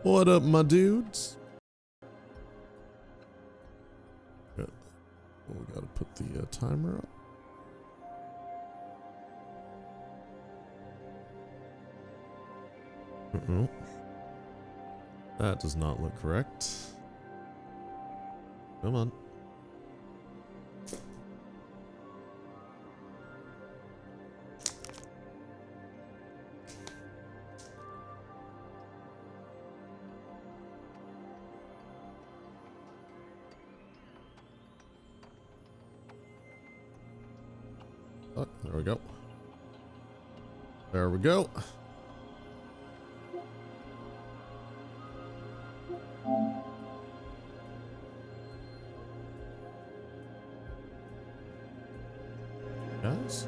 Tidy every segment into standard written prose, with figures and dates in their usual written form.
What up, my dudes? Well, we gotta put the timer up. That does not look correct. Come on. Oh, there we go. There we go. Guys.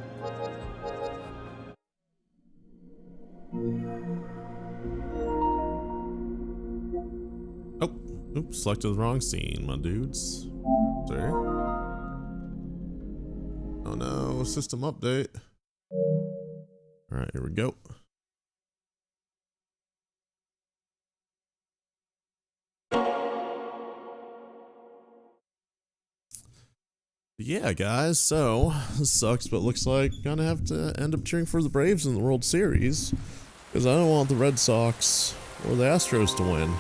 Oh, oops, selected the wrong scene, my dudes. Sorry. Oh no, system update. Alright, here we go. Yeah, guys, so this sucks, but looks like I'm gonna have to end up cheering for the Braves in the World Series because I don't want the Red Sox or the Astros to win.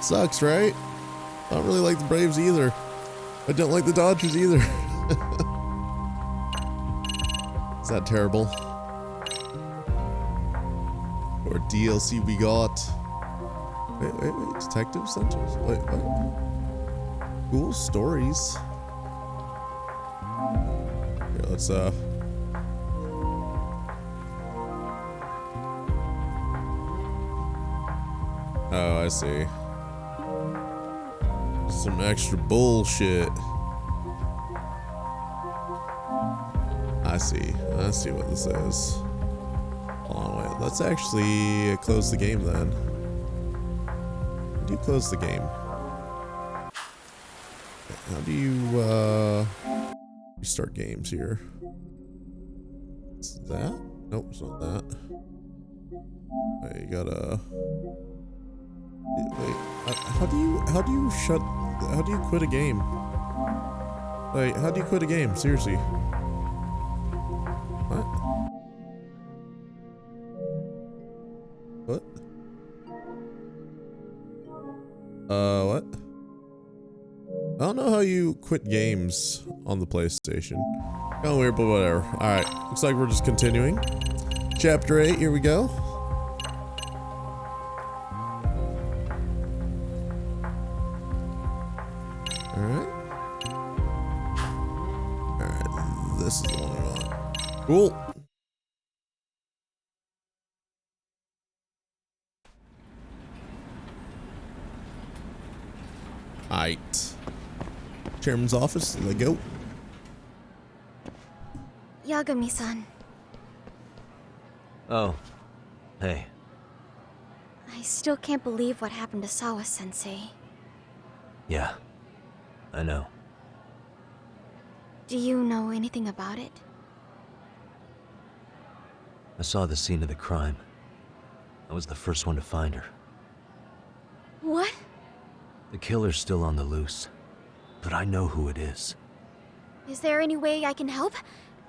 Sucks, right? I don't really like the Braves either. I don't like the Dodgers either. Is that terrible? Or DLC we got? Wait, Detective Centers? Wait, what? Cool stories. Here, let's oh, I see. Some extra bullshit. I see what this is. Hold on, wait. Let's actually close the game then. How do you close the game? How do you restart games here? Is that? Nope, it's not that. Wait, you gotta. Wait, how do you quit a game? Wait, how do you quit a game? Seriously. What? What? What? I don't know how you quit games on the PlayStation. Kind of weird, but whatever. Alright, looks like we're just continuing. Chapter 8, here we go. Alright. Alright, this is the one we want. Cool. Alright. Chairman's office, let go. Yagami-san. Oh. Hey. I still can't believe what happened to Sawa-sensei. Yeah. I know. Do you know anything about it? I saw the scene of the crime. I was the first one to find her. What? The killer's still on the loose, but I know who it is. Is there any way I can help?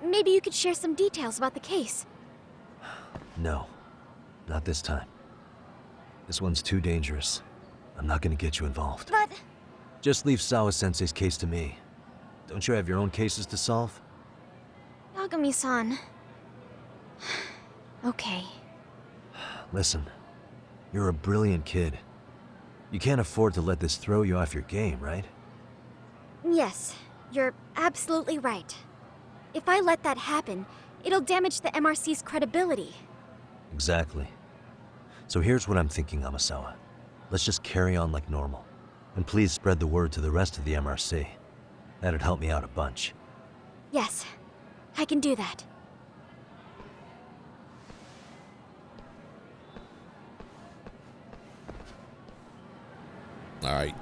Maybe you could share some details about the case. No. Not this time. This one's too dangerous. I'm not gonna get you involved. But... Just leave Sawa-sensei's case to me. Don't you have your own cases to solve? Yagami-san... Okay. Listen. You're a brilliant kid. You can't afford to let this throw you off your game, right? Yes, you're absolutely right. If I let that happen, it'll damage the MRC's credibility. Exactly. So here's what I'm thinking, Amasawa. Let's just carry on like normal. And please spread the word to the rest of the MRC. That'd help me out a bunch. Yes, I can do that. Alright.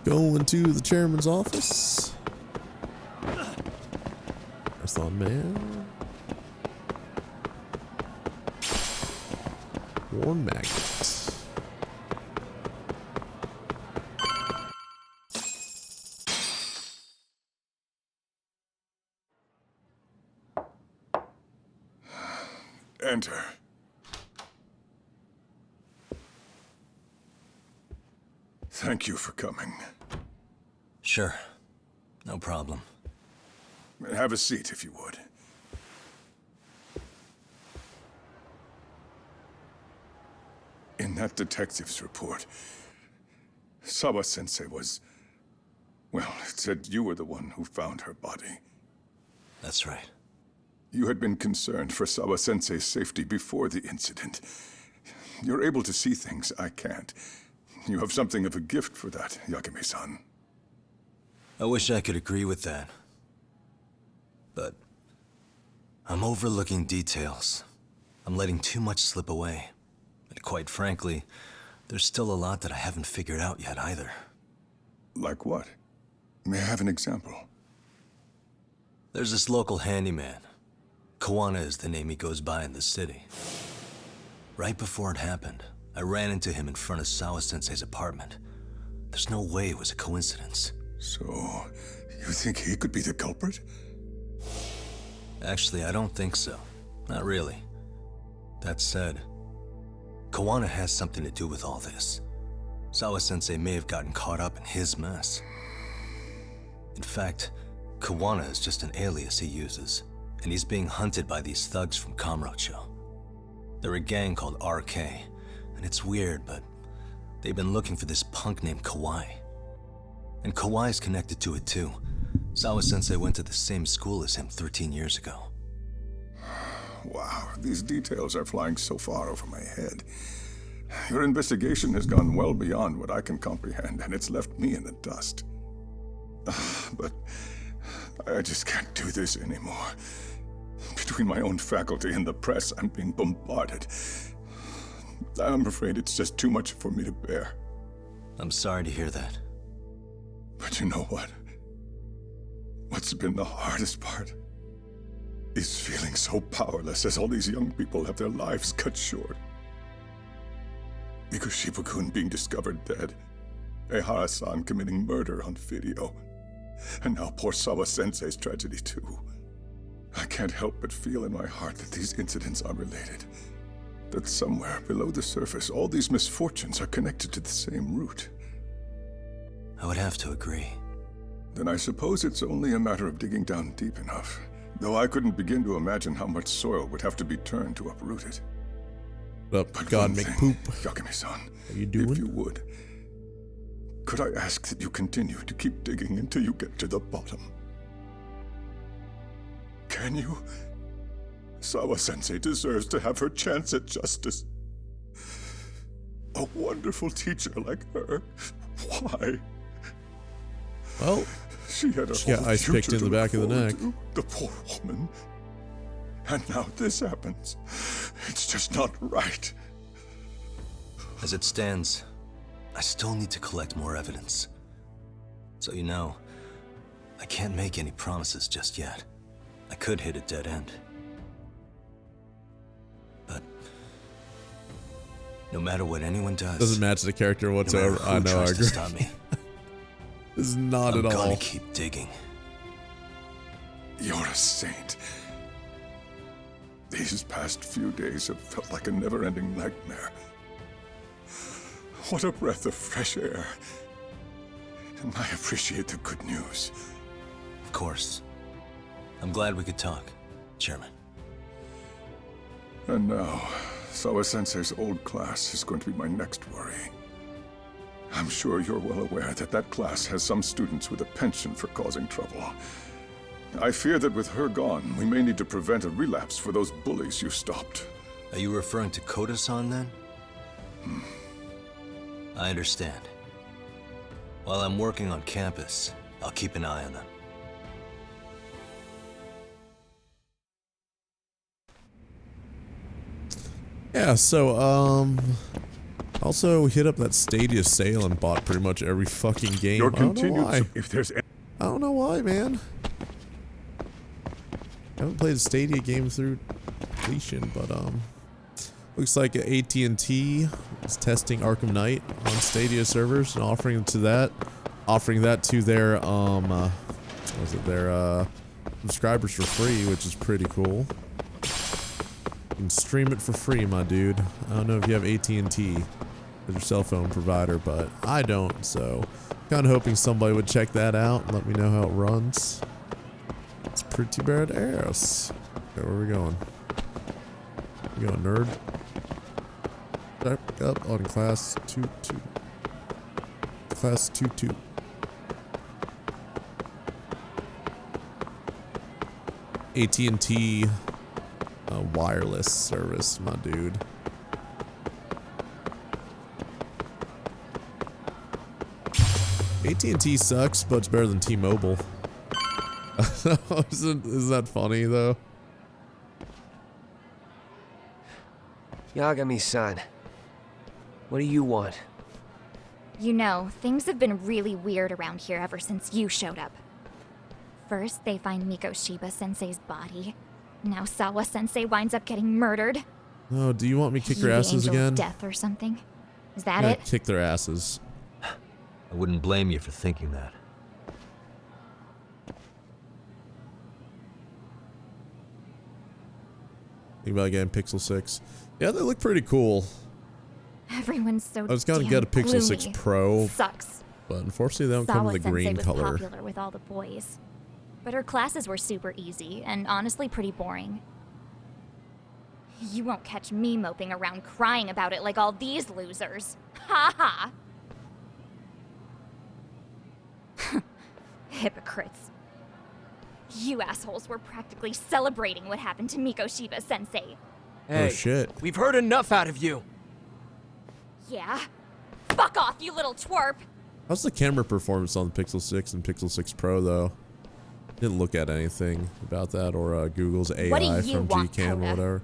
Going to the chairman's office. Marathon man. Worn magnet. Enter. Thank you for coming. Sure. No problem. Have a seat if you would. In that detective's report, Sawa-sensei was... well, it said you were the one who found her body. That's right. You had been concerned for Sawa-sensei's safety before the incident. You're able to see things I can't. You have something of a gift for that, Yakime-san. I wish I could agree with that. But I'm overlooking details. I'm letting too much slip away. And quite frankly, there's still a lot that I haven't figured out yet either. Like what? May I have an example? There's this local handyman. Kawana is the name he goes by in the city. Right before it happened, I ran into him in front of Sawa-sensei's apartment. There's no way it was a coincidence. So, you think he could be the culprit? Actually, I don't think so. Not really. That said, Kawana has something to do with all this. Sawa-sensei may have gotten caught up in his mess. In fact, Kawana is just an alias he uses, and he's being hunted by these thugs from Kamurocho. They're a gang called RK, and it's weird, but they've been looking for this punk named Kawai. And Kawai's connected to it too. Sawa-sensei went to the same school as him 13 years ago. Wow, these details are flying so far over my head. Your investigation has gone well beyond what I can comprehend, and it's left me in the dust. But I just can't do this anymore. Between my own faculty and the press, I'm being bombarded. I'm afraid it's just too much for me to bear. I'm sorry to hear that. But you know what? What's been the hardest part is feeling so powerless as all these young people have their lives cut short. Mikushiba-kun being discovered dead, Ehara-san committing murder on video, and now poor Sawa-sensei's tragedy too. I can't help but feel in my heart that these incidents are related. That somewhere below the surface, all these misfortunes are connected to the same root. I would have to agree. Then I suppose it's only a matter of digging down deep enough. Though I couldn't begin to imagine how much soil would have to be turned to uproot it. But But God one make thing, poop. Yakime-san, How you doing? if you would, could I ask that you continue to keep digging until you get to the bottom? Can you? Sawa-sensei deserves to have her chance at justice. A wonderful teacher like her. Why? Well, She had a She got whole ice picked future in the to look back of the forward neck. to, the poor woman. And now this happens. It's just not right. As it stands, I still need to collect more evidence. So you know, I can't make any promises just yet. I could hit a dead end. But no matter what anyone does, doesn't match the character no matter whatsoever. who I know, I tries agree. to stop me, This is not I'm at gonna all. keep digging. You're a saint. These past few days have felt like a never-ending nightmare. What a breath of fresh air. And I appreciate the good news. Of course. I'm glad we could talk, Chairman. And now, Sawa-sensei's old class is going to be my next worry. I'm sure you're well aware that that class has some students with a penchant for causing trouble. I fear that with her gone, we may need to prevent a relapse for those bullies you stopped. Are you referring to Koda-san then? I understand. While I'm working on campus, I'll keep an eye on them. Yeah, so, also hit up that Stadia sale and bought pretty much every fucking game. Your I don't know continued why. if there's any I don't know why, man. I haven't played a Stadia game through completion, but, Looks like AT&T is testing Arkham Knight on Stadia servers and offering that to their subscribers for free, which is pretty cool. You can stream it for free, my dude. I don't know if you have AT&T as your cell phone provider, but I don't, so kind of hoping somebody would check that out and let me know how it runs. It's pretty badass. Okay, where are we going? You going, nerd? Back up on class 2-2. Class 2-2. AT&T wireless service, my dude. AT&T sucks, but it's better than T-Mobile. Isn't that funny though? Yagami-san, what do you want? You know, things have been really weird around here ever since you showed up. First, they find Mikoshiba-sensei's body. Now Sawa-sensei winds up getting murdered. Oh, do you want me to kick You their the asses angel of again? death or something? Is that Yeah, it? kick their asses. I wouldn't blame you for thinking that. Think about getting Pixel 6. Yeah, they look pretty cool. Everyone's so I was gonna damn get a Pixel 6 gloomy. Pro, Sucks. but unfortunately they don't come in the Sawa-sensei green was color. popular with all the boys. But her classes were super easy and honestly pretty boring. You won't catch me moping around crying about it like all these losers. Ha ha! Hypocrites. You assholes were practically celebrating what happened to Mikoshiba-sensei. Oh shit. We've heard enough out of you. Yeah? Fuck off, you little twerp! How's the camera performance on the Pixel 6 and Pixel 6 Pro though? Didn't look at anything about that or Google's AI What do you from want, Gcam or Koda? whatever.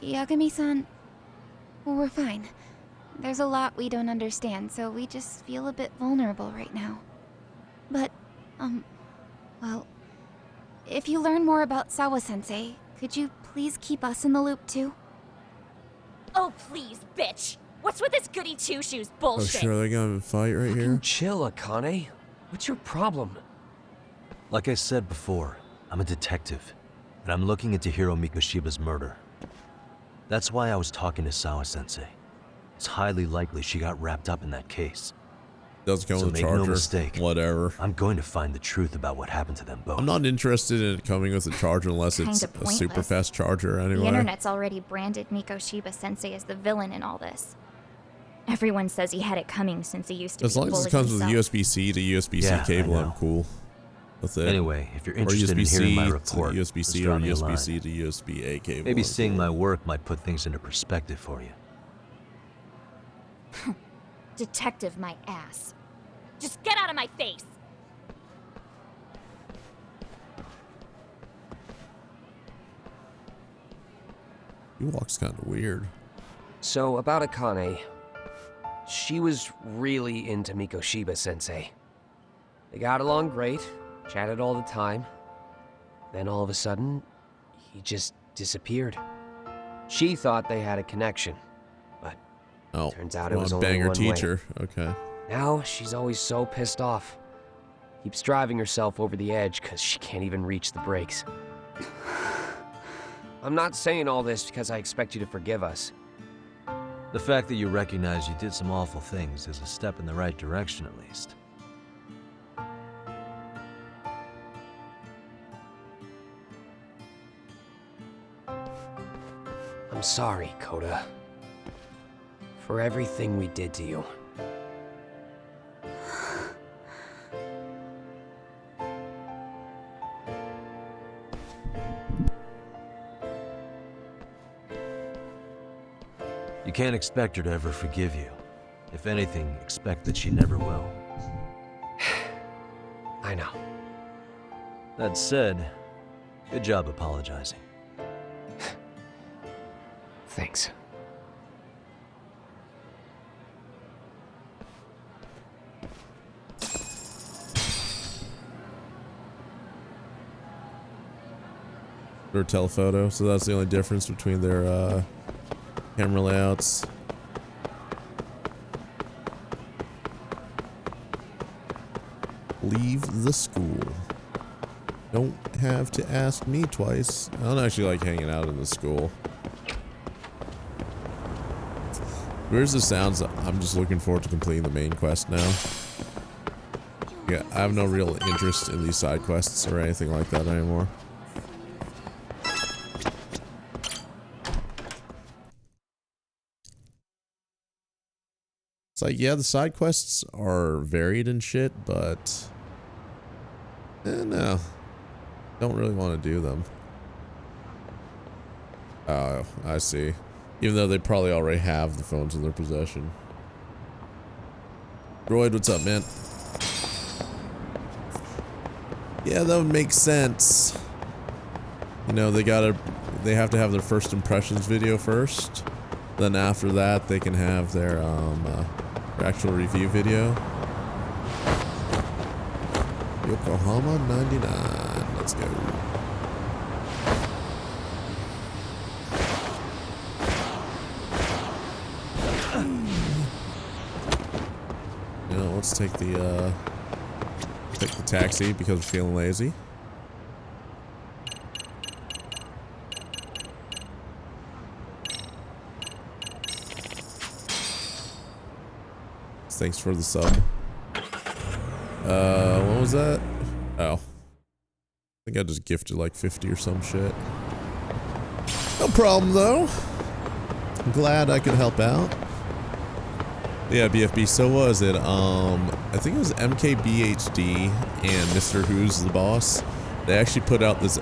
Yagami-san, we're fine. There's a lot we don't understand, so we just feel a bit vulnerable right now. But, well, if you learn more about Sawa-sensei, could you please keep us in the loop too? Oh please, bitch! What's with this goody two-shoes Oh bullshit? sure, they're gonna fight right here. Chill, Akane. What's your problem? Like I said before, I'm a detective, and I'm looking into Hiro Mikoshiba's murder. That's why I was talking to Sawa-sensei. It's highly likely she got wrapped up in that case. Does come So with a make no charger. mistake. Whatever. I'm going to find the truth about what happened to them both. I'm not interested in it coming with a charger unless it's Kinda a super pointless. fast charger anyway. The internet's already branded Mikoshiba-sensei as the villain in all this. Everyone says he had it coming since he used to As be a long as it bully comes with himself. USB-C to USB-C Yeah, I cable, I'm know. cool with it. Anyway, if you're Or interested in USB-C hearing my to report, USB-C just or drop me a line. USB-C to USB-A cable. Maybe I'm seeing cool. my work might put things into perspective for you. Detective my ass. Just get out of my face! He walks kind of weird. So, about Akane. She was really into Mikoshiba-sensei. They got along great, chatted all the time. Then all of a sudden, he just disappeared. She thought they had a connection, but Oh, turns out it well, was only banger one teacher. Okay. way. Now she's always so pissed off. Keeps driving herself over the edge because she can't even reach the brakes. I'm not saying all this because I expect you to forgive us. The fact that you recognize you did some awful things is a step in the right direction, at least. I'm sorry, Koda. For everything we did to you. You can't expect her to ever forgive you. If anything, expect that she never will. I know. That said, good job apologizing. Thanks. or telephoto, so that's the only difference between their camera layouts. Leave the school. Don't have to ask me twice. I don't actually like hanging out in the school. Where's the sounds? I'm just looking forward to completing the main quest now. Yeah, I have no real interest in these side quests or anything like that anymore. It's like, yeah, the side quests are varied and shit, but no, don't really want to do them. Oh, I see. Even though they probably already have the phones in their possession. Droid, what's up, man? Yeah, that would make sense. You know, they have to have their first impressions video first. Then after that, they can have their actual review video. Yokohama 99. Let's go. You know, let's take the taxi because we're feeling lazy. Thanks for the sub. What was that? Oh. I think I just gifted like 50 or some shit. No problem though. I'm glad I could help out. Yeah, BFB, so was it, I think it was MKBHD and Mr. Who's the Boss. They actually put out this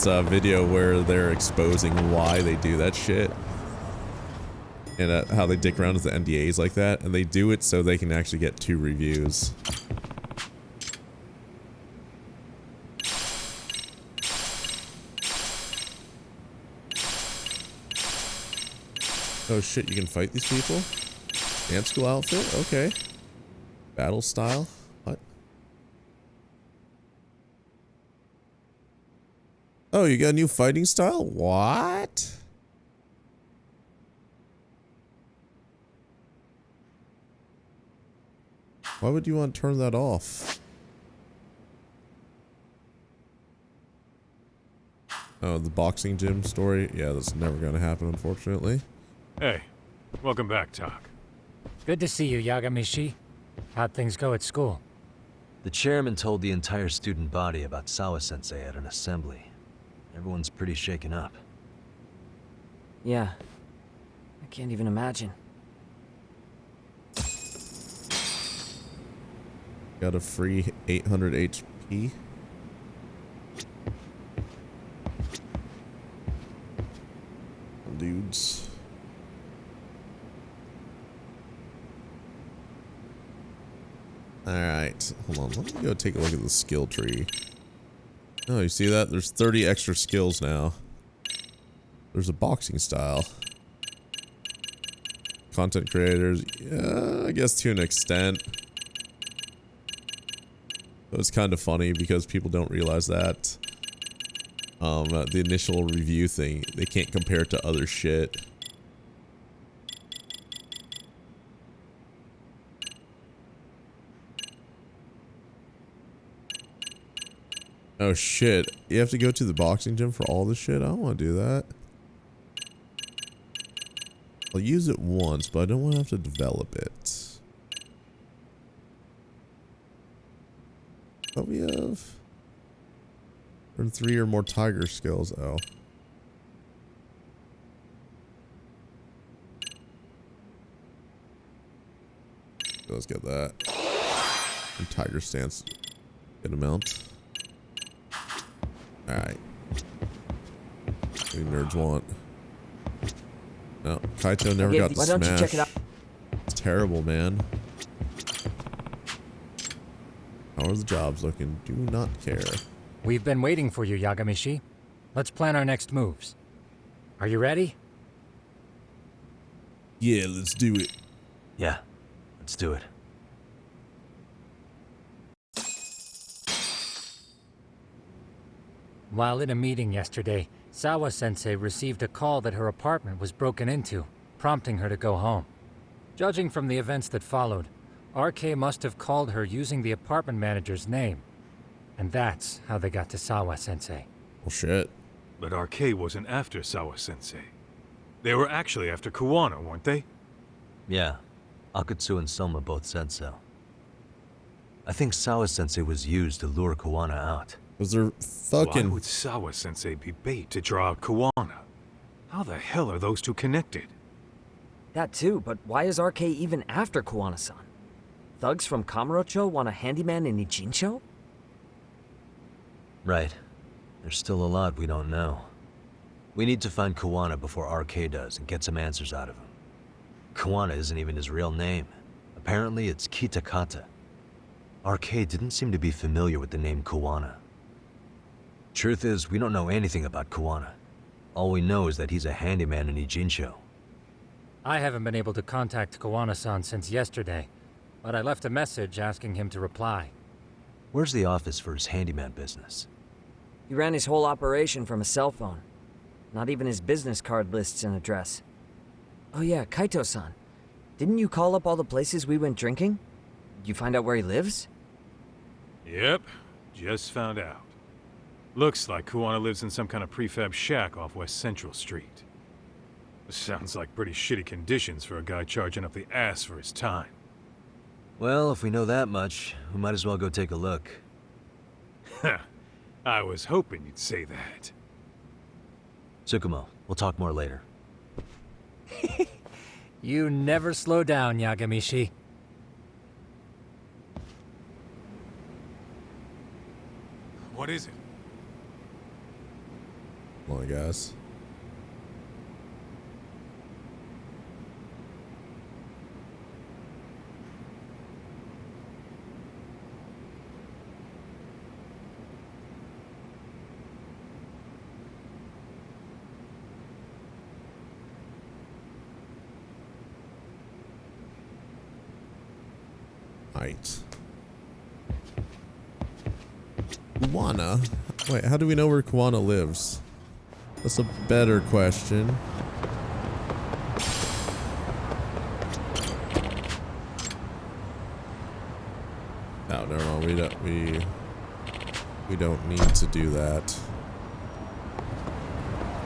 video where they're exposing why they do that shit. And how they dick around with the NDAs like that. And they do it so they can actually get 2 reviews. Oh shit, you can fight these people? Dance school outfit? Okay. Battle style? What? Oh, you got a new fighting style? What? Why would you want to turn that off? Oh, the boxing gym story? Yeah, that's never going to happen, unfortunately. Hey, welcome back, Tak. Good to see you, Yagamishi. How'd things go at school? The chairman told the entire student body about Sawa-sensei at an assembly. Everyone's pretty shaken up. Yeah. I can't even imagine. Got a free 800 HP. Dudes. Alright, hold on. Let me go take a look at the skill tree. Oh, you see that? There's 30 extra skills now. There's a boxing style. Content creators. Yeah, I guess to an extent. It was kind of funny because people don't realize that the initial review thing, they can't compare it to other shit. Oh shit, you have to go to the boxing gym for all this shit? I don't want to do that. I'll use it once, but I don't want to have to develop it. What we have? Earn 3 or more tiger skills. Oh. Let's get that. And tiger stance. Good amount. Alright. What do nerds want? No, Kaito never got the Why smash. don't you check it out? It's terrible, man. How are the jobs looking? Do not care. We've been waiting for you, Yagamishi. Let's plan our next moves. Are you ready? Yeah, let's do it. Yeah, let's do it. While in a meeting yesterday, Sawa-sensei received a call that her apartment was broken into, prompting her to go home. Judging from the events that followed, RK must have called her using the apartment manager's name. And that's how they got to Sawa-sensei. Well, shit. But RK wasn't after Sawa-sensei. They were actually after Kuwana, weren't they? Yeah, Akatsu and Soma both said so. I think Sawa-sensei was used to lure Kuwana out. Was there fucking... Why would Sawa-sensei be bait to draw out Kuwana? How the hell are those two connected? That too, but why is RK even after Kuwana-san? Thugs from Kamurocho want a handyman in Ijincho? Right. There's still a lot we don't know. We need to find Kuwana before RK does and get some answers out of him. Kuwana isn't even his real name. Apparently it's Kitakata. RK didn't seem to be familiar with the name Kuwana. Truth is, we don't know anything about Kuwana. All we know is that he's a handyman in Ijincho. I haven't been able to contact Kuwana-san since yesterday, but I left a message asking him to reply. Where's the office for his handyman business? He ran his whole operation from a cell phone. Not even his business card lists an address. Oh yeah, Kaito-san. Didn't you call up all the places we went drinking? Did you find out where he lives? Yep, just found out. Looks like Kuwana lives in some kind of prefab shack off West Central Street. Sounds like pretty shitty conditions for a guy charging up the ass for his time. Well, if we know that much, we might as well go take a look. I was hoping you'd say that. Tsukumo, we'll talk more later. You never slow down, Yagamishi. What is it? Well, I guess. Right. Kuwana? Wait, how do we know where Kuwana lives? That's a better question. Oh, never mind. We don't need to do that.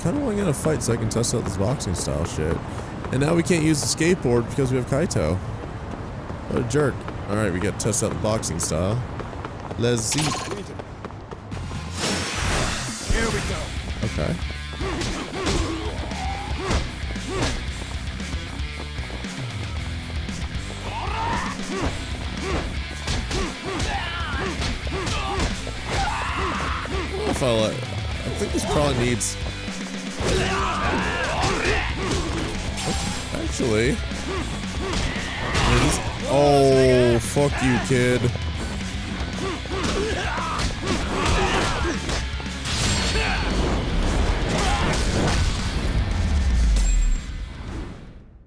Kind of want to get in a fight so I can test out this boxing style shit. And now we can't use the skateboard because we have Kaito. What a jerk. Alright, we got to test out the boxing style. Let's see. Here we go. Okay. I think this probably needs... Actually... Oh, fuck you, kid.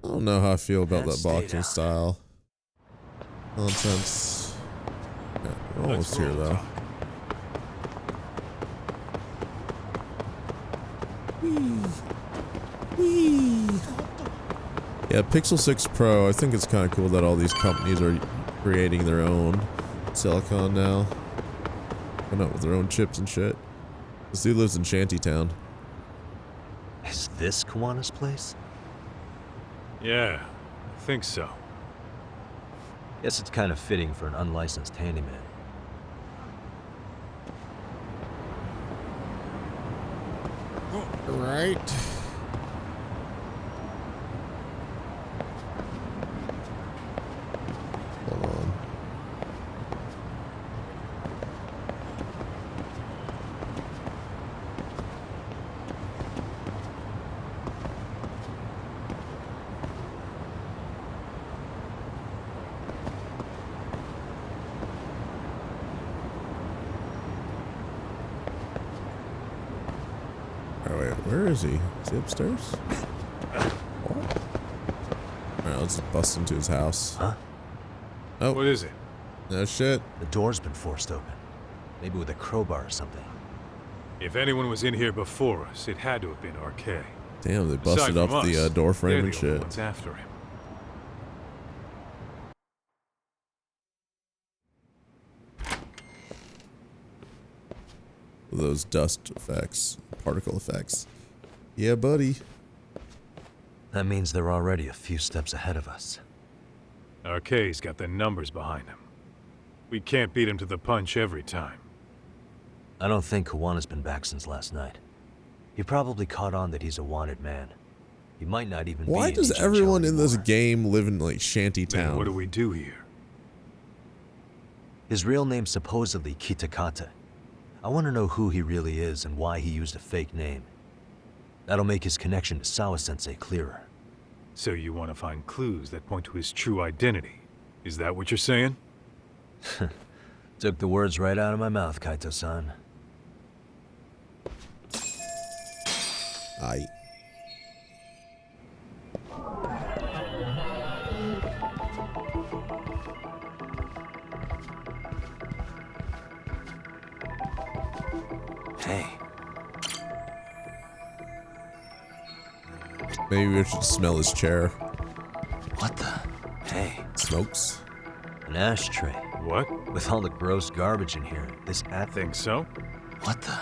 I don't know how I feel about that boxing style. Nonsense. Yeah, we're almost here, though. Yeah, Pixel 6 Pro, I think it's kind of cool that all these companies are creating their own silicon now. Coming up with their own chips and shit. This dude lives in Shantytown. Is this Kuwana's place? Yeah, I think so. Guess it's kind of fitting for an unlicensed handyman. Right. Hold on. Oh wait, where is he? Is he upstairs? What? Alright, let's just bust into his house. Huh? Oh, What is it? no shit. The door's been forced open. Maybe with a crowbar or something. If anyone was in here before us, it had to have been RK. Damn, they Aside busted up from the us, door frame they're and the only shit. ones after him. Those dust effects, particle effects. Yeah, buddy. That means they're already a few steps ahead of us. RK's got the numbers behind him. We can't beat him to the punch every time. I don't think Kawana's been back since last night. He probably caught on that he's a wanted man. He might not even be Why an does agent everyone Joe in this anymore. game live in like shanty Then town? what do we do here? His real name's supposedly Kitakata. I want to know who he really is and why he used a fake name. That'll make his connection to Sawa-sensei clearer. So you want to find clues that point to his true identity? Is that what you're saying? Took the words right out of my mouth, Kaito-san. Aye. Hey, Maybe we should smell his chair. what the? Hey, Smokes. an ashtray. What? With all the gross garbage in here, this Think so? What the?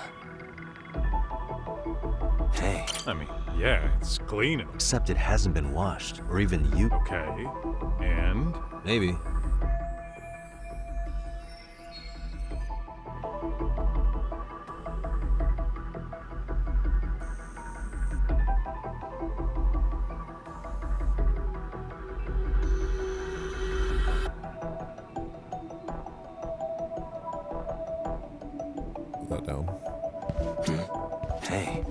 Hey, I mean, yeah, it's clean and except it hasn't been washed, or even you. okay. And? Maybe. Put that down. Hey,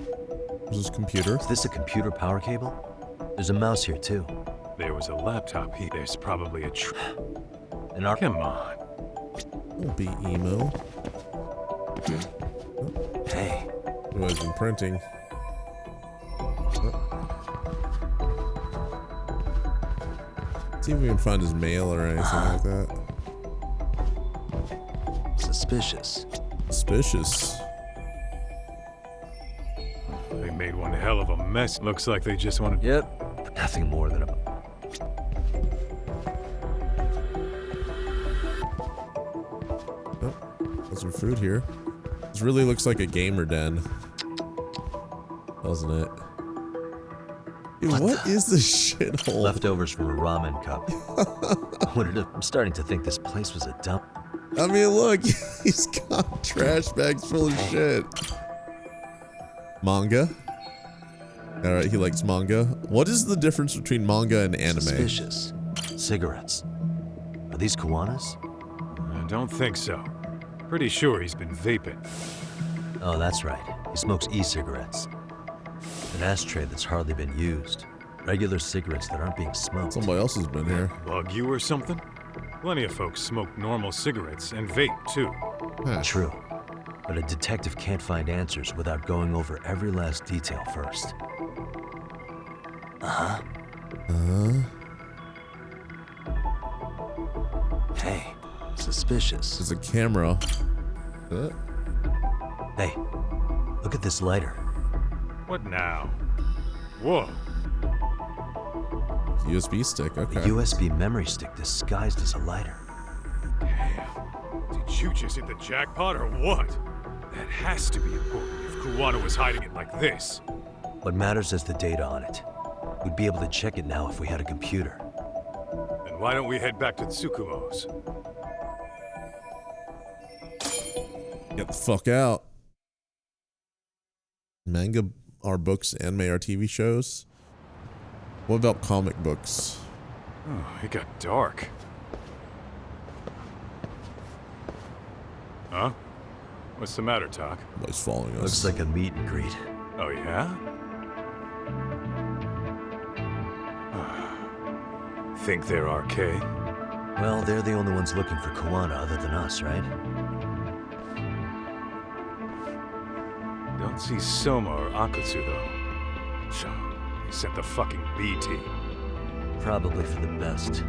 Is this computer? is this a computer power cable? There's a mouse here too. There was a laptop here. There's probably a An arc. Come on. Don't be emo. Hey, Who has been printing? See if we can find his mail or anything like that. suspicious. Suspicious. They made one hell of a mess. Looks like they just wanted... Yep, but nothing more than a. Got some food here. This really looks like a gamer den. Doesn't it? Dude, what is this shithole? Leftovers from a ramen cup. I'm starting to think this place was a dump. I mean, look, he's got trash bags full of shit. Manga. Alright, he likes manga. What is the difference between manga and anime? Suspicious. Cigarettes. Are these Kawanas? I don't think so. Pretty sure he's been vaping. Oh, that's right. He smokes e-cigarettes. An ashtray that's hardly been used. Regular cigarettes that aren't being smoked. Somebody else has been here. Bug you or something? Plenty of folks smoke normal cigarettes and vape, too. Huh. True. But a detective can't find answers without going over every last detail first. Uh-huh. Hey, suspicious. There's a camera. Hey, look at this lighter. What now? Whoa. USB stick, A okay. USB memory stick disguised as a lighter. Did you just hit the jackpot or what? That has to be important if Kuwano was hiding it like this. What matters is the data on it. We'd be able to check it now if we had a computer. Then why don't we head back to Tsukumo's? Get the fuck out. Manga are books, anime are TV shows. What about comic books? Oh, it got dark. Huh? What's the matter, Talk? Somebody's following us. Looks like a meet and greet. Oh, yeah? Think they're RK? Well, they're the only ones looking for Kawana other than us, right? Don't see Soma or Akutsu, though. So, they sent the fucking B team. Probably for the best.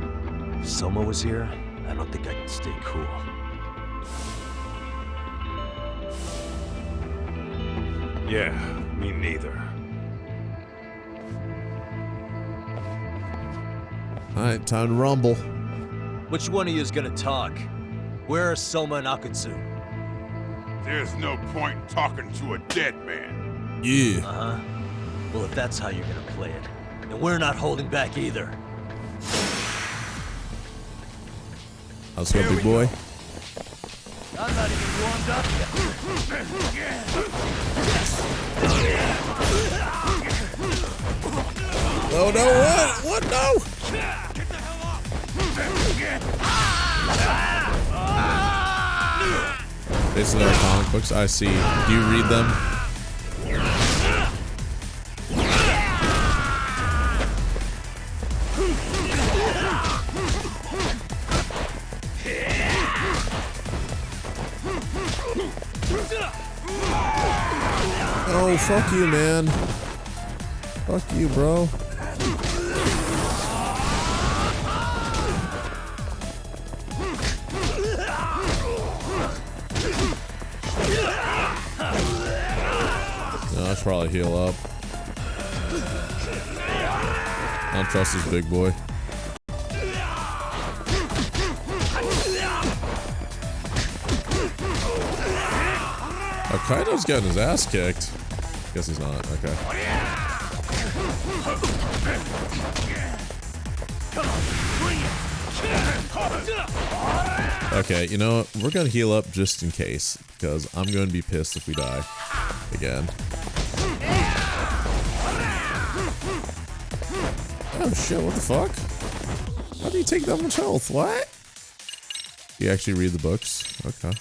If Soma was here, I don't think I could stay cool. Yeah, me neither. Alright, time to rumble. Which one of you is gonna talk? Where are Soma and Akutsu? There's no point in talking to a dead man. Yeah. Uh-huh. Well, if that's how you're gonna play it, then we're not holding back either. Let's go, big boy. I'm not even warmed up yet. Oh no, what? What? No! Get the hell off! Basically, our comic books, I see. Do you read them? Oh, fuck you, man. Fuck you, bro. No, I should probably heal up. I don't trust this big boy. Oh, Kaito's getting his ass kicked. Guess he's not. Okay. Okay, you know what? We're gonna heal up just in case, because I'm going to be pissed if we die again. Oh shit, what the fuck? How do you take that much health? What? You actually read the books? Okay.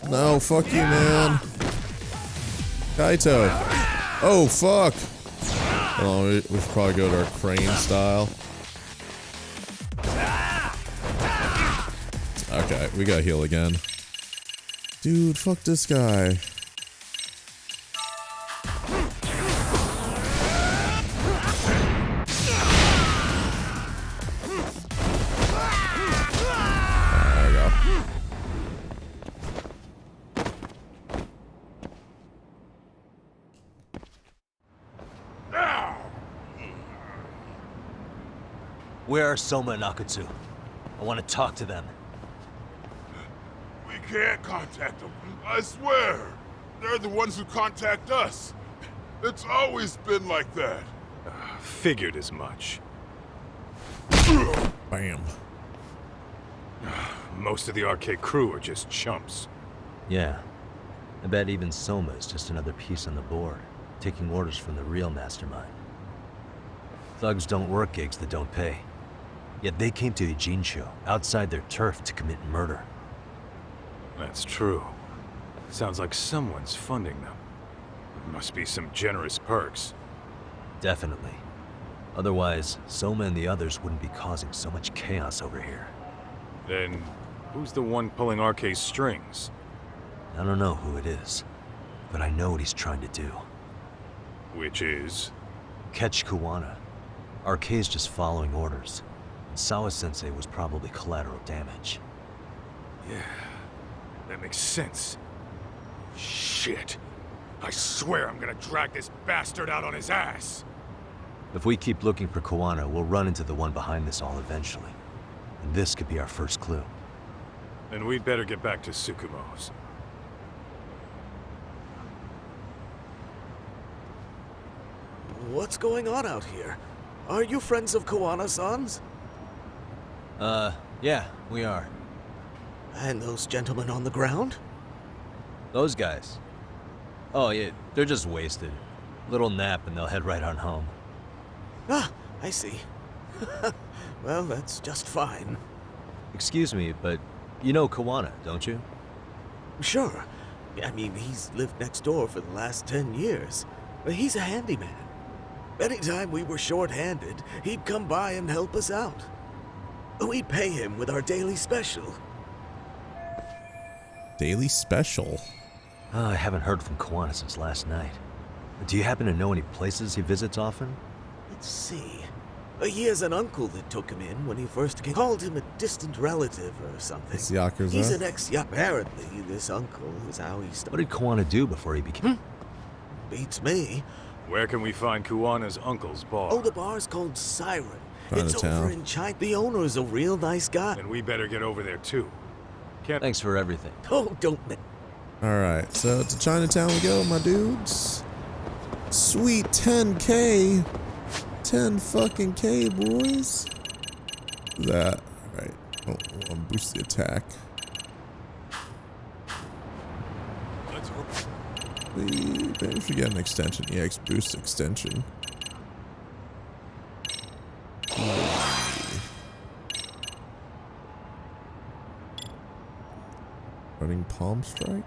No, fuck you, man. Kaito. Oh, fuck. Hold on, we should probably go to our crane style. Okay, we gotta heal again. Dude, fuck this guy. There we go. Where are Soma and Akutsu? I want to talk to them. We can't contact them. I swear. They're the ones who contact us. It's always been like that. Figured as much. Bam. Most of the arcade crew are just chumps. Yeah. I bet even Soma is just another piece on the board, taking orders from the real mastermind. Thugs don't work gigs that don't pay. Yet they came to the Jinsho, outside their turf, to commit murder. That's true. Sounds like someone's funding them. Must be some generous perks. Definitely. Otherwise, Soma and the others wouldn't be causing so much chaos over here. Then, who's the one pulling RK's strings? I don't know who it is, but I know what he's trying to do. Which is? Catch Kuwana. RK's just following orders. And Sawa-sensei was probably collateral damage. Yeah, that makes sense. Shit. I swear I'm gonna drag this bastard out on his ass. If we keep looking for Kuwana, we'll run into the one behind this all eventually. And this could be our first clue. Then we'd better get back to Tsukumo's. What's going on out here? Are you friends of Kuwana-san's? Yeah, we are. And those gentlemen on the ground? Those guys. Oh, yeah, they're just wasted. Little nap and they'll head right on home. Ah, I see. Well, that's just fine. Excuse me, but you know Kuwana, don't you? Sure. I mean, he's lived next door for the last 10 years. He's a handyman. Anytime we were short-handed, he'd come by and help us out. We'd pay him with our daily special. Daily special? I haven't heard from Kuwana since last night. Do you happen to know any places he visits often? Let's see. He has an uncle that took him in when he first came. Called him a distant relative or something. It's Yakuza. He's an ex-Yakuza. Apparently, this uncle is how he What started. did Kawana do before he became... Beats me. Where can we find Kuwana's uncle's bar? Oh, the bar's called Siren. It's Chinatown. over in China. The owner is a real nice guy. Then we better get over there too. Can't. Thanks for everything. Oh, don't. Alright, so to Chinatown we go, my dudes. Sweet 10K. 10 fucking K, boys. That. Alright. Oh, I'll boost the attack. Maybe we should get an extension. EX boost extension. Running palm strike.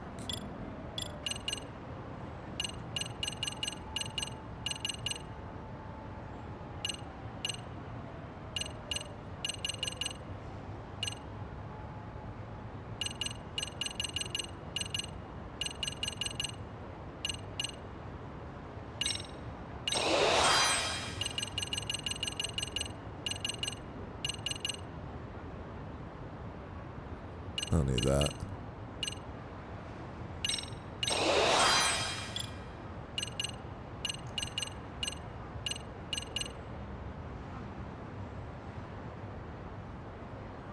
I don't need that.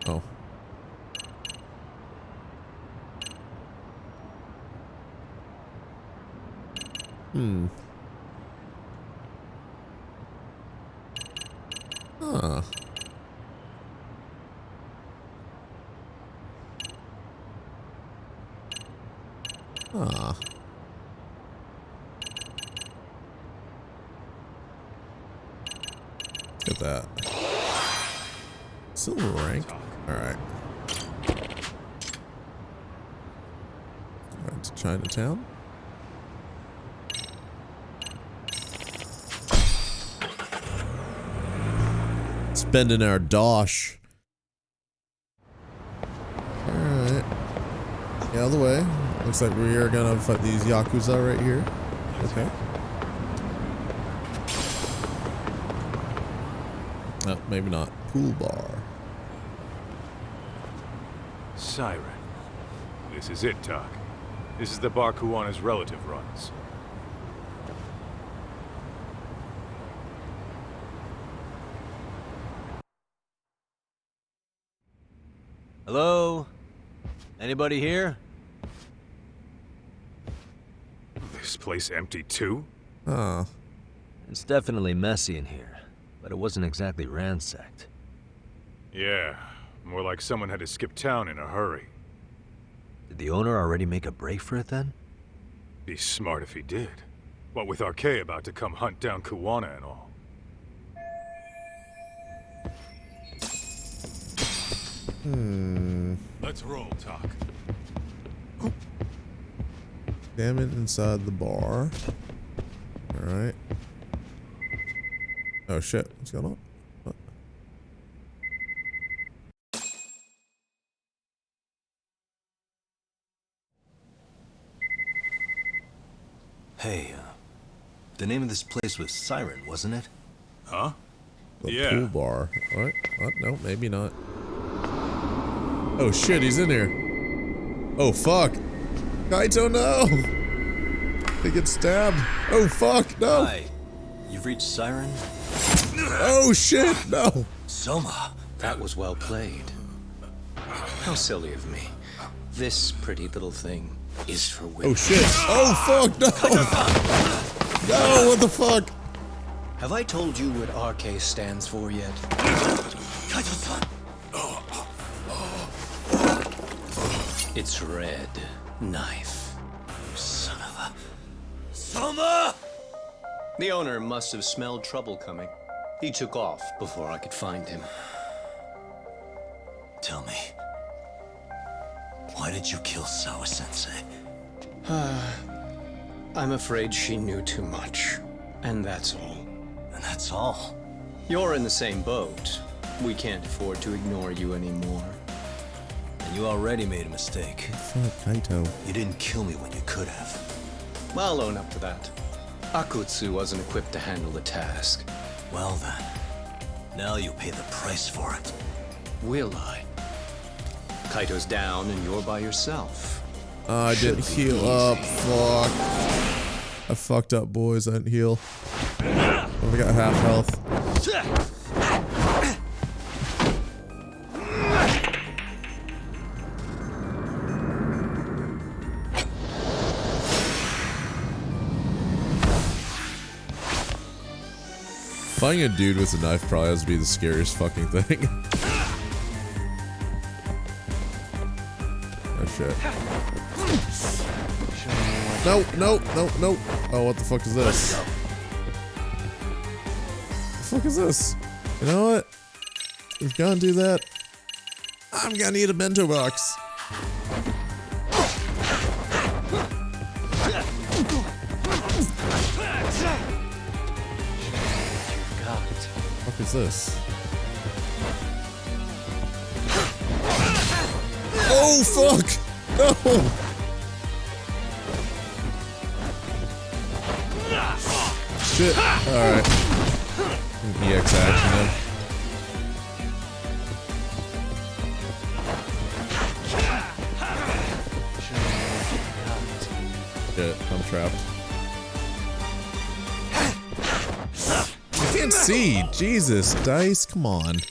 Oh. Huh. Ah. Get that. Silver rank. Alright. Alright, to Chinatown. Spending our dosh. Alright. Get out of the way. Looks like we are gonna fight these Yakuza right here. Okay. Oh, maybe not. Pool bar. Siren. This is it, Doc. This is the bar Kuwana's relative runs. Hello? Anybody here? This place empty too? Oh. It's definitely messy in here, but it wasn't exactly ransacked. Yeah, more like someone had to skip town in a hurry. Did the owner already make a break for it then? Be smart if he did. What with RK about to come hunt down Kuwana and all. Let's roll, Doc. Damn it, inside the bar. Alright. Oh shit, what's going on? What? Hey, the name of this place was Siren, wasn't it? Huh? The Yeah. pool bar. What? What? No, maybe not. Oh shit, he's in here. Oh fuck. Kaito, no! They get stabbed. Oh fuck, no! Hi. You've reached Siren? Oh shit, no! Soma. That was well played. How silly of me. This pretty little thing is for women. Oh shit. Oh fuck, no! No, what the fuck? Have I told you what RK stands for yet? Kaito-san. It's red knife. You son of a... Soma! The owner must have smelled trouble coming. He took off before I could find him. Tell me. Why did you kill Sawa-sensei? I'm afraid she knew too much. And that's all. And that's all. You're in the same boat. We can't afford to ignore you anymore. And you already made a mistake. Fuck, Kaito. You didn't kill me when you could have. I'll own up to that. Akutsu wasn't equipped to handle the task. Well then, Now you pay the price for it. Will I? Kaito's down and you're by yourself. I didn't heal up. Fuck. I fucked up, boys. I didn't heal. I got half health. Fighting a dude with a knife probably has to be the scariest fucking thing. Oh shit. No, no, no, no. Oh, what the fuck is this? What the fuck is this? You know what? We've got to do that. I'm gonna need a bento box. What is this? Oh fuck! No! Shit. Alright. EX action then. Shit, I'm trapped. I can't see. Jesus, dice, come on.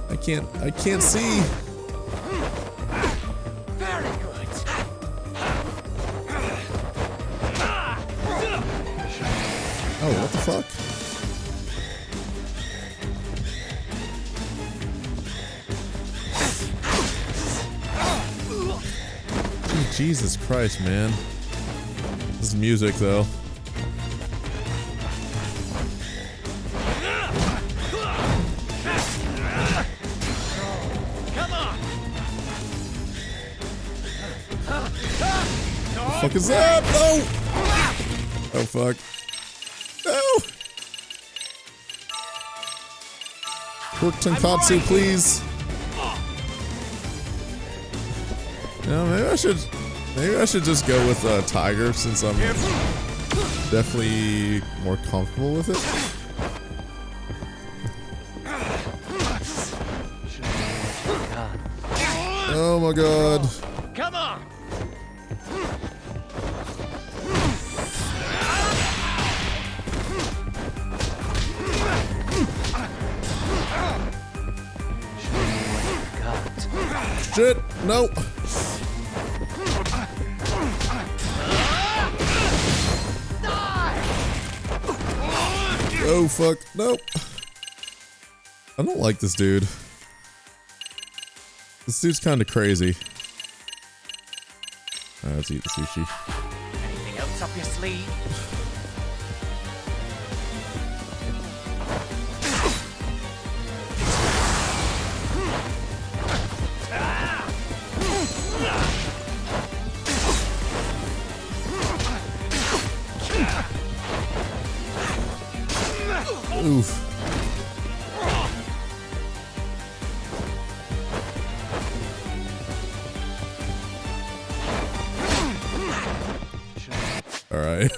I can't see. Very good. Oh, what the fuck? Dude, Jesus Christ, man. This is music, though. What the fuck is that? No! Oh, fuck. No! Work Tonkatsu, please. No, maybe I should just go with Tiger since I'm definitely more comfortable with it. Oh my god. Come on. Shit, no. Oh fuck, nope. I don't like this dude. This dude's kind of crazy. Alright, let's eat the sushi. Anything else up your sleeve? Oof. Alright.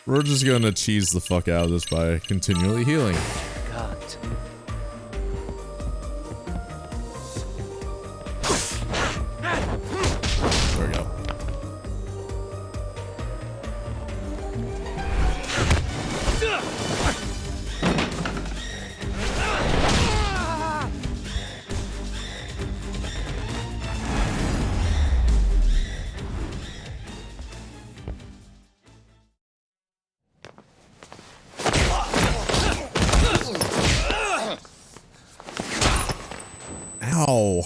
We're just gonna cheese the fuck out of this by continually healing. God. There we go. Ow.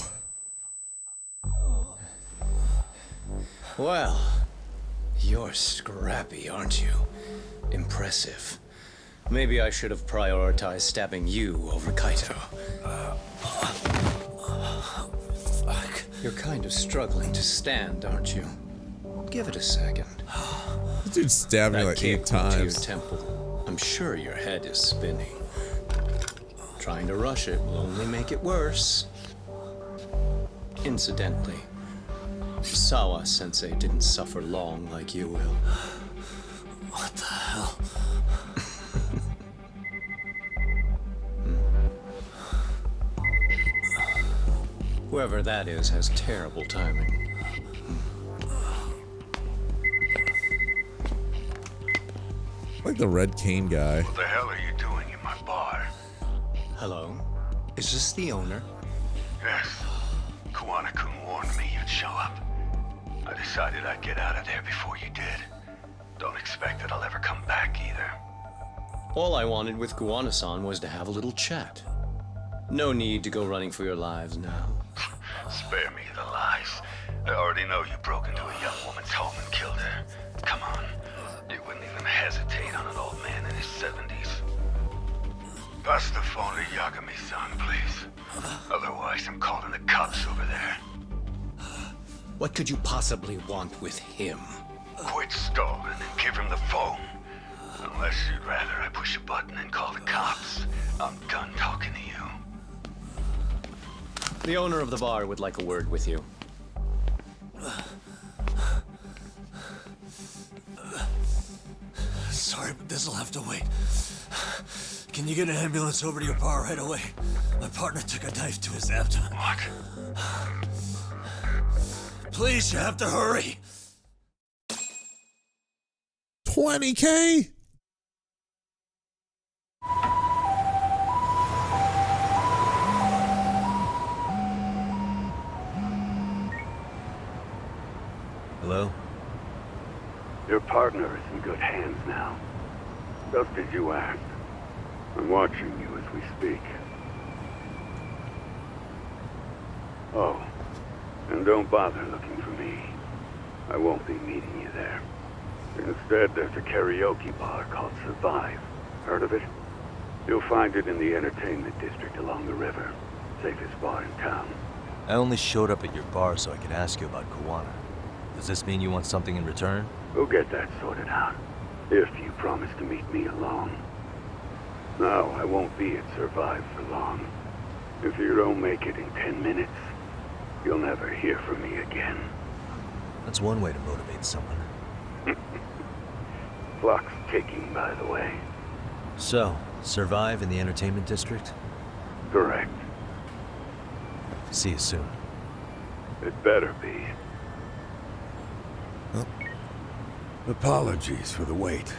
Well, you're scrappy, aren't you? Impressive. Maybe I should have prioritized stabbing you over Kaito. Fuck. You're kind of struggling to stand, aren't you? Give it a second. This dude stabbed me That like kick 8 to your times. temple. I'm sure your head is spinning. Trying to rush it will only make it worse. Incidentally, Sawa-sensei didn't suffer long like you will. What the hell? Whoever that is has terrible timing. Like the Red Cane guy. What the hell are you doing in my bar? Hello? Is this the owner? Yes. Kuwana-kun warned me you'd show up. I decided I'd get out of there before you did. Don't expect that I'll ever come back either. All I wanted with Kuwana-san was to have a little chat. No need to go running for your lives now. Spare me the lies. I already know you broke into a young woman's home and killed her. Come on. You wouldn't even hesitate on an old man in his 70s. Pass the phone to Yagami-san, please. Otherwise, I'm calling the cops over there. What could you possibly want with him? Quit stalling and give him the phone. Unless you'd rather I push a button and call the cops. I'm done talking to you. The owner of the bar would like a word with you. Sorry, but this'll have to wait. Can you get an ambulance over to your bar right away? My partner took a knife to his abdomen. What? Please, you have to hurry. 20K? Hello? Your partner is in good hands now. Just as you asked. I'm watching you as we speak. Oh, and don't bother looking for me. I won't be meeting you there. Instead, there's a karaoke bar called Survive. Heard of it? You'll find it in the entertainment district along the river. Safest bar in town. I only showed up at your bar so I could ask you about Kuwana. Does this mean you want something in return? We'll get that sorted out. If you promise to meet me alone. No, I won't be at Survive for long. If you don't make it in 10 minutes, you'll never hear from me again. That's one way to motivate someone. Clock's ticking, by the way. So, Survive in the entertainment district? Correct. See you soon. It better be. Oh. Apologies for the wait.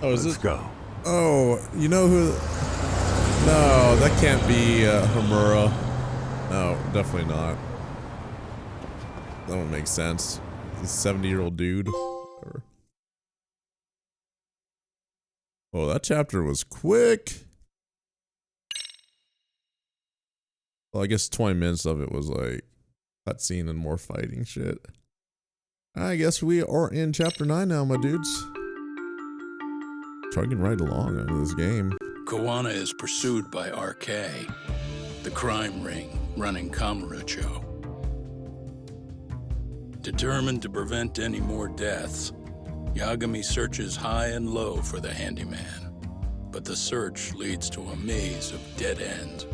Oh, is Let's this? go. Oh, you know who? No, that can't be Homura. No, definitely not. That won't make sense. He's a 70-year-old dude. Oh, that chapter was quick. Well, I guess 20 minutes of it was like cutscene and more fighting shit. I guess we are in chapter 9 now, my dudes. Chugging right along on this game. Kuwana is pursued by RK, the crime ring running Kamurocho. Determined to prevent any more deaths, Yagami searches high and low for the handyman, but the search leads to a maze of dead ends.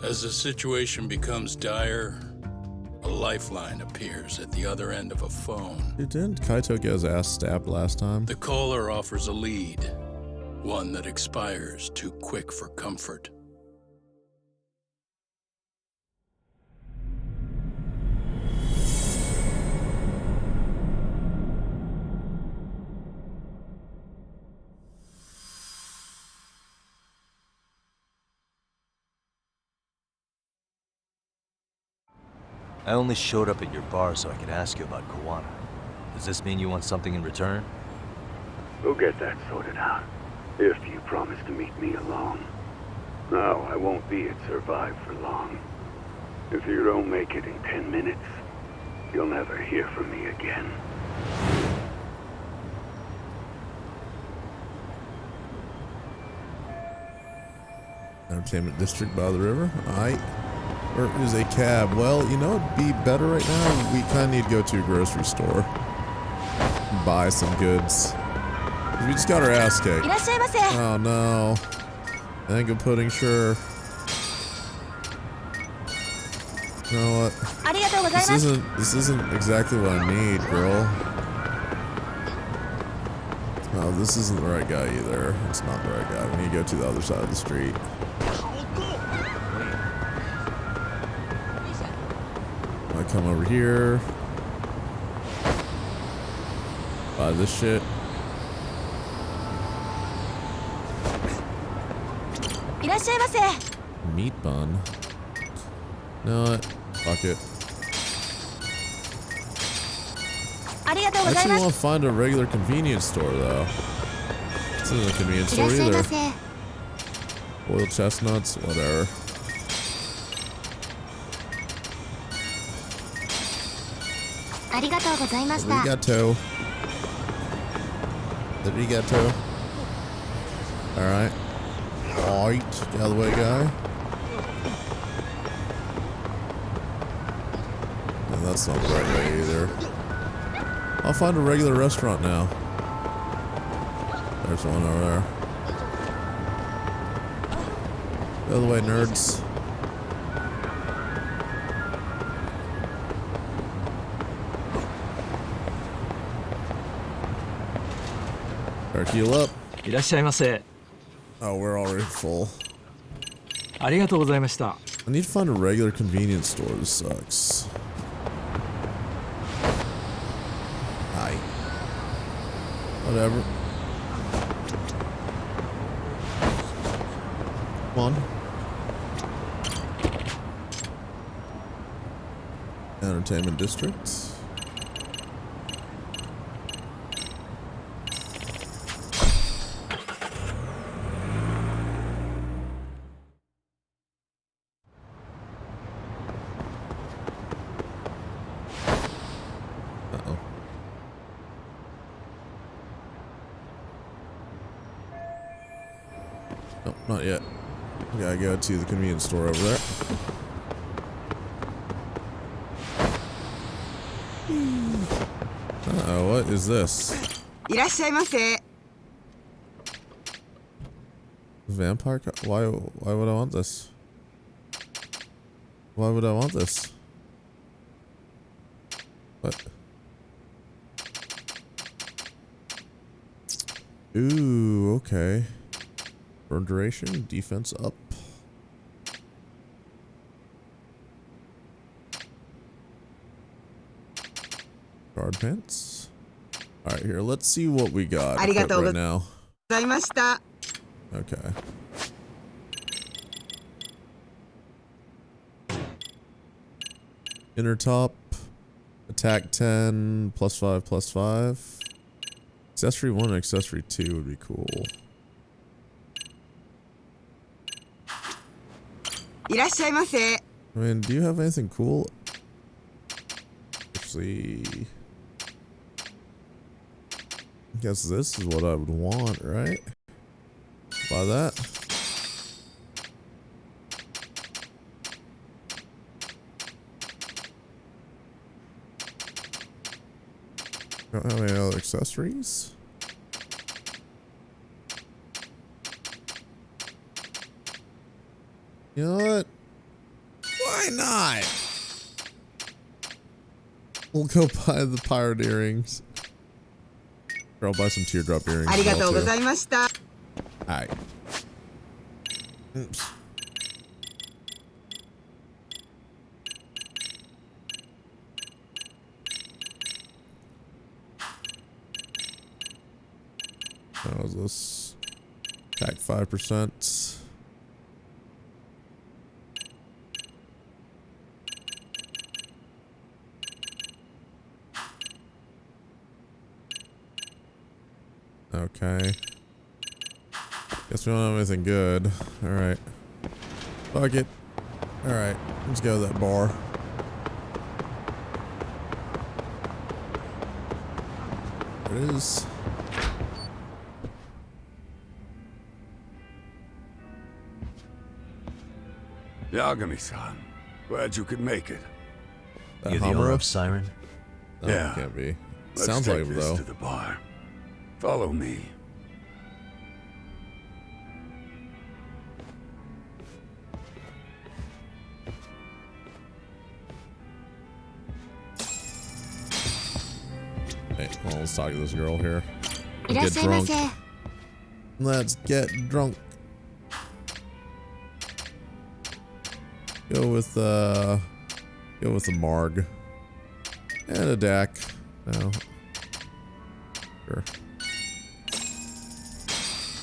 As the situation becomes dire, a lifeline appears at the other end of a phone. Dude, didn't Kaito get his ass stabbed last time? The caller offers a lead, one that expires too quick for comfort. I only showed up at your bar so I could ask you about Kuwana. Does this mean you want something in return? We'll get that sorted out. If you promise to meet me alone. No, I won't be at Survive for long. If you don't make it in 10 minutes, you'll never hear from me again. Entertainment district by the river. Alright. Where is a cab? Well, you know it'd be better right now? We kind of need to go to a grocery store. And buy some goods. We just got our ass kicked. Oh no. Mango pudding, sure. You know what? This isn't exactly what I need, girl. No, this isn't the right guy either. It's not the right guy. We need to go to the other side of the street. I come over here. Buy this shit. Meat bun. No, fuck it. I actually want to find a regular convenience store though. This isn't a convenience store either. Boiled chestnuts, whatever. Arigato. Arigato. Alright. Alright. Get out of the way, guy. No, that's not the right way either. I'll find a regular restaurant now. There's one over there. Get out of the way, nerds. Better heal up. Oh, we're already full. I need to find a regular convenience store. This sucks. Hi. Whatever. Come on. Entertainment district. Nope, not yet. We gotta go to the convenience store over there. Uh-oh, what is this? Vampire why would I want this? Why would I want this? What? Ooh, okay. Burn duration, defense up. Guard pants. Alright, here, let's see what we got right now. Okay. Inner top. Attack 10, +5/+5. Accessory 1 and accessory 2 would be cool. I mean, do you have anything cool? Actually, I guess this is what I would want, right? Buy that. Don't have any other accessories. You know what? Why not? We'll go buy the pirate earrings. Or I'll buy some teardrop earrings. Alright. Oops. How is this? Attack 5%. Okay. Guess we don't have anything good. Alright. Fuck it. Alright. Let's go to that bar. There it is. Yagami-san, glad you could make it. You the owner of Siren? No, Yeah. It can't be. Let's Sounds take like him this though. to the bar. Follow me. Hey, well, let's talk to this girl here. Let's get drunk. Let's get drunk. Go with a Marg. And a Dak. No. Sure.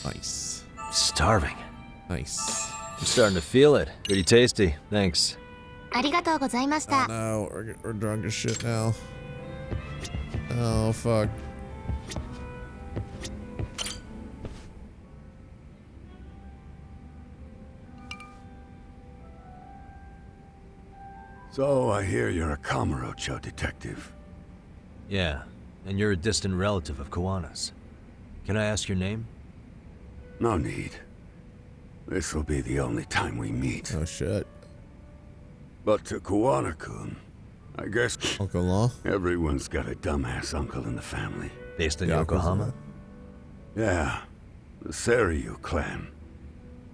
Nice. Starving. Nice. I'm starting to feel it. Pretty tasty. Thanks. Oh no, we're drunk as shit now. Oh fuck. So I hear you're a Kamurocho detective. Yeah, and you're a distant relative of Kawana's. Can I ask your name? No need. This will be the only time we meet. Oh shit. But to Kawana-kun, I guess Uncle Law? Everyone's got a dumbass uncle in the family. Based in Yokohama? Yeah, the Seiryu clan.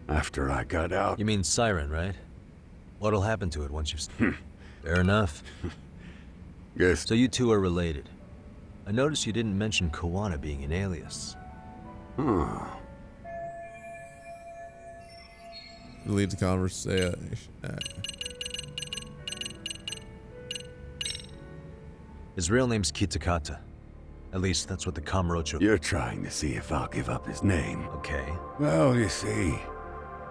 After I got out... You mean Siren, right? What'll happen to it once you've... Fair enough. Yes. So you two are related. I noticed you didn't mention Kawana being an alias. Huh. Lead the conversation. His real name's Kitakata. At least that's what the Kamurocho... You're trying to see if I'll give up his name. Okay. Well, you see,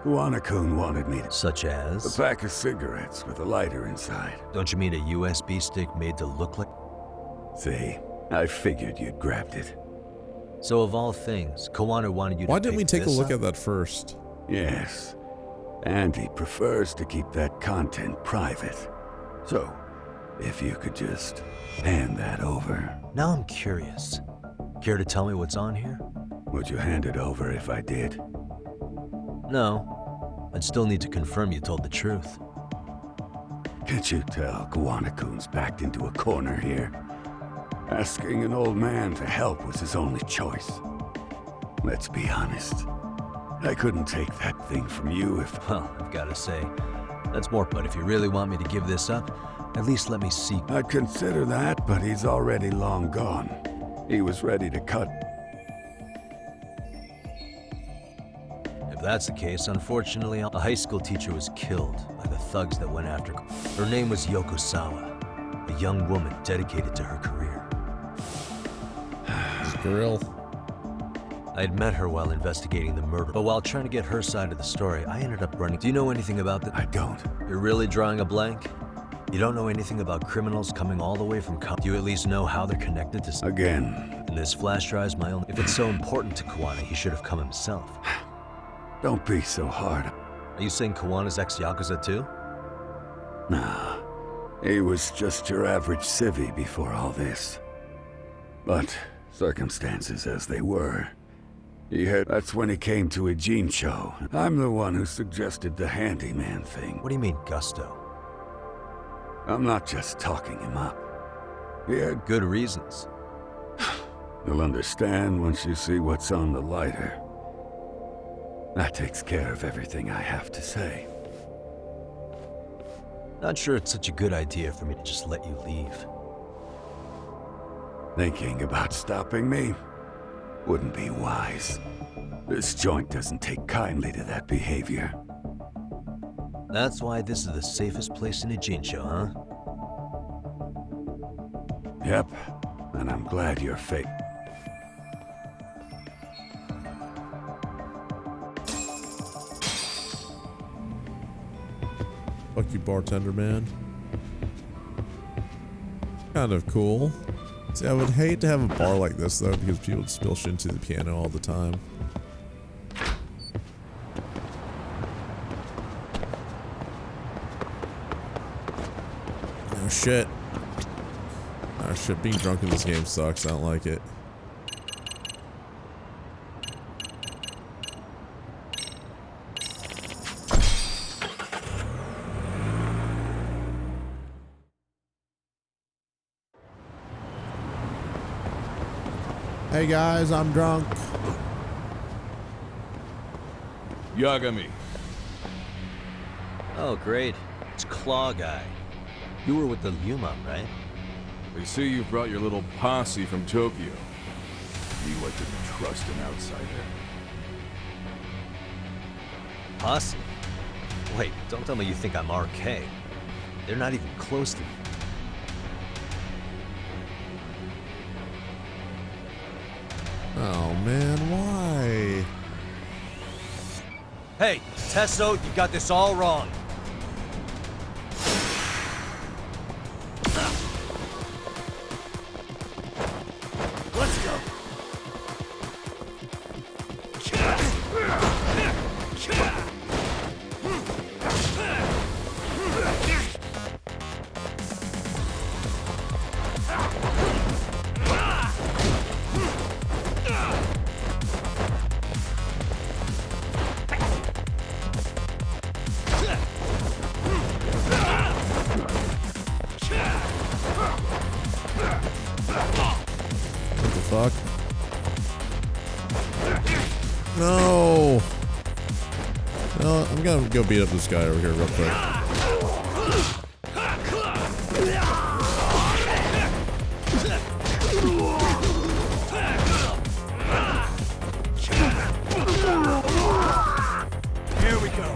Kawana-kun wanted me to... Such as? A pack of cigarettes with a lighter inside. Don't you mean a USB stick made to look like... See, I figured you'd grabbed it. So of all things, Kawana wanted you to... Why didn't we take a look up? at that first? Yes. And he prefers to keep that content private. So, if you could just hand that over. Now I'm curious. Care to tell me what's on here? Would you hand it over if I did? No. I'd still need to confirm you told the truth. Can't you tell Kawana-kun's backed into a corner here? Asking an old man to help was his only choice. Let's be honest. I couldn't take that thing from you if... Well, I've got to say, that's more... But if you really want me to give this up, at least let me see... I'd consider that, but he's already long gone. He was ready to cut... If that's the case, unfortunately, a high school teacher was killed by the thugs that went after... Her name was Yoko Sawa, a young woman dedicated to her career. Grill. I had met her while investigating the murder, but while trying to get her side of the story, I ended up running... Do you know anything about that? I don't. You're really drawing a blank? You don't know anything about criminals coming all the way from... Do you at least know how they're connected to... Again. And this flash drive's my only... If it's so important to Kawana, he should have come himself. Don't be so hard. Are you saying Kawana's ex-Yakuza too? Nah. He was just your average civvy before all this. But circumstances as they were... That's when he came to Ijincho. I'm the one who suggested the handyman thing. What do you mean, gusto? I'm not just talking him up. He had good reasons. You'll understand once you see what's on the lighter. That takes care of everything I have to say. Not sure it's such a good idea for me to just let you leave. Thinking about stopping me? Wouldn't be wise. This joint doesn't take kindly to that behavior. That's why this is the safest place in Ijincho, huh? Yep, and I'm glad you're fake. Fuck you, bartender man. Kind of cool. See, I would hate to have a bar like this though, because people would spill shit into the piano all the time. Oh shit. Oh shit, being drunk in this game sucks. I don't like it. Hey guys, I'm drunk. Yagami. Oh, great. It's Claw Guy. You were with the Yuma, right? They see you brought your little posse from Tokyo. You like to trust an outsider. Posse? Wait, don't tell me you think I'm RK. They're not even close to me. Oh man, why? Hey, Tesso, you got this all wrong. Let's go. What the fuck? No! No, I'm gonna go beat up this guy over here real quick. Here we go.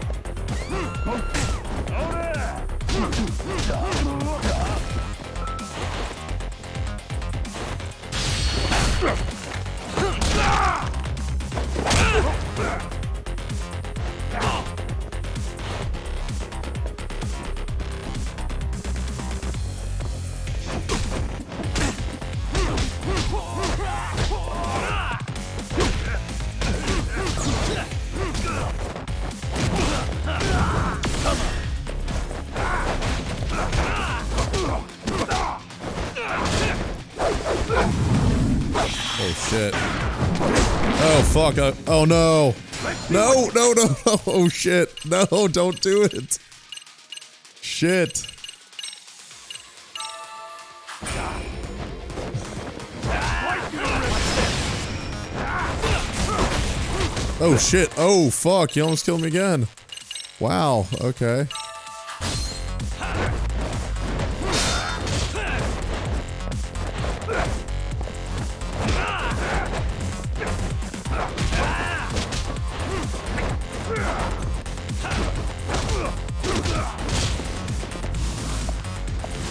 Oh shit. Oh fuck. Oh no. No, no, no, no. Oh shit. No, don't do it. Shit. Oh shit. Oh fuck. You almost killed me again. Wow. Okay.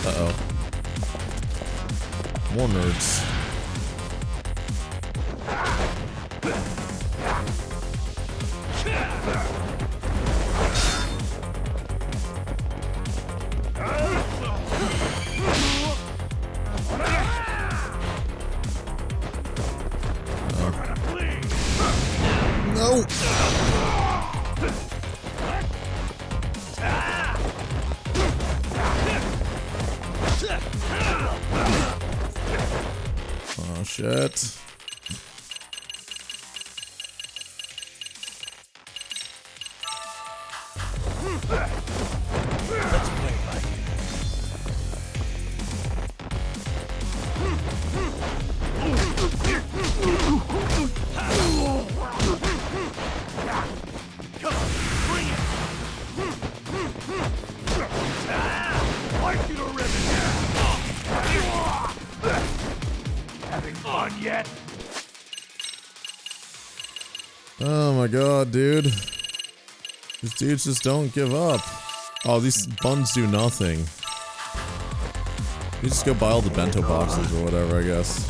Uh-oh. More nerds. No! Oh shit. Let's play by ear. Come on, bring it. Like you to rip it down. Having fun yet? Oh my god, dude. These dudes just don't give up. Oh, these buns do nothing. You just go buy all the bento boxes or whatever, I guess.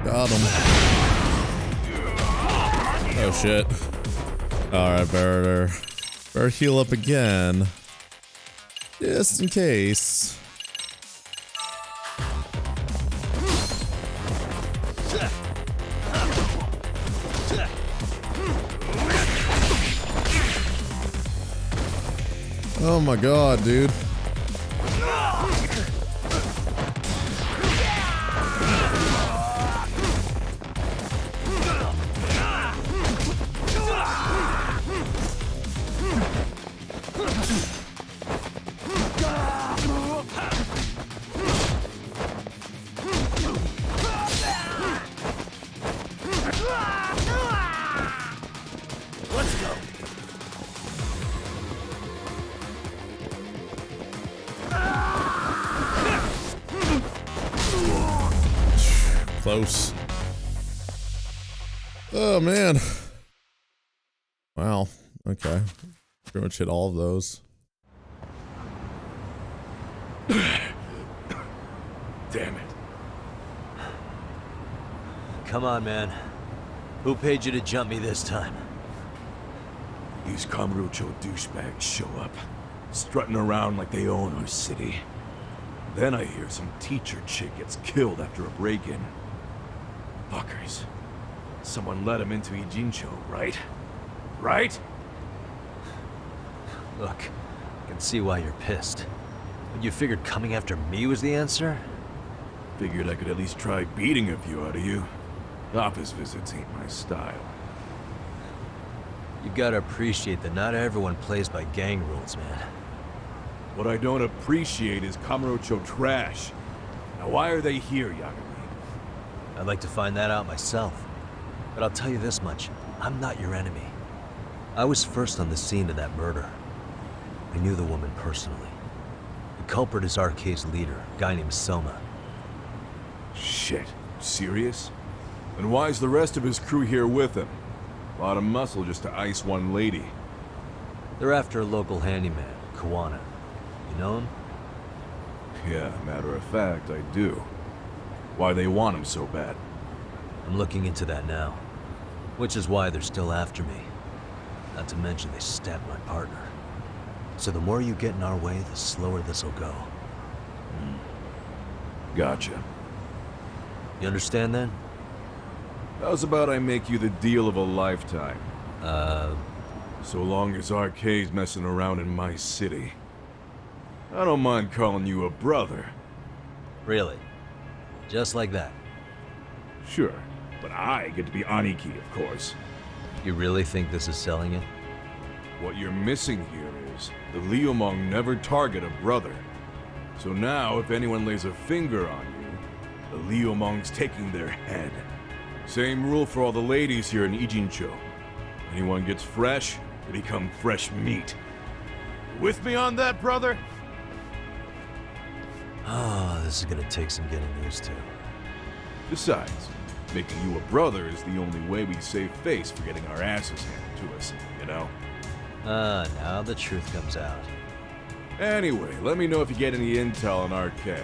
Got him. Oh shit. Alright, better heal up again. Just in case. Oh my god, dude. close. Oh, man. Wow. Okay. Pretty much hit all of those. Damn it. Come on, man. Who paid you to jump me this time? These Kamurocho douchebags show up, strutting around like they own our city. Then I hear some teacher chick gets killed after a break-in. Fuckers. Someone let him into Ijincho, right? Right? Look, I can see why you're pissed. But you figured coming after me was the answer? Figured I could at least try beating a few out of you. Office visits ain't my style. You gotta appreciate that not everyone plays by gang rules, man. What I don't appreciate is Kamurocho trash. Now why are they here, Yagami? I'd like to find that out myself. But I'll tell you this much, I'm not your enemy. I was first on the scene of that murder. I knew the woman personally. The culprit is RK's leader, a guy named Soma. Shit. Serious? And why's the rest of his crew here with him? A lot of muscle just to ice one lady. They're after a local handyman, Kawana. You know him? Yeah, matter of fact, I do. Why they want him so bad? I'm looking into that now. Which is why they're still after me. Not to mention they stabbed my partner. So the more you get in our way, the slower this'll go. Gotcha. You understand then? How's about I make you the deal of a lifetime? So long as RK's messing around in my city. I don't mind calling you a brother. Really? Just like that? Sure, but I get to be Aniki, of course. You really think this is selling it? What you're missing here is the Liumong never target a brother. So now, if anyone lays a finger on you, the Liumong's taking their head. Same rule for all the ladies here in Ijincho. Anyone gets fresh, they become fresh meat. With me on that, brother? Oh, this is gonna take some getting used to. Besides, making you a brother is the only way we save face for getting our asses handed to us, you know? Now the truth comes out. Anyway, let me know if you get any intel on RK.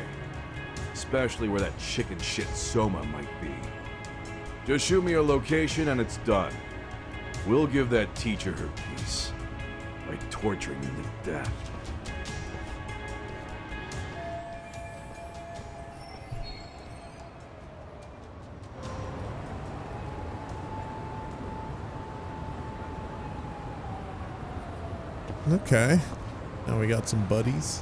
Especially where that chicken shit Soma might be. Just shoot me a location and it's done. We'll give that teacher her peace. By torturing you to death. Okay. Now we got some buddies.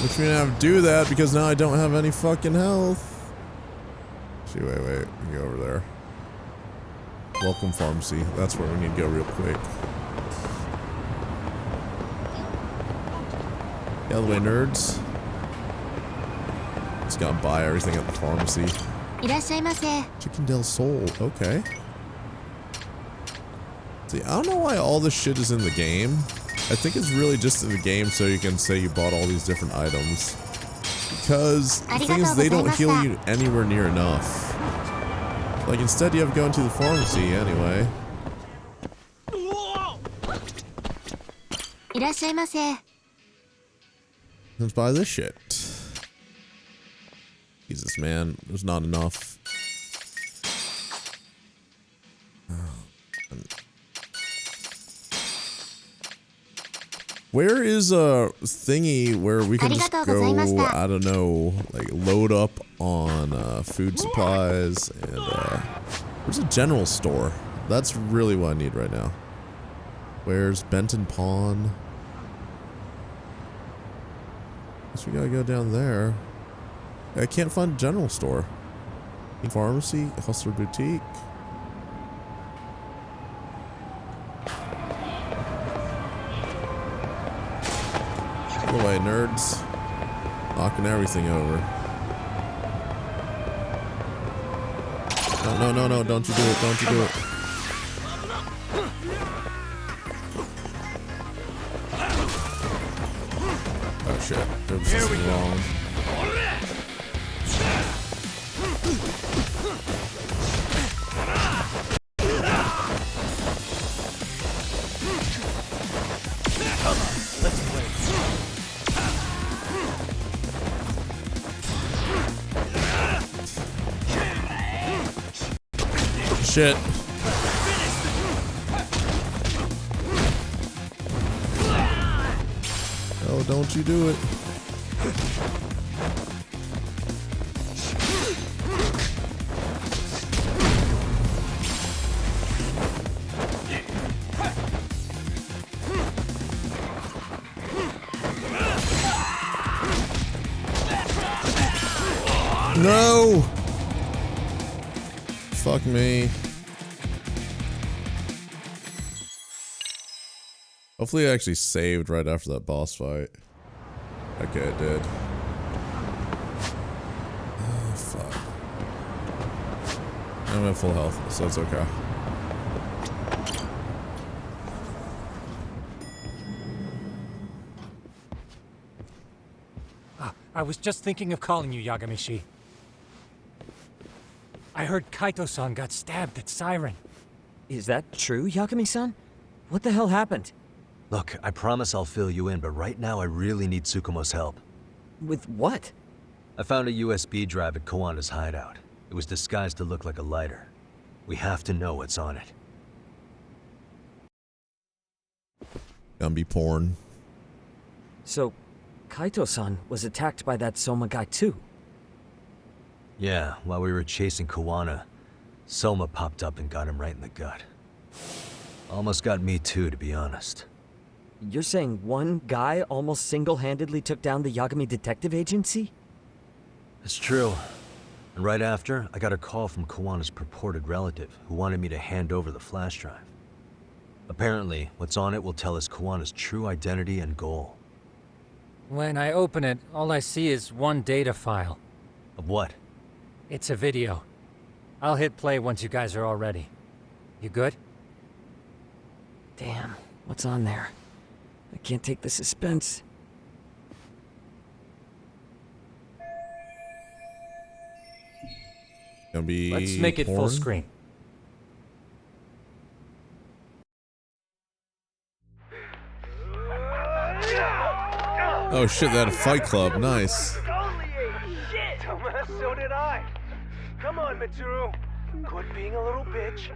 Which we didn't have to do that because now I don't have any fucking health. See, wait. We can go over there. Welcome pharmacy. That's where we need to go real quick. Get out of the way, nerds. Just gotta buy everything at the pharmacy. Chicken del Sol. Okay. See, I don't know why all this shit is in the game. I think it's really just in the game so you can say you bought all these different items. Because the thing is, they don't heal you anywhere near enough. Like, instead you have to go into the pharmacy anyway. Let's buy this shit. Jesus, man. There's not enough. Where is a thingy where we can just go, I don't know, like load up on food supplies and where's a general store? That's really what I need right now. Where's Benton Pawn? Guess we gotta go down there. I can't find a general store. Pharmacy, Hustler Boutique. Get away, nerds. Knocking everything over. No, don't you do it, don't you do it. Oh shit, there's something wrong. Come on, let's play. Shit. Oh, don't you do it. No! Fuck me. Hopefully it actually saved right after that boss fight. Okay, it did. Oh, fuck. I'm at full health, so it's okay. I was just thinking of calling you, Yagami-shi. I heard Kaito-san got stabbed at Siren. Is that true, Yagami-san? What the hell happened? Look, I promise I'll fill you in, but right now I really need Tsukumo's help. With what? I found a USB drive at Kawana's hideout. It was disguised to look like a lighter. We have to know what's on it. Gonna be porn. So, Kaito-san was attacked by that Soma guy too? Yeah, while we were chasing Kawana, Soma popped up and got him right in the gut. Almost got me too, to be honest. You're saying one guy almost single-handedly took down the Yagami Detective Agency? It's true. And right after, I got a call from Kawana's purported relative who wanted me to hand over the flash drive. Apparently, what's on it will tell us Kawana's true identity and goal. When I open it, all I see is one data file. Of what? It's a video. I'll hit play once you guys are all ready. You good? Damn, what's on there? I can't take the suspense. Gonna be Let's make it porn? full screen. Oh shit, they had a fight club. Nice. Shit! So did I. Come on, Mitsuru. Quit being a little bitch.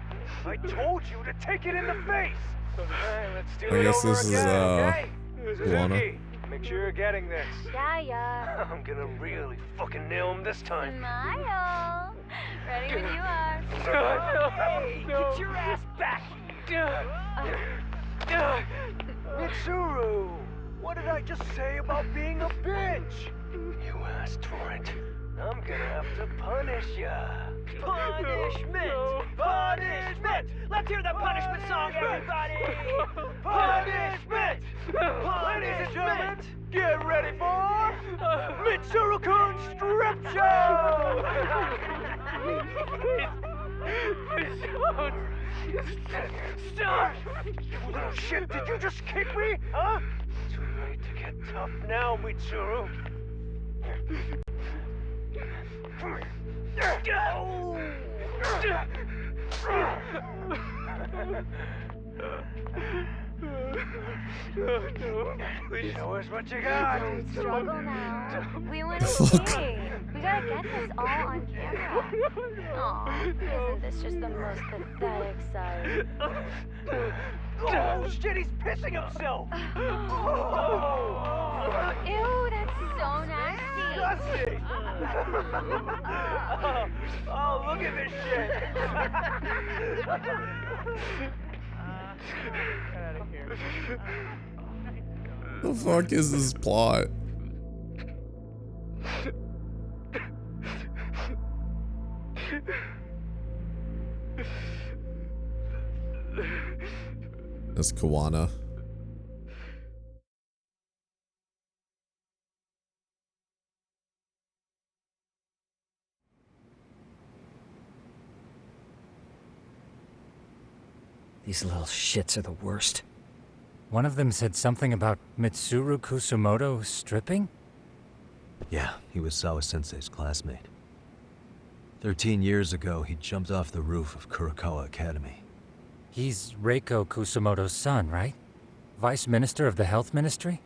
I told you to take it in the face. Alright, let's do I it guess over this is, again, okay? Luana. Suzuki, make sure you're getting this. Yeah. I'm gonna really fucking nail him this time. Smile. Ready when you are. Hey, get your ass back! Mitsuru! What did I just say about being a bitch? You asked for it. I'm gonna have to punish ya. Punishment! Punishment! Let's hear the punishment song, everybody! Punishment! Ladies and gentlemen, get ready for Mitsuru-kun Strip Show! Stop! You little shit, did you just kick me? Huh? Too late to get tough now, Mitsuru. Show us what you got. Don't struggle now. We went Fuck. okay. We gotta get this all on camera. Aw, isn't this just the most pathetic sight? Oh shit, he's pissing himself! Ew, that's so nasty. Disgusting! Oh, look at this shit! Get out of here. The fuck is this plot? That's Kawana. These little shits are the worst. One of them said something about Mitsuru Kusumoto stripping? Yeah, he was Sawa Sensei's classmate. 13 years ago, he jumped off the roof of Kurokawa Academy. He's Reiko Kusumoto's son, right? Vice Minister of the Health Ministry?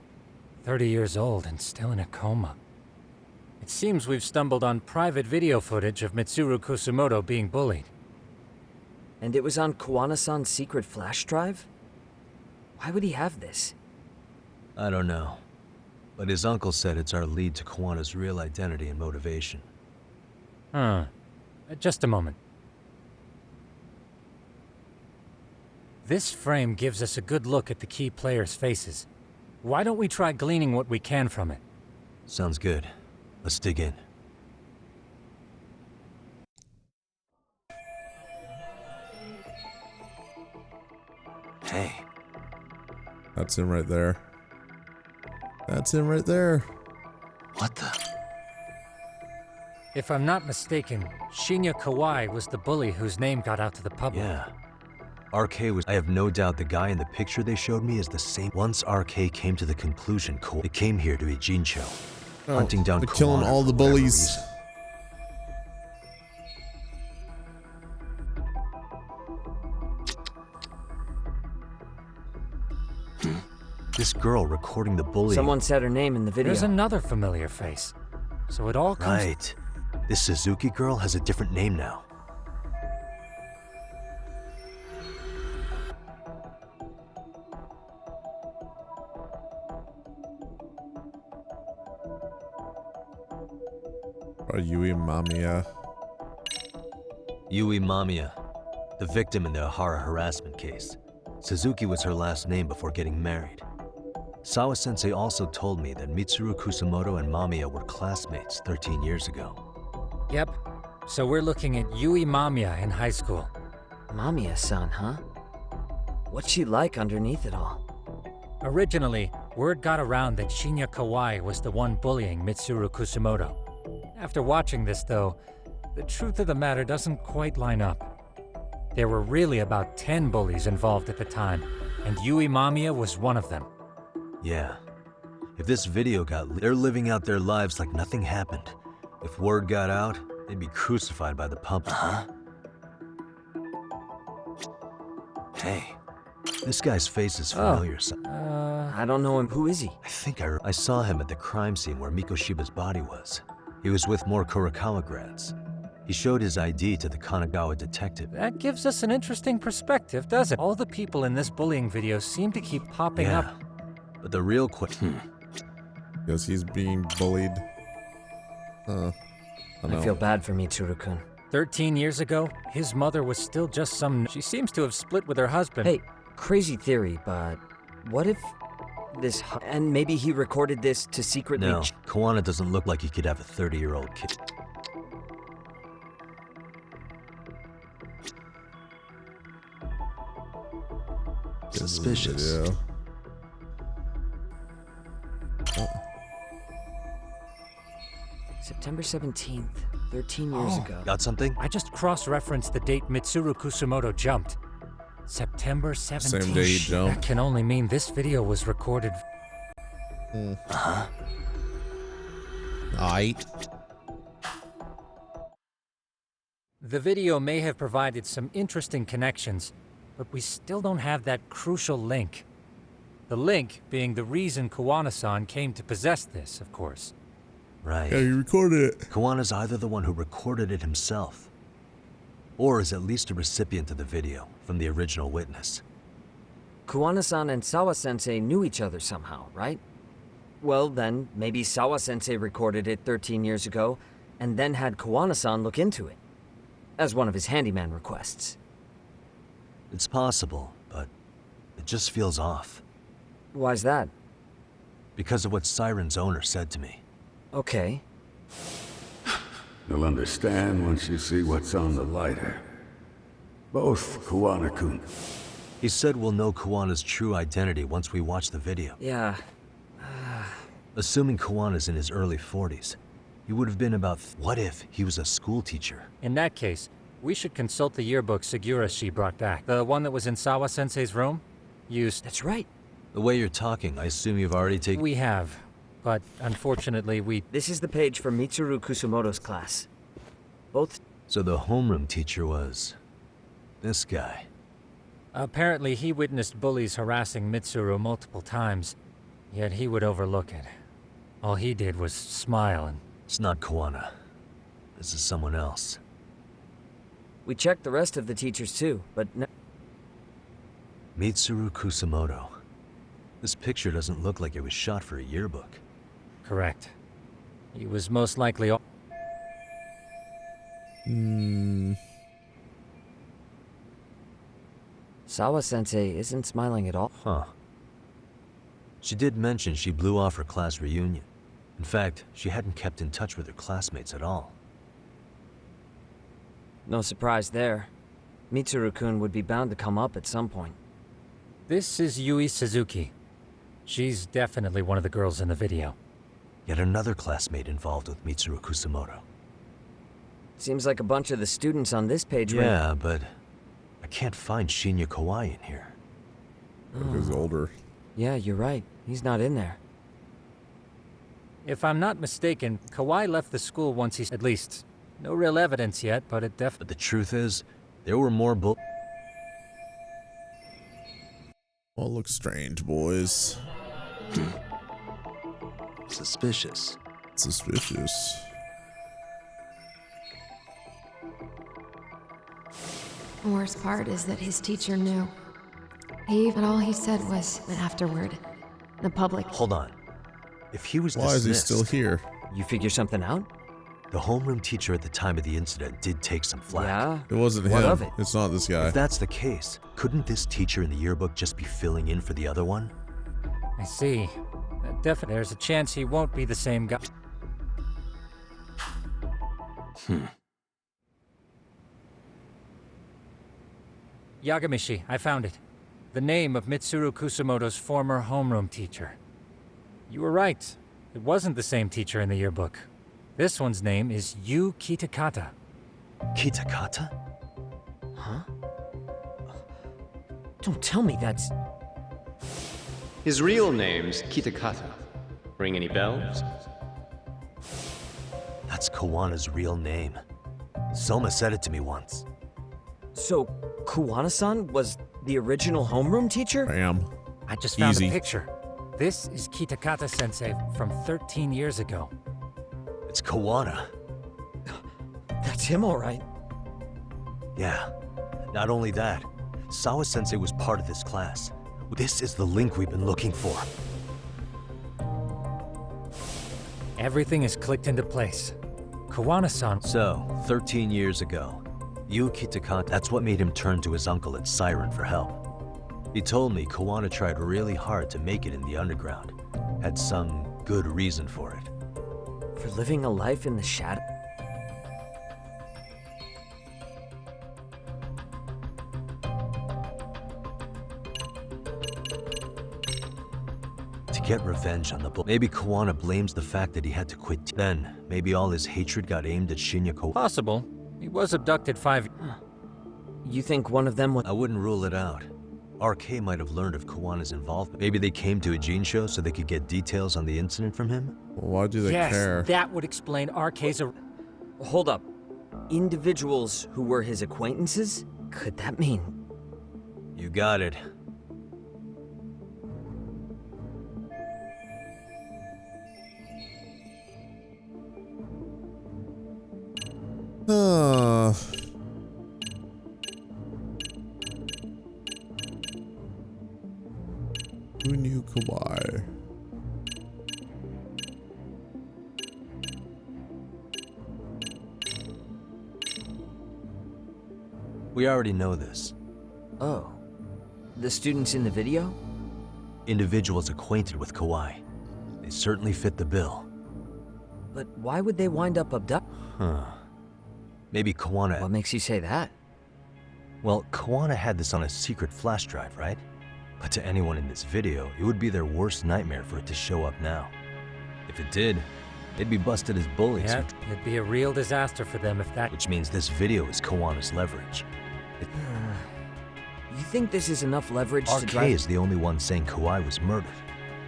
30 years old and still in a coma. It seems we've stumbled on private video footage of Mitsuru Kusumoto being bullied. And it was on Kawana-san's secret flash drive? Why would he have this? I don't know. But his uncle said it's our lead to Kawana's real identity and motivation. Huh. Just a moment. This frame gives us a good look at the key players' faces. Why don't we try gleaning what we can from it? Sounds good. Let's dig in. Hey. That's him right there. That's him right there. What the? If I'm not mistaken, Shinya Kawai was the bully whose name got out to the public. Yeah. RK was... I have no doubt the guy in the picture they showed me is the same. Once RK came to the conclusion they came here to Ijincho, hunting down they're killing Kawana all the for whatever bullies. reason. This girl recording the bullying... Someone said her name in the video. There's another familiar face. So it all comes... Right. This Suzuki girl has a different name now. Yui Mamiya. Yui Mamiya, the victim in the Ahara harassment case. Suzuki was her last name before getting married. Sawa-sensei also told me that Mitsuru Kusumoto and Mamiya were classmates 13 years ago. Yep. So we're looking at Yui Mamiya in high school. Mamiya-san, huh? What's she like underneath it all? Originally, word got around that Shinya Kawai was the one bullying Mitsuru Kusumoto. After watching this, though, the truth of the matter doesn't quite line up. There were really about 10 bullies involved at the time, and Yui Mamiya was one of them. Yeah. If this video they're living out their lives like nothing happened. If word got out, they'd be crucified by the public. Hey, this guy's face is familiar. I don't know him. Who is he? I think I saw him at the crime scene where Mikoshiba's body was. He was with more Kurokawa grads. He showed his ID to the Kanagawa detective. That gives us an interesting perspective, doesn't it? All the people in this bullying video seem to keep popping up. But the real question... Because he's being bullied. I feel bad for Mitsuru-kun. 13 years ago, his mother was still just some... She seems to have split with her husband. Hey, crazy theory, but what if this... And maybe he recorded this to secretly... No, Kawana doesn't look like he could have a 30-year-old kid. Suspicious. September 17th, 13 years ago. Got something? I just cross-referenced the date Mitsuru Kusumoto jumped. September 17th. Same day he jumped. That can only mean this video was recorded. Aight. The video may have provided some interesting connections, but we still don't have that crucial link. The link being the reason Kawana-san came to possess this, of course. Right. Yeah, he recorded it. Kawana's either the one who recorded it himself, or is at least a recipient of the video from the original witness. Kawana-san and Sawa-sensei knew each other somehow, right? Well, then, maybe Sawa-sensei recorded it 13 years ago, and then had Kawana-san look into it, as one of his handyman requests. It's possible, but it just feels off. Why's that? Because of what Siren's owner said to me. Okay. You'll understand once you see what's on the lighter. Both Kawana-kun. He said we'll know Kawana's true identity once we watch the video. Yeah. Assuming Kawana's in his early 40s, he would have been about... What if he was a school teacher? In that case, we should consult the yearbook Segurashi brought back. The one that was in Sawa-sensei's room? That's right. The way you're talking, I assume you've already taken... We have. But unfortunately, This is the page from Mitsuru Kusumoto's class. Both... So the homeroom teacher was this guy. Apparently, he witnessed bullies harassing Mitsuru multiple times, yet he would overlook it. All he did was smile and... It's not Kawana. This is someone else. We checked the rest of the teachers too, but no. Mitsuru Kusamoto. This picture doesn't look like it was shot for a yearbook. Correct. He was most likely... Sawa-sensei isn't smiling at all. Huh. She did mention she blew off her class reunion. In fact, she hadn't kept in touch with her classmates at all. No surprise there. Mitsuru-kun would be bound to come up at some point. This is Yui Suzuki. She's definitely one of the girls in the video. Yet another classmate involved with Mitsuru Kusamoto. Seems like a bunch of the students on this page Yeah, but I can't find Shinya Kawai in here. He's older. Yeah, you're right. He's not in there. If I'm not mistaken, Kawai left the school once he's... At least, no real evidence yet, but it definitely... But the truth is, there were more Well, looks strange, boys. Suspicious. Suspicious. The worst part is that his teacher knew. But all he said was that afterward, the public... Hold on. If he was Why is he dismissed, still here? You figure something out? The homeroom teacher at the time of the incident did take some flack. Yeah? It wasn't What him. of it? It's not this guy. If that's the case, couldn't this teacher in the yearbook just be filling in for the other one? I see. Definitely, there's a chance he won't be the same guy. Yagamishi, I found it. The name of Mitsuru Kusamoto's former homeroom teacher. You were right. It wasn't the same teacher in the yearbook. This one's name is Yu Kitakata. Kitakata? Huh? Don't tell me that's... His real name's Kitakata. Ring any bells? That's Kawana's real name. Soma said it to me once. So, Kuwana-san was the original homeroom teacher? Bam. I just found Easy. a picture. This is Kitakata-sensei from 13 years ago. It's Kawana. That's him, all right. Yeah. Not only that, Sawa-sensei was part of this class. This is the link we've been looking for. Everything is clicked into place. Kawana-san... So, 13 years ago, Yu Kitakata, that's what made him turn to his uncle at Siren for help. He told me Kawana tried really hard to make it in the underground. Had some good reason for it. For living a life in the shadow? To get revenge on the Maybe Kawana blames the fact that he had to quit. Then, maybe all his hatred got aimed at Shinya Kawana. Possible. He was abducted 5... You think one of them was... I wouldn't rule it out. RK might have learned of Kawana's involvement. Maybe they came to a Gene show so they could get details on the incident from him? Well, why do they care? Yes, that would explain RK's... Hold up. Individuals who were his acquaintances? Could that mean... You got it. Who knew Kawhi? We already know this. Oh. The students in the video? Individuals acquainted with Kawhi. They certainly fit the bill. But why would they wind up abducted? Huh. Maybe Kawana... What makes you say that? Well, Kawana had this on a secret flash drive, right? But to anyone in this video, it would be their worst nightmare for it to show up now. If it did, they'd be busted as bullies. Yeah, it'd be a real disaster for them if that... Which means this video is Kawana's leverage. You think this is enough leverage to RK drive... is the only one saying Kawhi was murdered.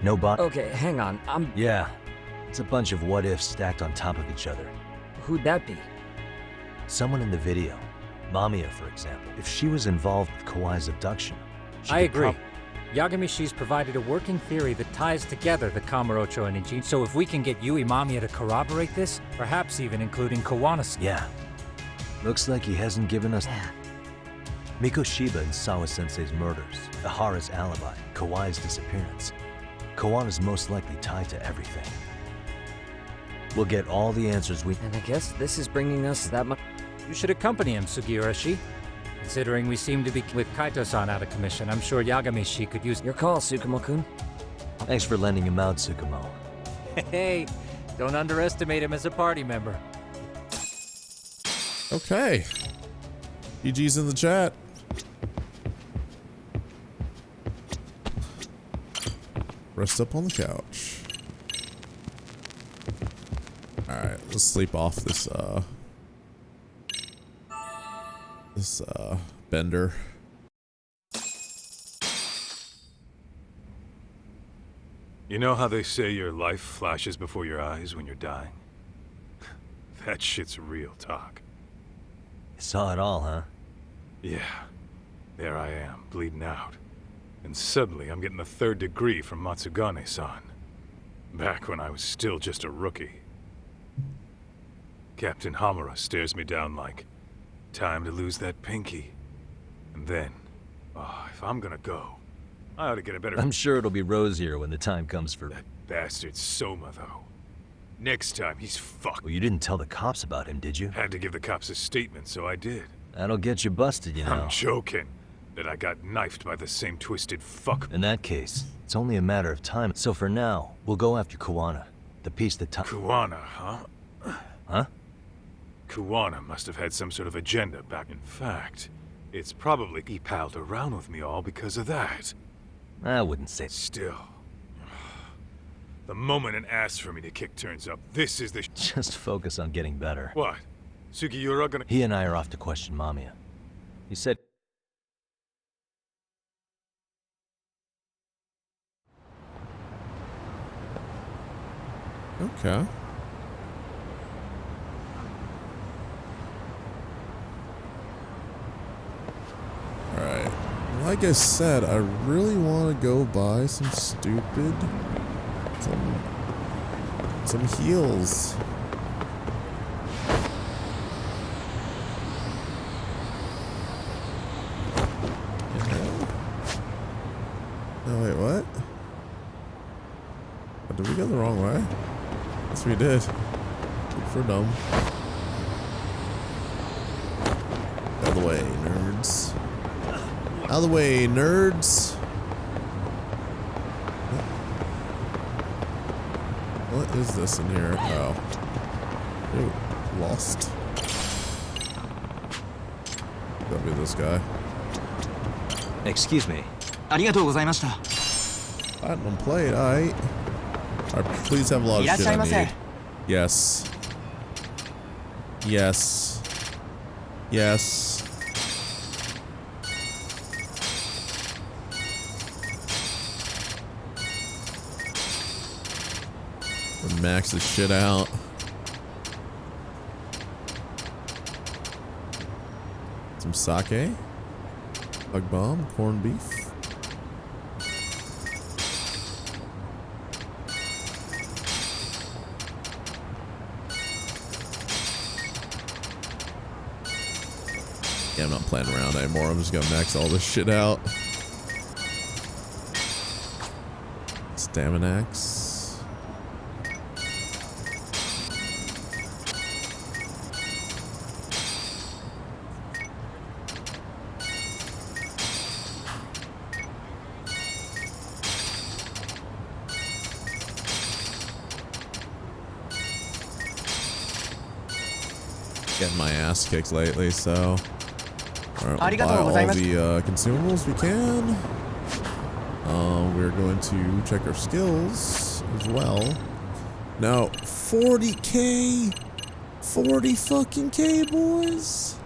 Nobody... Okay, hang on, Yeah. It's a bunch of what-ifs stacked on top of each other. Who'd that be? Someone in the video, Mamiya for example, if she was involved with Kawai's abduction, she I could agree. Yagami-shi's provided a working theory that ties together the Kamurocho and Ijin, so if we can get Yui Mamiya to corroborate this, perhaps even including Kawana. Yeah. Looks like he hasn't given us Miko Shiba and Sawa-sensei's murders, Ihara's alibi, Kawai's disappearance. Kawana's most likely tied to everything. We'll get all the answers we— And I guess this is bringing us that much— You should accompany him, Sugiura-shi. Considering we seem to be with Kaito-san out of commission, I'm sure Yagami-shi could use— Your call, Tsukumo-kun. Thanks for lending him out, Tsukumo. Hey, don't underestimate him as a party member. Okay. GG's in the chat. Rest up on the couch. Alright, let's sleep off this, bender. You know how they say your life flashes before your eyes when you're dying? That shit's real talk. You saw it all, huh? Yeah. There I am, bleeding out. And suddenly I'm getting the 3rd degree from Matsugane-san. Back when I was still just a rookie. Captain Hamura stares me down like, time to lose that pinky. And then, if I'm gonna go, I ought to get a better— I'm sure it'll be rosier when the time comes for— That bastard Soma, though. Next time, he's fucked. Well, you didn't tell the cops about him, did you? Had to give the cops a statement, so I did. That'll get you busted, you know. I'm joking. That I got knifed by the same twisted fuck. In that case, it's only a matter of time. So for now, we'll go after Kawana. The piece that— Kawana, huh? Huh? Kawana must have had some sort of agenda back. In fact, it's probably he palled around with me all because of that. I wouldn't say— Still. The moment an ass for me to kick turns up, this is the— Just focus on getting better. What? Sugiura gonna— He and I are off to question Mamiya. He said— Okay. Alright. Like I said, I really want to go buy some stupid... Some heals. No, wait, what? Oh, did we go the wrong way? Yes, we did. Good for dumb. Out of the way, nerds. Out of the way, nerds. What is this in here? Oh. Ooh, lost. That'll be this guy. Excuse me. Platinum plate, alright. Alright, please have a lot of shit I need. Yes. Yes. Yes. Max this shit out. Some sake. Bug bomb, corned beef. Yeah, I'm not playing around anymore. I'm just gonna max all this shit out. Staminax. Getting my ass kicked lately, so alright, we'll buy all the consumables we can. We're going to check our skills as well. Now, 40k, 40 fucking K, boys.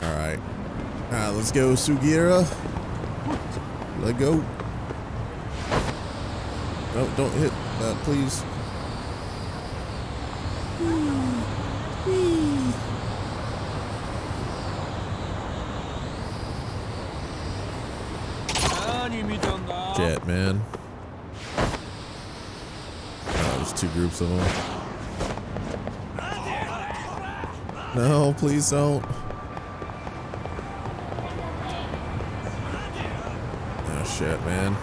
All right. Alright, let's go, Sugira. Let go. No, don't hit that, please. Jet, man. Oh, there's two groups of them. No, please don't. Oh shit, man.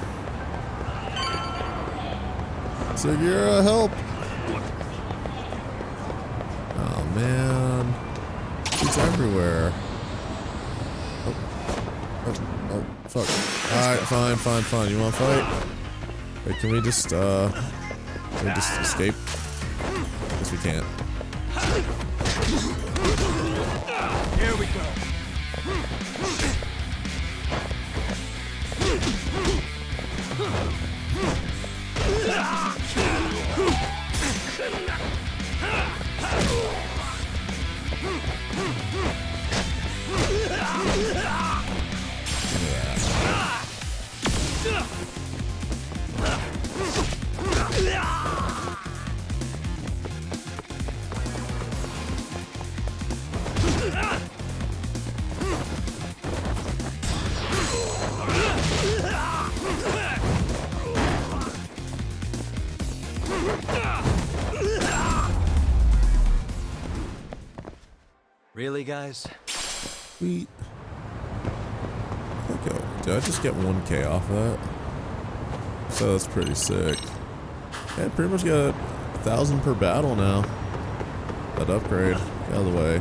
Sugira, help! Oh man. He's everywhere. Oh, fuck. Alright, fine. You wanna fight? Wait, can we just escape? Guess we can't. Here we go. Really, guys? Sweet. Okay. Did I just get 1K off of that? So that's pretty sick. Yeah, pretty much got 1,000 per battle now. That upgrade. Get out of the way.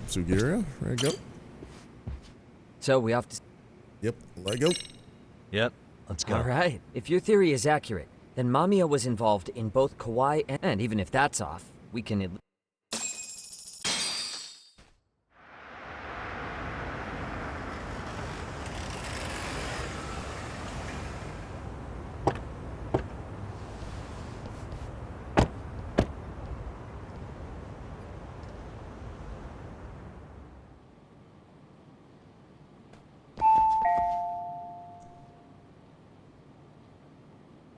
Sugira, ready to go? So we have to... Yep, let go. Yep, let's go. All right. If your theory is accurate, then Mamiya was involved in both Kauai and even if that's off, we can at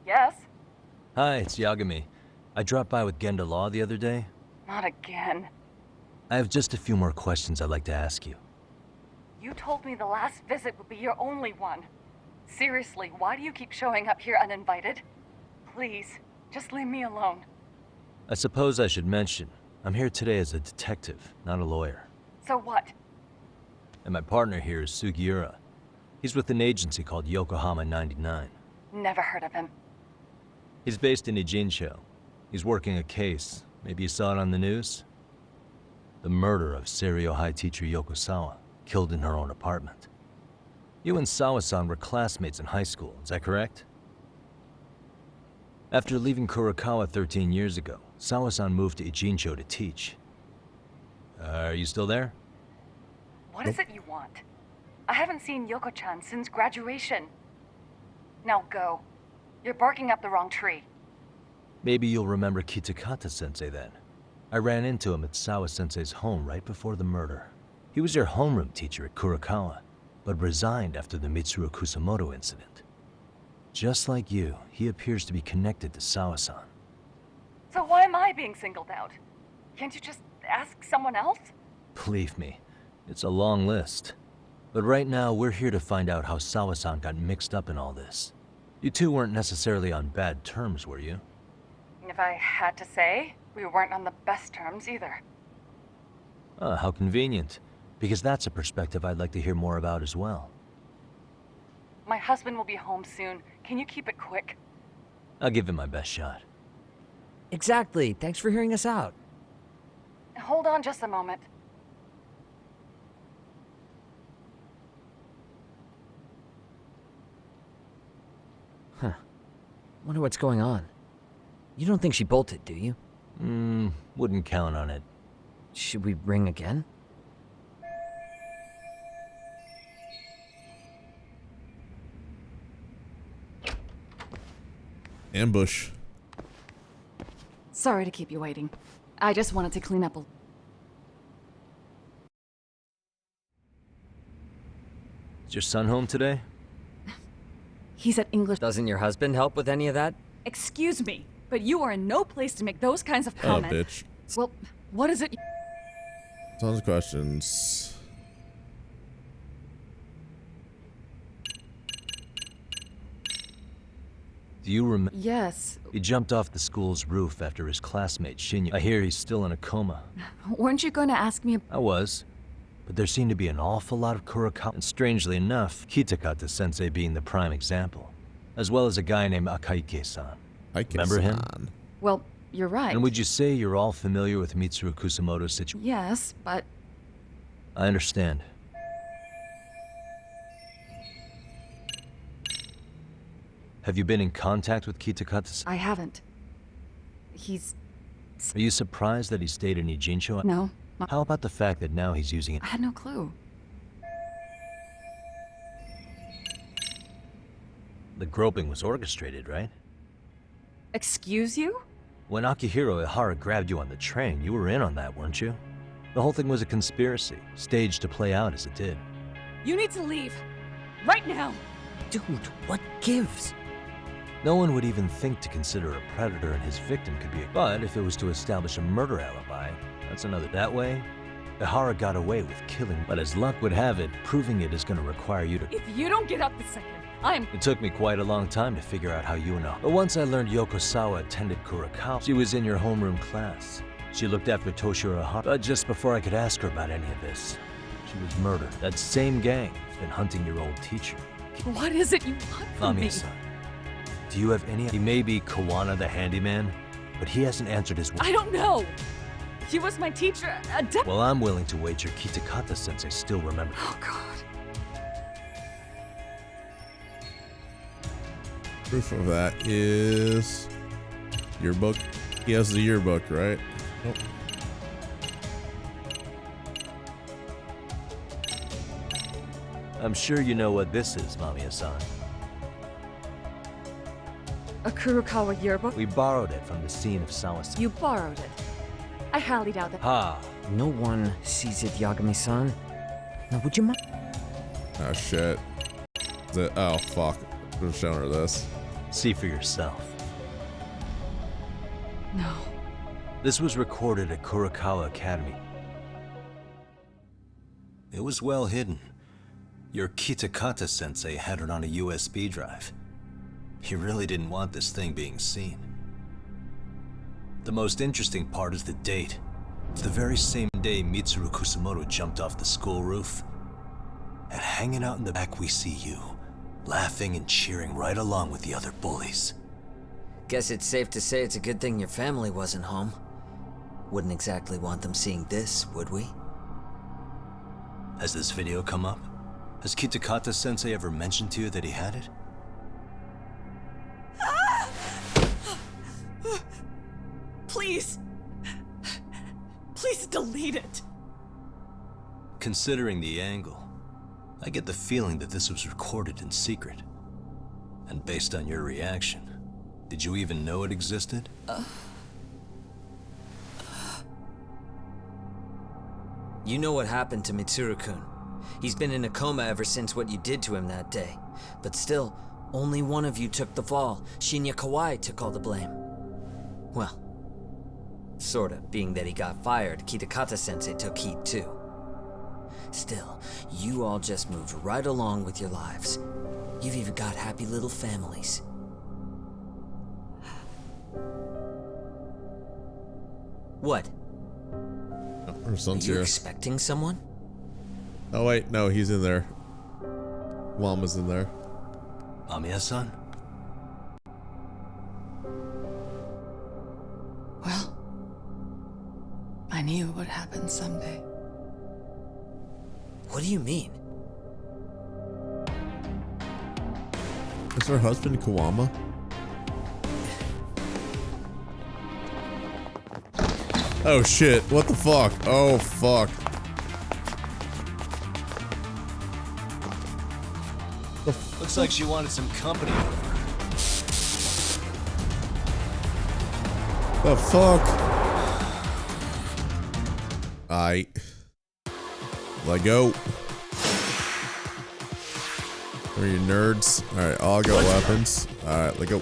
Yes? Hi, it's Yagami. I dropped by with Genda Law the other day. Not again. I have just a few more questions I'd like to ask you. You told me the last visit would be your only one. Seriously, why do you keep showing up here uninvited? Please, just leave me alone. I suppose I should mention, I'm here today as a detective, not a lawyer. So what? And my partner here is Sugiura. He's with an agency called Yokohama 99. Never heard of him. He's based in Ijincho. He's working a case. Maybe you saw it on the news? The murder of Seiryo High teacher Yokosawa, killed in her own apartment. You and Sawa-san were classmates in high school, is that correct? After leaving Kurokawa 13 years ago, Sawa-san moved to Ijincho to teach. Are you still there? What is it you want? I haven't seen Yoko-chan since graduation. Now go. You're barking up the wrong tree. Maybe you'll remember Kitakata-sensei then. I ran into him at Sawa-sensei's home right before the murder. He was your homeroom teacher at Kurokawa, but resigned after the Mitsuru Kusamoto incident. Just like you, he appears to be connected to Sawa-san. So why am I being singled out? Can't you just ask someone else? Believe me, it's a long list. But right now, we're here to find out how Sawa-san got mixed up in all this. You two weren't necessarily on bad terms, were you? If I had to say, we weren't on the best terms either. How convenient. Because that's a perspective I'd like to hear more about as well. My husband will be home soon. Can you keep it quick? I'll give it my best shot. Exactly. Thanks for hearing us out. Hold on just a moment. Huh. Wonder what's going on. You don't think she bolted, do you? Wouldn't count on it. Should we ring again? Ambush. Sorry to keep you waiting. I just wanted to clean up a... Is your son home today? He's at English... Doesn't your husband help with any of that? Excuse me, but you are in no place to make those kinds of Oh, comments. bitch. Well, what is it? Tons of questions. Do you remember? Yes. He jumped off the school's roof after his classmate Shinya. I hear he's still in a coma. Weren't you going to ask me? I was. But there seemed to be an awful lot of Kurakawa, and strangely enough, Kitakata-sensei being the prime example, as well as a guy named Akaike-san. Remember him? Well, you're right. And would you say you're all familiar with Mitsuru Kusamoto's situation? Yes, but... I understand. Have you been in contact with Kitakata-san? I haven't. He's... Are you surprised that he stayed in Ijincho? No. How about the fact that now he's using it? I had no clue. The groping was orchestrated, right? Excuse you? When Akihiro Ihara grabbed you on the train, you were in on that, weren't you? The whole thing was a conspiracy, staged to play out as it did. You need to leave. Right now. Dude, what gives? No one would even think to consider a predator and his victim could be a... But if it was to establish a murder alibi, that's another. That way, Ihara got away with killing. But as luck would have it, proving it is going to require you to... If you don't get up this second, I'm... It took me quite a long time to figure out how you know. But once I learned Yokosawa attended Kurakawa, she was in your homeroom class. She looked after Toshiro Ihara. But just before I could ask her about any of this, she was murdered. That same gang has been hunting your old teacher. What is it you want from me? Mamiya-san, do you have any... He may be Kawana the handyman, but he hasn't answered his... I don't know. He was my teacher. Well, I'm willing to wager Kitakata-sensei still remembers. Oh, God. Proof of that is yearbook. He has the yearbook, right? Nope. I'm sure you know what this is, Mamiya-san. A Kurokawa yearbook? We borrowed it from the scene of Sawa-san. You borrowed it. I highly doubt that. Ha! No one sees it, Yagami-san. Now, would you mind? Oh, shit. Oh, fuck. I'm showing her this. See for yourself. No. This was recorded at Kurakawa Academy. It was well hidden. Your Kitakata-sensei had it on a USB drive. He really didn't want this thing being seen. The most interesting part is the date. It's the very same day Mitsuru Kusamoto jumped off the school roof. And hanging out in the back we see you, laughing and cheering right along with the other bullies. Guess it's safe to say it's a good thing your family wasn't home. Wouldn't exactly want them seeing this, would we? Has this video come up? Has Kitakata-sensei ever mentioned to you that he had it? Please. Please delete it. Considering the angle, I get the feeling that this was recorded in secret. And based on your reaction, did you even know it existed? You know what happened to Mitsuru-kun. He's been in a coma ever since what you did to him that day. But still, only one of you took the fall. Shinya Kawai took all the blame. Well, sorta, being that he got fired, Kitakata-sensei took heat too. Still, you all just moved right along with your lives. You've even got happy little families. What? Her son's Are you here. expecting someone? Oh wait, no, he's in there. Mama's in there. Mamiya-san? Well, I knew it would happen someday. What do you mean? Is her husband Kawama? Oh shit, what the fuck? Oh fuck. Looks like she wanted some company over. The fuck? Alright. Let go. Where are you nerds? Alright, all got weapons. Alright, let go.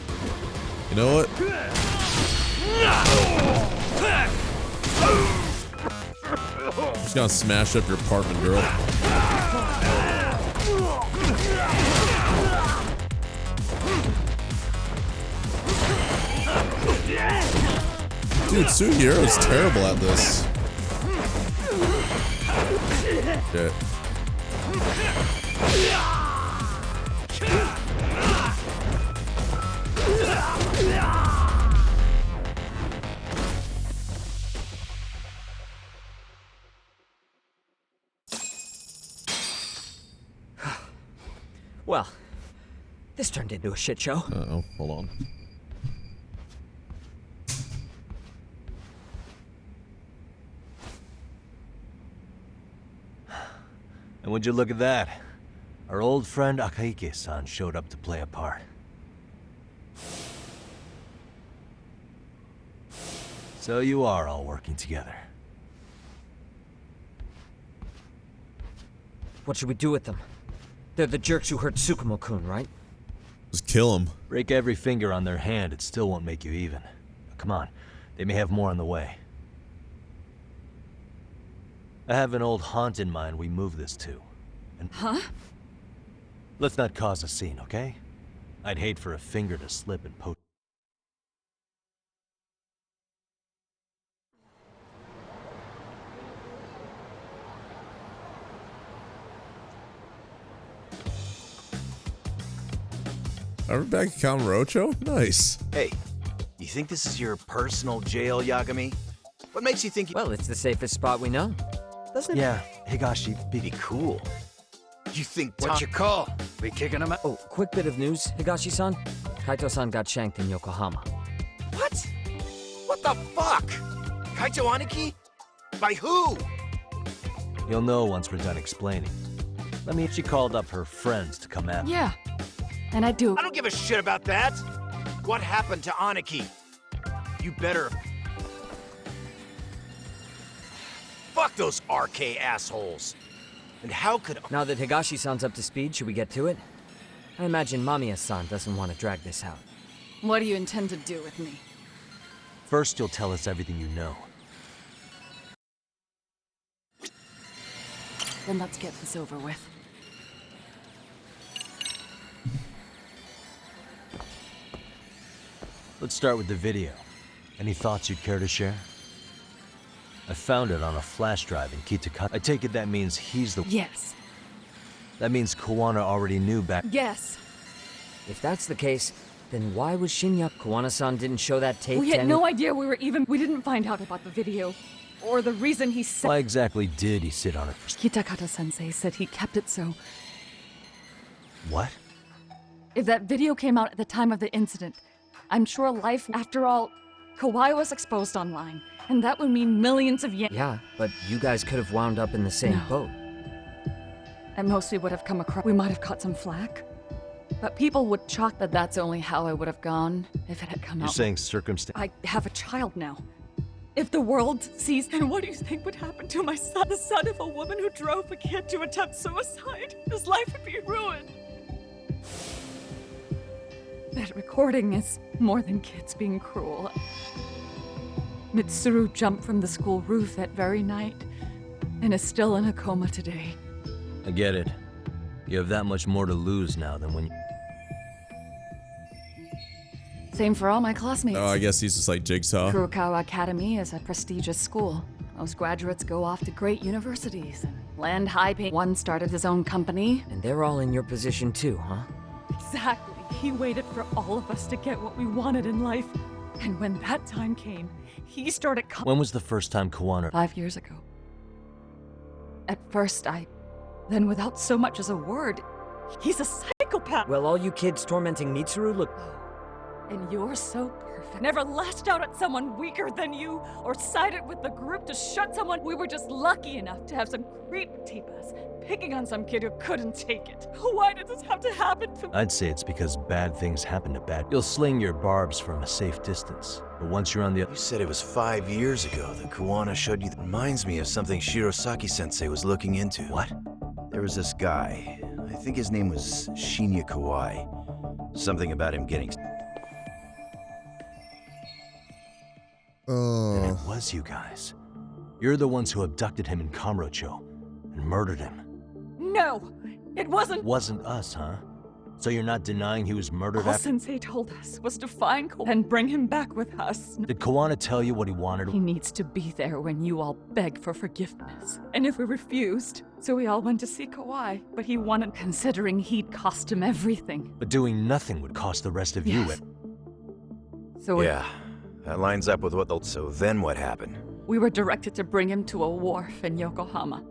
You know what? I'm just gonna smash up your apartment, girl. Dude, Sugiuro's terrible at this. Shit. Well, this turned into a shit show. Uh-oh, hold on. And would you look at that? Our old friend Akaike-san showed up to play a part. So you are all working together. What should we do with them? They're the jerks who hurt Tsukumo-kun, right? Just kill him. Break every finger on their hand, it still won't make you even. Come on, they may have more on the way. I have an old haunt in mind we move this to. And Huh? let's not cause a scene, okay? I'd hate for a finger to slip and poke. Are we back at Kamurocho? Nice. Hey, you think this is your personal jail, Yagami? What makes you think Well, it's the safest spot we know. Doesn't it? Yeah, Higashi, be cool? You think What's your call? We kicking him out? Oh, quick bit of news, Higashi-san. Kaito-san got shanked in Yokohama. What? What the fuck? Kaito Aniki? By who? You'll know once we're done explaining. Let me. She called up her friends to come after. Yeah. And I do. I don't give a shit about that. What happened to Aniki? You better... Fuck those RK assholes. And how could... Now that Higashi-san's up to speed, should we get to it? I imagine Mamiya-san doesn't want to drag this out. What do you intend to do with me? First, you'll tell us everything you know. Then let's get this over with. Let's start with the video. Any thoughts you'd care to share? I found it on a flash drive in Kitakata. I take it that means he's the... Yes. That means Kawana already knew back... Yes. If that's the case, then why was Shinya... Kawana-san didn't show that tape We to had no idea we were even... We didn't find out about the video. Or the reason he said... Why exactly did he sit on it for... Kitakata-sensei said he kept it so... What? If that video came out at the time of the incident, I'm sure life... After all, Kawaii was exposed online. And that would mean millions of yen. Yeah, but you guys could have wound up in the same boat. At most we would have come across... We might have caught some flack. But people would chalk that that's only how I would have gone if it had come out. You're saying circumstance... I have a child now. If the world sees... And what do you think would happen to my son? The son of a woman who drove a kid to attempt suicide. His life would be ruined. That recording is more than kids being cruel. Mitsuru jumped from the school roof that very night and is still in a coma today. I get it. You have that much more to lose now than when you... Same for all my classmates. Oh, I guess he's just like Jigsaw. Kurokawa Academy is a prestigious school. Most graduates go off to great universities and land high pay. One started his own company. And they're all in your position too, huh? Exactly. He waited for all of us to get what we wanted in life. And when that time came, he started... When was the first time Kawana... 5 years ago. At first, then without so much as a word, he's a psychopath! Well, all you kids tormenting Mitsuru look... And you're so perfect. Never lashed out at someone weaker than you, or sided with the group to shut someone. We were just lucky enough to have some creep tape us, picking on some kid who couldn't take it. Why did this have to happen to me? I'd say it's because bad things happen to bad... You'll sling your barbs from a safe distance. But once you're on the... You said it was 5 years ago that Kuwana showed you. That reminds me of something Shirosaki-sensei was looking into. What? There was this guy. I think his name was Shinya Kawai. Something about him getting... Then it was you guys. You're the ones who abducted him in Kamurocho and murdered him. No! It wasn't— Wasn't us, huh? So you're not denying he was murdered All after... Sensei told us was to find Kawana and bring him back with us. Did Kawana tell you what he wanted? He needs to be there when you all beg for forgiveness. And if we refused, so we all went to see Kawai, but he wanted, considering he'd cost him everything. But doing nothing would cost the rest of you it. So yeah, that lines up with what the... So then what happened? we were directed to bring him to a wharf in Yokohama.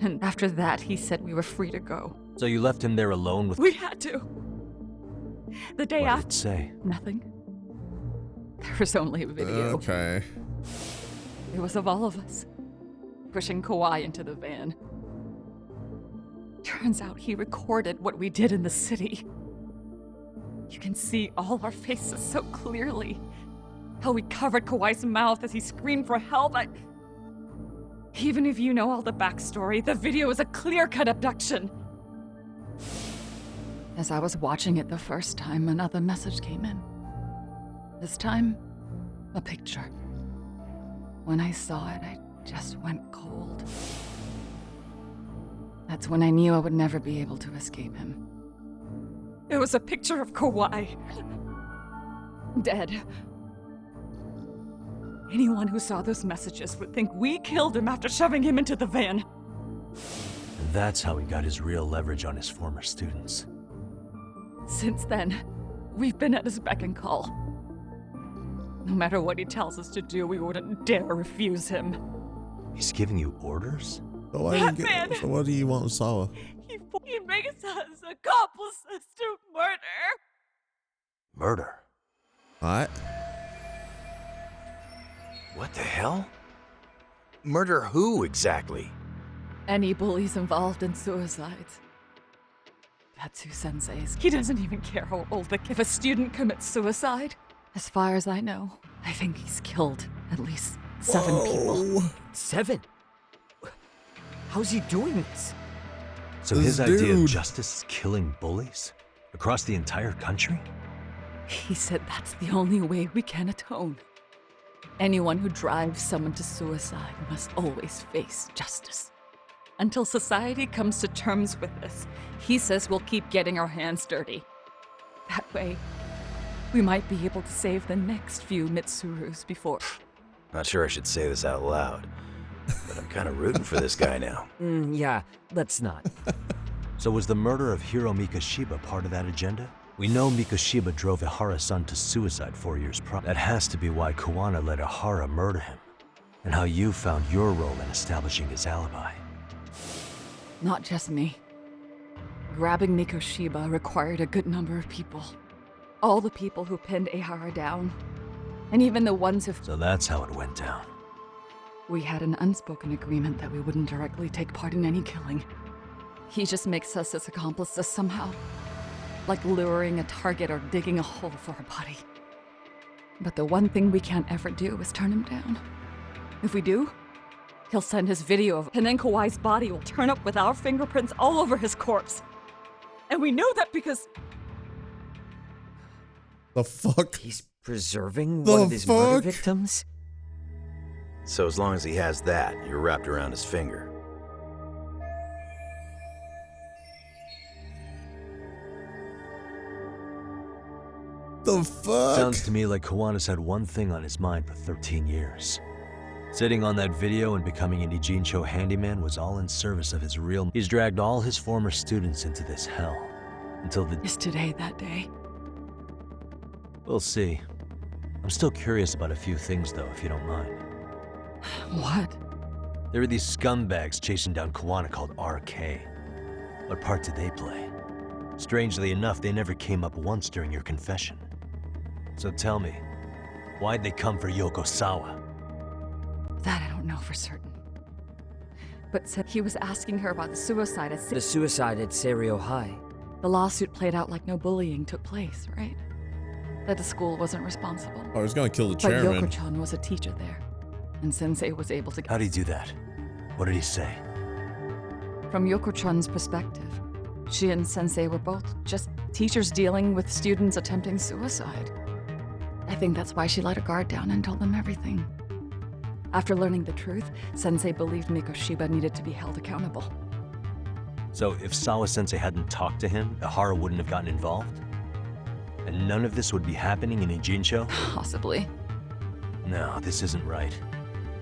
And after that, he said we were free to go. So you left him there alone with... We had to. The day What after... did it say? Nothing. There was only a video. Okay. It was of all of us, pushing Kawai into the van. Turns out he recorded what we did in the city. You can see all our faces so clearly. How we covered Kawai's mouth as he screamed for help. Even if you know all the backstory, the video is a clear-cut abduction. As I was watching it the first time, another message came in. This time, a picture. When I saw it, I just went cold. That's when I knew I would never be able to escape him. It was a picture of Kawai. Dead. Anyone who saw those messages would think we killed him after shoving him into the van. And that's how he got his real leverage on his former students. Since then, we've been at his beck and call. No matter what he tells us to do, we wouldn't dare refuse him. He's giving you orders? So what do you want, Sawa? He makes us accomplices to murder. Murder? What? What the hell? Murder who, exactly? Any bullies involved in suicides. That's who Sensei's. He doesn't even care how old the kid. If a student commits suicide, as far as I know, I think he's killed at least 7 people. 7? How's he doing this? So his idea of justice is killing bullies? Across the entire country? He said that's the only way we can atone. Anyone who drives someone to suicide must always face justice. Until society comes to terms with this, he says we'll keep getting our hands dirty. That way, we might be able to save the next few Mitsurus before. Not sure I should say this out loud, but I'm kind of rooting for this guy now. Yeah, let's not. So was the murder of Hiro Mikoshiba part of that agenda? We know Mikoshiba drove Ihara-san to suicide 4 years prior. That has to be why Kuwana let Ihara murder him, and how you found your role in establishing his alibi. Not just me. Grabbing Mikoshiba required a good number of people. All the people who pinned Ihara down, and even the ones who... So that's how it went down. We had an unspoken agreement that we wouldn't directly take part in any killing. He just makes us his accomplices somehow. Like luring a target or digging a hole for a body. But the one thing we can't ever do is turn him down. If we do, he'll send his video of, and then Kawai's body will turn up with our fingerprints all over his corpse. And we know that because... The fuck? He's preserving one of his murder victims? So as long as he has that, you're wrapped around his finger. The fuck? Sounds to me like Kawana's had one thing on his mind for 13 years. Sitting on that video and becoming an Ijincho handyman was all in service of his real... He's dragged all his former students into this hell. Until the... Is today that day? We'll see. I'm still curious about a few things, though, if you don't mind. What? There are these scumbags chasing down Kuwana called RK. What part did they play? Strangely enough, they never came up once during your confession. So tell me, why'd they come for Yokosawa? That I don't know for certain. But said he was asking her about the suicide at... The suicide at Seiryo High. The lawsuit played out like no bullying took place, right? that the school wasn't responsible. Oh, I was gonna kill the But chairman. Yoko-chan was a teacher there, and Sensei was able to... How'd he do that? What did he say? From Yoko-chan's perspective, she and Sensei were both just teachers dealing with students attempting suicide. I think that's why she let her guard down and told them everything. After learning the truth, Sensei believed Mikoshiba needed to be held accountable. So if Sawa-sensei hadn't talked to him, Ihara wouldn't have gotten involved? And none of this would be happening in Ijincho? Possibly. No, this isn't right.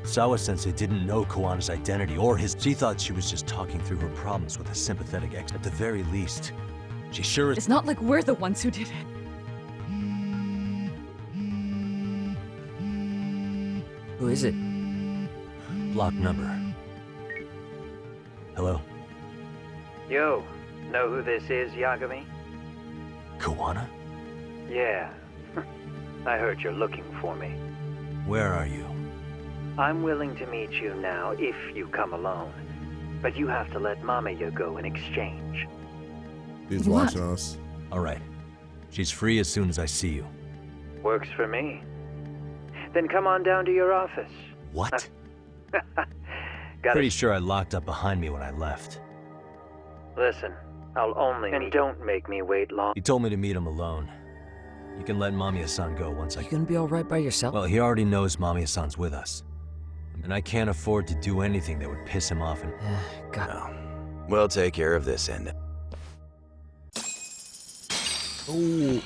Sawa-sensei didn't know Kawana's identity or his... She thought she was just talking through her problems with a sympathetic ex. At the very least, she sure is... It's not like we're the ones who did it. Who is it? Block number. Hello? Yo, know who this is, Yagami? Kawana? Yeah. I heard you're looking for me. Where are you? I'm willing to meet you now if you come alone. But you have to let Mamiya go in exchange. He's watching us. Alright. She's free as soon as I see you. Works for me. Then come on down to your office. What? Got Pretty sure I locked up behind me when I left. Listen, I'll only and don't make me wait long. He told me to meet him alone. You can let Mamiya-san go once I... You gonna be alright by yourself? Well, he already knows Mamiya-san's with us. And I can't afford to do anything that would piss him off and... We'll take care of this end. Oh,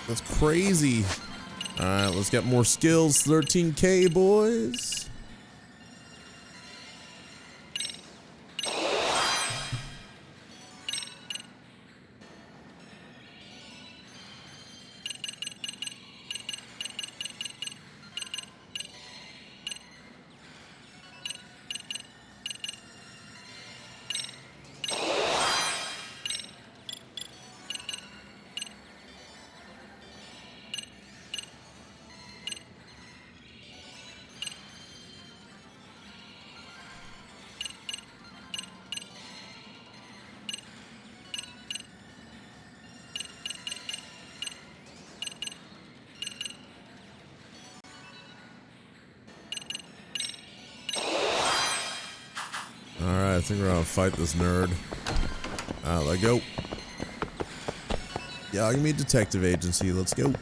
that's crazy. Alright, let's get more skills. 13K, boys. Alright, I think we're gonna fight this nerd. Let go. Yeah, give me detective agency. Let's go.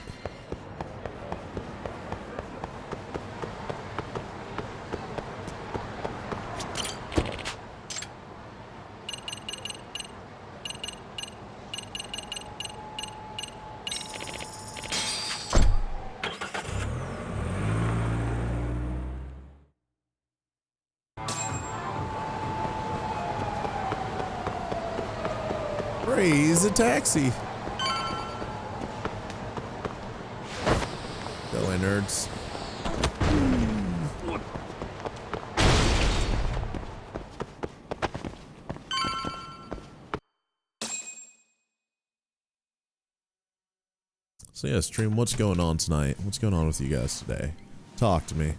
Raise a taxi. Go away, nerds. So yeah, stream, what's going on tonight? What's going on with you guys today? Talk to me.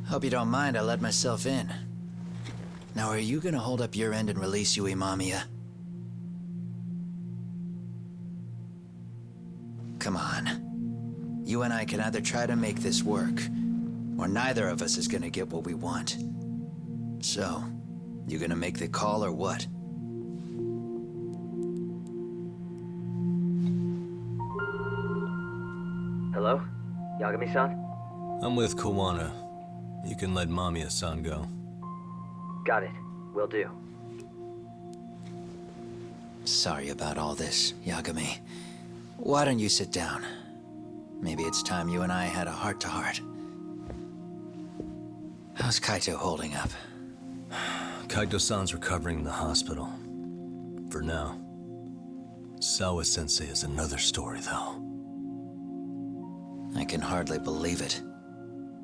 Hope you don't mind I let myself in. Now, are you gonna hold up your end and release Yui Mamiya? Come on. You and I can either try to make this work, or neither of us is gonna get what we want. So, you gonna make the call or what? Hello? Yagami-san? I'm with Kawana. You can let Mamiya-san go. Got it. Will do. Sorry about all this, Yagami. Why don't you sit down? Maybe it's time you and I had a heart-to-heart. How's Kaito holding up? Kaito-san's recovering in the hospital. For now. Sawa-sensei is another story, though. I can hardly believe it.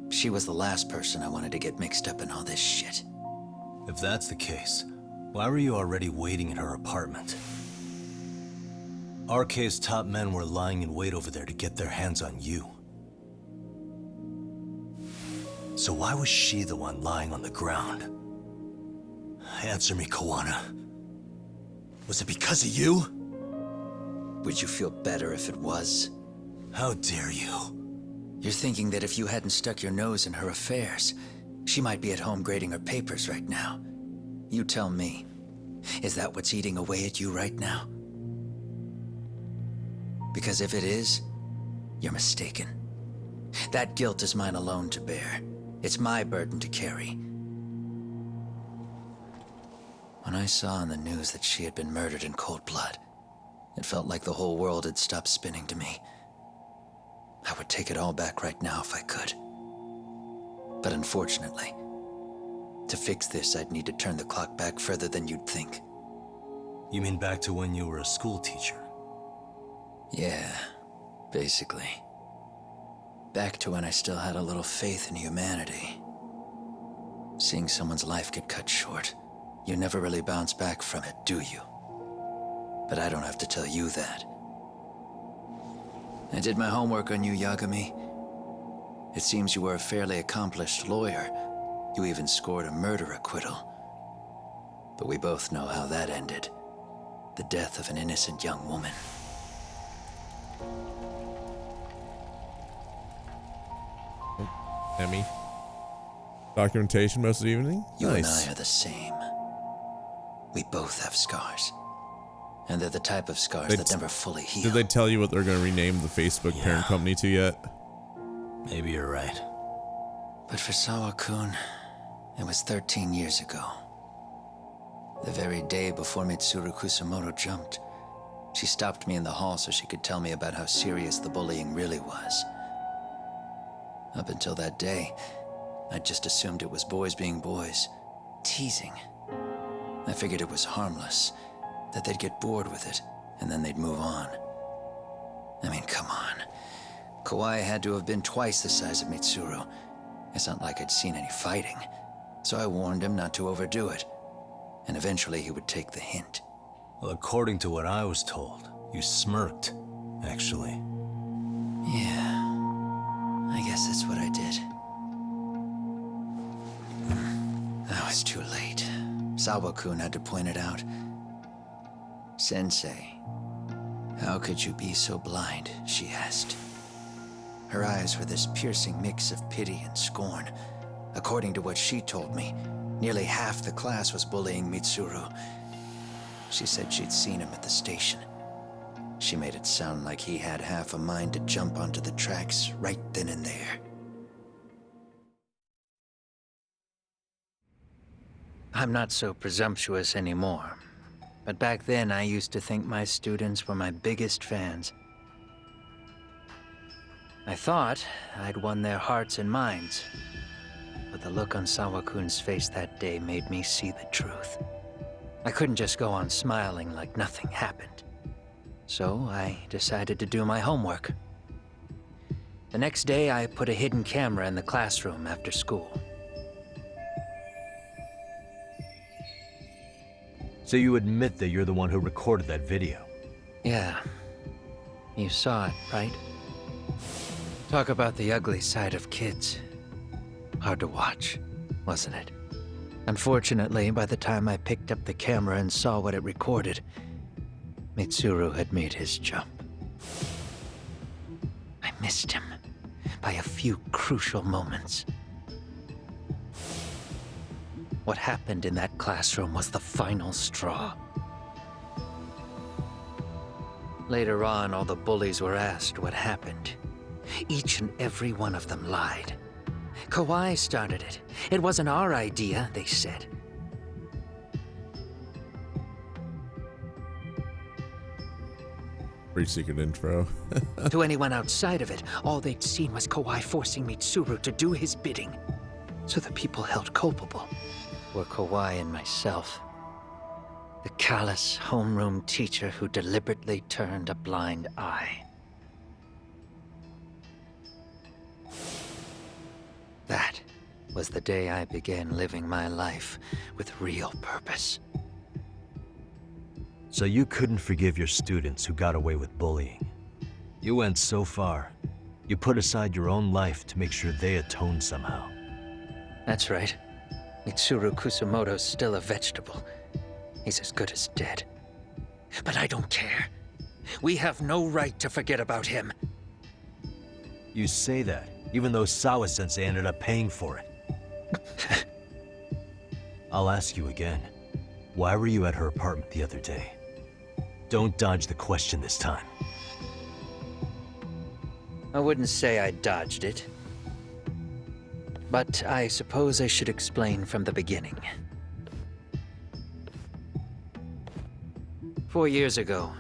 She was the last person I wanted to get mixed up in all this shit. If that's the case, why were you already waiting in her apartment? RK's top men were lying in wait over there to get their hands on you. So why was she the one lying on the ground? Answer me, Kawana. Was it because of you? Would you feel better if it was? How dare you? You're thinking that if you hadn't stuck your nose in her affairs, she might be at home grading her papers right now. You tell me, is that what's eating away at you right now? Because if it is, you're mistaken. That guilt is mine alone to bear. It's my burden to carry. When I saw on the news that she had been murdered in cold blood, it felt like the whole world had stopped spinning to me. I would take it all back right now if I could. But unfortunately, to fix this, I'd need to turn the clock back further than you'd think. You mean back to when you were a school teacher? Yeah, basically. Back to when I still had a little faith in humanity. Seeing someone's life get cut short, you never really bounce back from it, do you? But I don't have to tell you that. I did my homework on you, Yagami. It seems you were a fairly accomplished lawyer. You even scored a murder acquittal. But we both know how that ended. The death of an innocent young woman. Emmy. Documentation most of the evening? You Nice. and I are the same. We both have scars. And they're the type of scars that never fully heal. Did they tell you what they're going to rename the Facebook parent company to yet? Maybe you're right. But for Sawa-kun, it was 13 years ago. The very day before Mitsuru Kusamoto jumped, she stopped me in the hall so she could tell me about how serious the bullying really was. Up until that day, I just assumed it was boys being boys, teasing. I figured it was harmless, that they'd get bored with it, and then they'd move on. I mean, come on. Kawai had to have been twice the size of Mitsuru. It's not like I'd seen any fighting, so I warned him not to overdo it, and eventually he would take the hint. Well, according to what I was told, you smirked, actually. Yeah, I guess that's what I did. I was too late. Sawa-kun had to point it out. Sensei, how could you be so blind, she asked. Her eyes were this piercing mix of pity and scorn. According to what she told me, nearly half the class was bullying Mitsuru. She said she'd seen him at the station. She made it sound like he had half a mind to jump onto the tracks right then and there. I'm not so presumptuous anymore. But back then, I used to think my students were my biggest fans. I thought I'd won their hearts and minds. But the look on Sawa-kun's face that day made me see the truth. I couldn't just go on smiling like nothing happened. So I decided to do my homework. The next day, I put a hidden camera in the classroom after school. So you admit that you're the one who recorded that video? Yeah. You saw it, right? Talk about the ugly side of kids. Hard to watch, wasn't it? Unfortunately, by the time I picked up the camera and saw what it recorded, Mitsuru had made his jump. I missed him by a few crucial moments. What happened in that classroom was the final straw. Later on, all the bullies were asked what happened. Each and every one of them lied. Kawai started it. It wasn't our idea, they said. Pretty secret intro. To anyone outside of it, all they'd seen was Kawai forcing Mitsuru to do his bidding. So the people held culpable were Kawai and myself. The callous homeroom teacher who deliberately turned a blind eye. That was the day I began living my life with real purpose. So you couldn't forgive your students who got away with bullying. You went so far, you put aside your own life to make sure they atoned somehow. That's right. Mitsuru Kusamoto's still a vegetable. He's as good as dead. But I don't care. We have no right to forget about him. You say that, even though Sawa-sensei ended up paying for it. I'll ask you again. Why were you at her apartment the other day? Don't dodge the question this time. I wouldn't say I dodged it. But I suppose I should explain from the beginning. 4 years ago,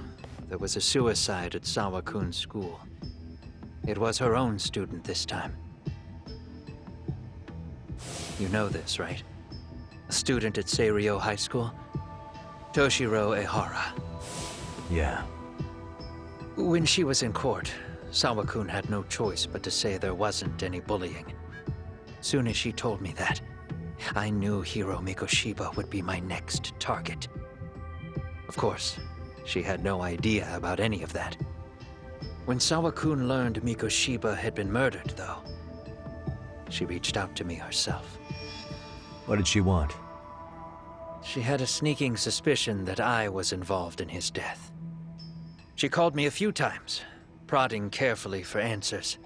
there was a suicide at Sawa-kun's school. It was her own student this time. You know this, right? A student at Seiryo High School? Toshiro Ehara. Yeah. When she was in court, Sawa-kun had no choice but to say there wasn't any bullying. Soon as she told me that, I knew Hiro Mikoshiba would be my next target. Of course, she had no idea about any of that. When Sawa-kun learned Mikoshiba had been murdered, though, she reached out to me herself. What did she want? She had a sneaking suspicion that I was involved in his death. She called me a few times, prodding carefully for answers.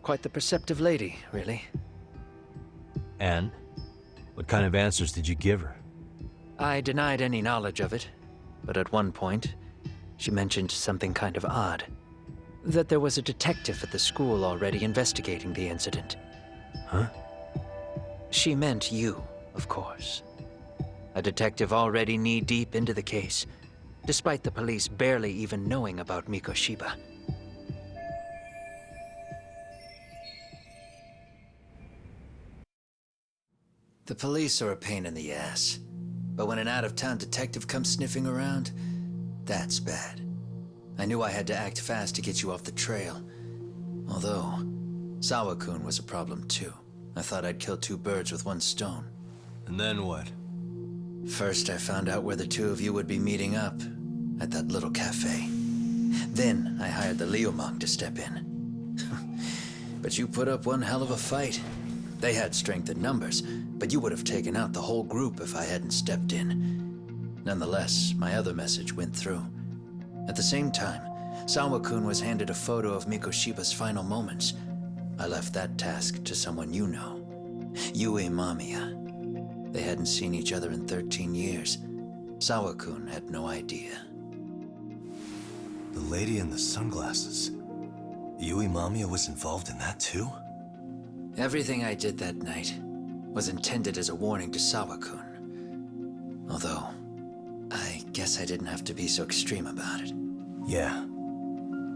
Quite the perceptive lady, really. And? What kind of answers did you give her? I denied any knowledge of it, but at one point, she mentioned something kind of odd. That there was a detective at the school already investigating the incident. Huh? She meant you, of course. A detective already knee-deep into the case, despite the police barely even knowing about Mikoshiba. The police are a pain in the ass. But when an out-of-town detective comes sniffing around, that's bad. I knew I had to act fast to get you off the trail. Although, Sawa-kun was a problem too. I thought I'd kill 2 birds with 1 stone. And then what? First, I found out where the 2 of you would be meeting up, at that little cafe. Then, I hired the Liumang to step in. But you put up one hell of a fight. They had strength in numbers, but you would have taken out the whole group if I hadn't stepped in. Nonetheless, my other message went through. At the same time, Sawa-kun was handed a photo of Mikoshiba's final moments. I left that task to someone you know. Yue Mamiya. They hadn't seen each other in 13 years. Sawa-kun had no idea. The lady in the sunglasses. Yui Mamiya was involved in that too? Everything I did that night was intended as a warning to Sawa-kun. Although, I guess I didn't have to be so extreme about it. Yeah.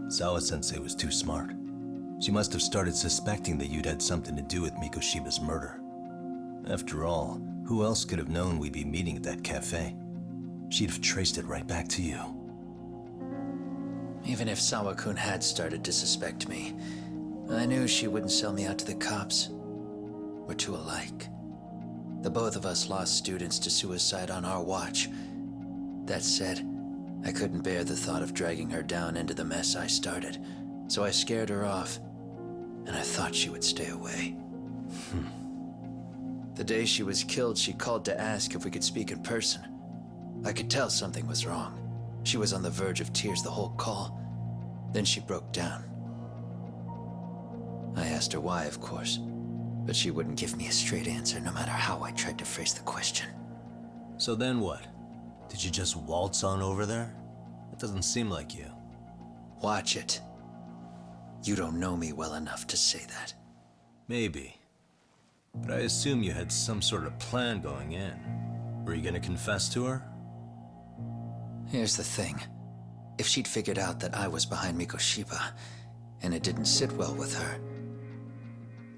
Sawa-sensei was too smart. She must have started suspecting that you'd had something to do with Mikoshiba's murder. After all, who else could have known we'd be meeting at that cafe? She'd have traced it right back to you. Even if Sawa-kun had started to suspect me, I knew she wouldn't sell me out to the cops. We're too alike. The both of us lost students to suicide on our watch. That said, I couldn't bear the thought of dragging her down into the mess I started, so I scared her off, and I thought she would stay away. The day she was killed, she called to ask if we could speak in person. I could tell something was wrong. She was on the verge of tears the whole call. Then she broke down. I asked her why, of course, but she wouldn't give me a straight answer no matter how I tried to phrase the question. So then what? Did you just waltz on over there? It doesn't seem like you. Watch it. You don't know me well enough to say that. Maybe. But I assume you had some sort of plan going in. Were you gonna confess to her? Here's the thing. If she'd figured out that I was behind Mikoshiba, and it didn't sit well with her,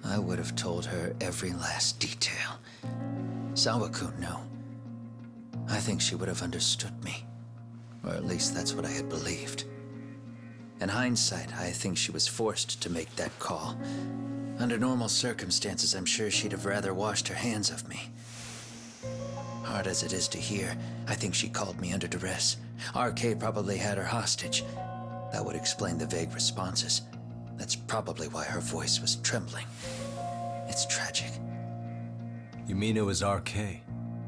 I would have told her every last detail. Sawa-kun knew. I think she would have understood me. Or at least that's what I had believed. In hindsight, I think she was forced to make that call. Under normal circumstances, I'm sure she'd have rather washed her hands of me. Hard as it is to hear, I think she called me under duress. RK probably had her hostage. That would explain the vague responses. That's probably why her voice was trembling. It's tragic. You mean it was RK?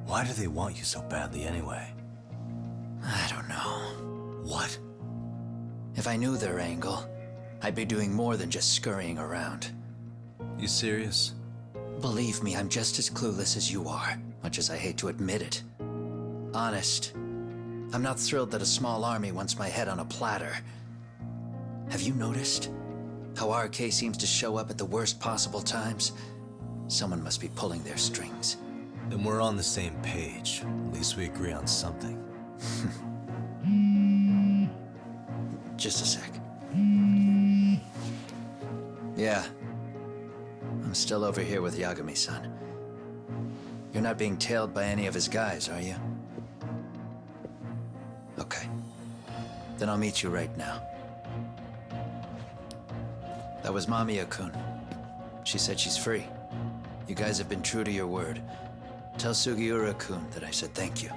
Why do they want you so badly anyway? I don't know. What? If I knew their angle, I'd be doing more than just scurrying around. You serious? Believe me, I'm just as clueless as you are, much as I hate to admit it. Honest, I'm not thrilled that a small army wants my head on a platter. Have you noticed how RK seems to show up at the worst possible times? Someone must be pulling their strings. Then we're on the same page. At least we agree on something. Just a sec. Yeah. I'm still over here with Yagami-san. You're not being tailed by any of his guys, are you? Okay. Then I'll meet you right now. That was Mamiya-kun. She said she's free. You guys have been true to your word. Tell Sugiura-kun that I said thank you.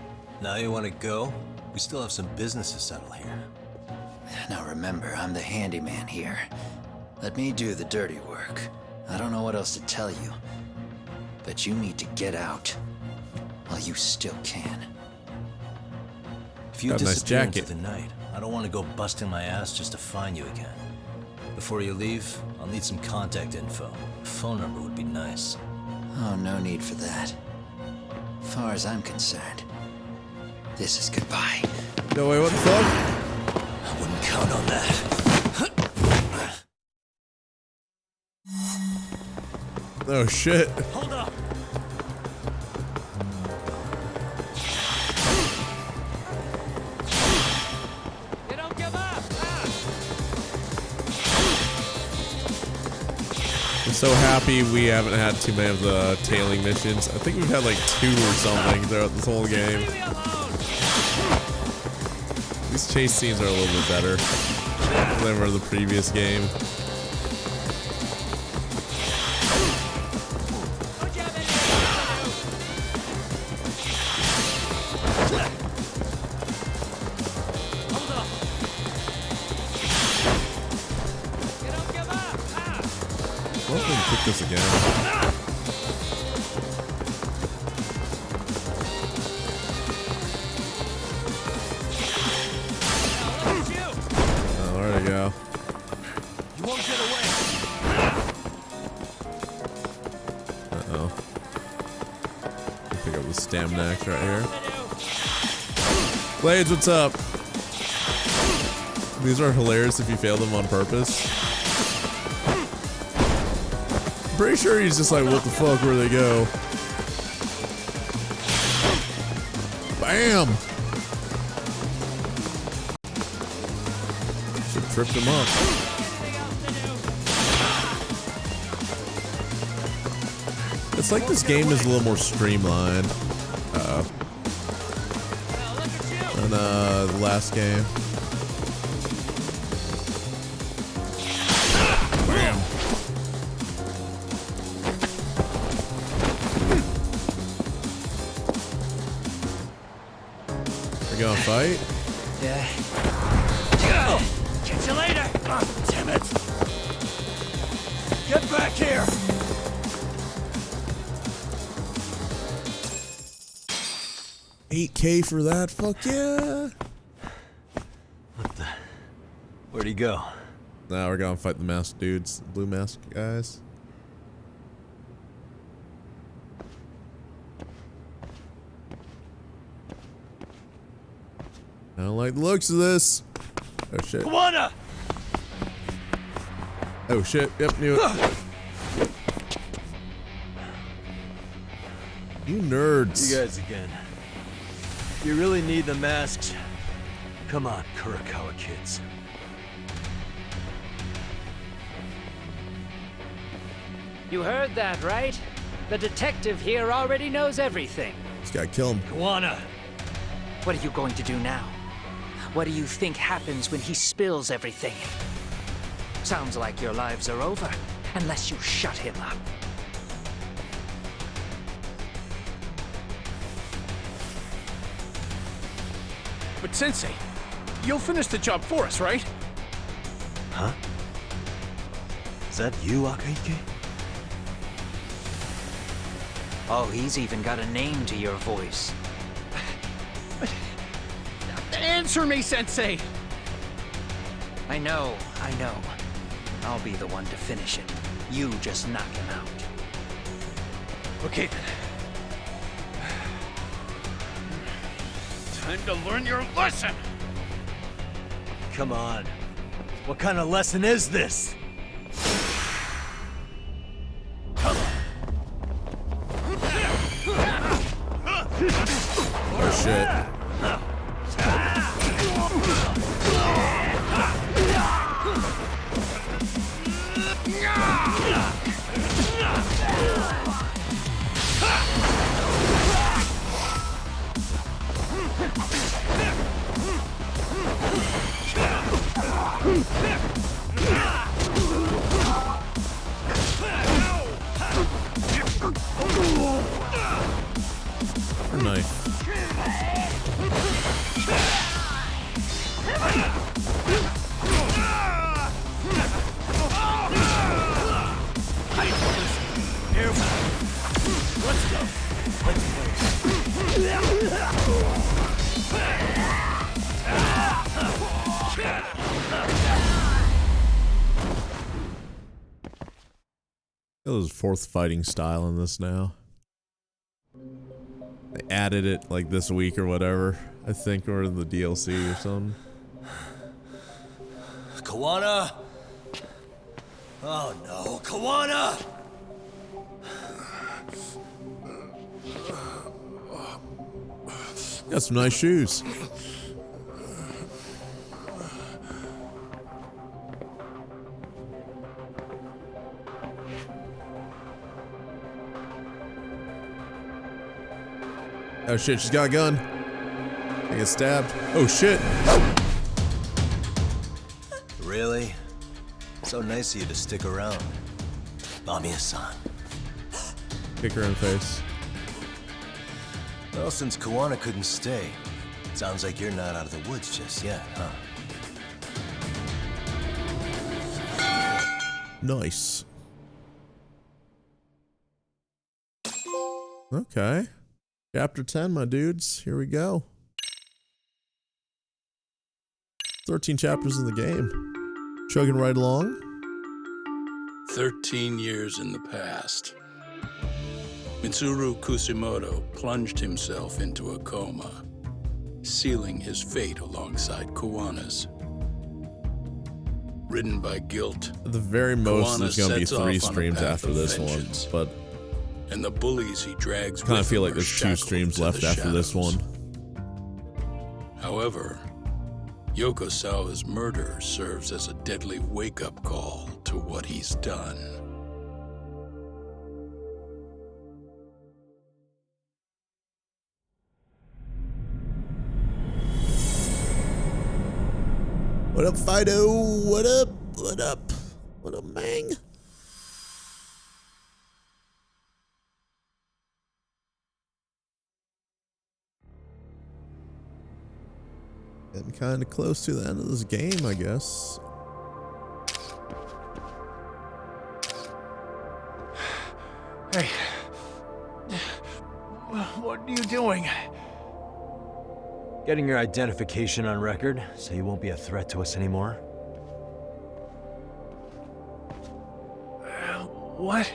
Now you want to go? We still have some business to settle here. Now remember, I'm the handyman here. Let me do the dirty work. I don't know what else to tell you, but you need to get out while you still can. If you Got a nice disappear into jacket. the night, I don't want to go busting my ass just to find you again. Before you leave, I'll need some contact info. A phone number would be nice. Oh, no need for that. As far as I'm concerned, this is goodbye. No way, what the fuck? I wouldn't count on that. Oh shit. Hold up. You don't give up, I'm so happy we haven't had too many of the tailing missions. I think we've had like 2 or something throughout this whole game. These chase scenes are a little bit better than were the previous game. Kick this again. Oh, there we go. You won't get away. Uh-oh. Pick up the stamina axe right here. Blades, what's up? These are hilarious if you fail them on purpose. Pretty sure he's just like, what the fuck, where they go? Bam! Should tripped him up. It's like this game is a little more streamlined. Than the last game. Bam! We gonna fight? Yeah. Catch you later. Oh, damn it. Get back here. $8K for that? Fuck yeah! What the? Where'd he go? Now we're gonna fight the masked dudes, the blue mask guys. I don't like the looks of this. Oh shit. Kawana! Oh shit. Yep, knew it. You nerds. You guys again. You really need the masks? Come on, Kurakawa kids. You heard that, right? The detective here already knows everything. Just gotta kill him. Kawana! What are you going to do now? What do you think happens when he spills everything? Sounds like your lives are over, unless you shut him up. But Sensei, you'll finish the job for us, right? Huh? Is that you, Akaike? Oh, he's even got a name to your voice. Answer me, Sensei! I know. I'll be the one to finish it. You just knock him out. Okay then. Time to learn your lesson! Come on. What kind of lesson is this? Oh shit. Nice. There's fourth fighting style in this now. They added it like this week or whatever, I think, or in the DLC or something. Kawana! Oh no, Kawana! Got some nice shoes. Oh shit, she's got a gun. I get stabbed. Oh shit. Really? So nice of you to stick around. Mamiya-san. Kick her in the face. Well, since Kawana couldn't stay, sounds like you're not out of the woods just yet, huh? Nice. Okay. Chapter 10, my dudes. Here we go. 13 chapters in the game. Chugging right along. 13 years in the past. Mitsuru Kusimoto plunged himself into a coma, sealing his fate alongside Kawana's. Ridden by guilt, At the very most, Kawana there's going to be sets 3 off on a streams path after of this vengeance. one, but and the bullies he drags I kind of with feel him like are there's 2 shackled streams to left the after this shadows. one. However, Yokosawa's murder serves as a deadly wake-up call to what he's done. What up, Fido? What up? What up? What up, Mang? Getting kind of close to the end of this game, I guess. Hey. What are you doing? Getting your identification on record, so you won't be a threat to us anymore? What?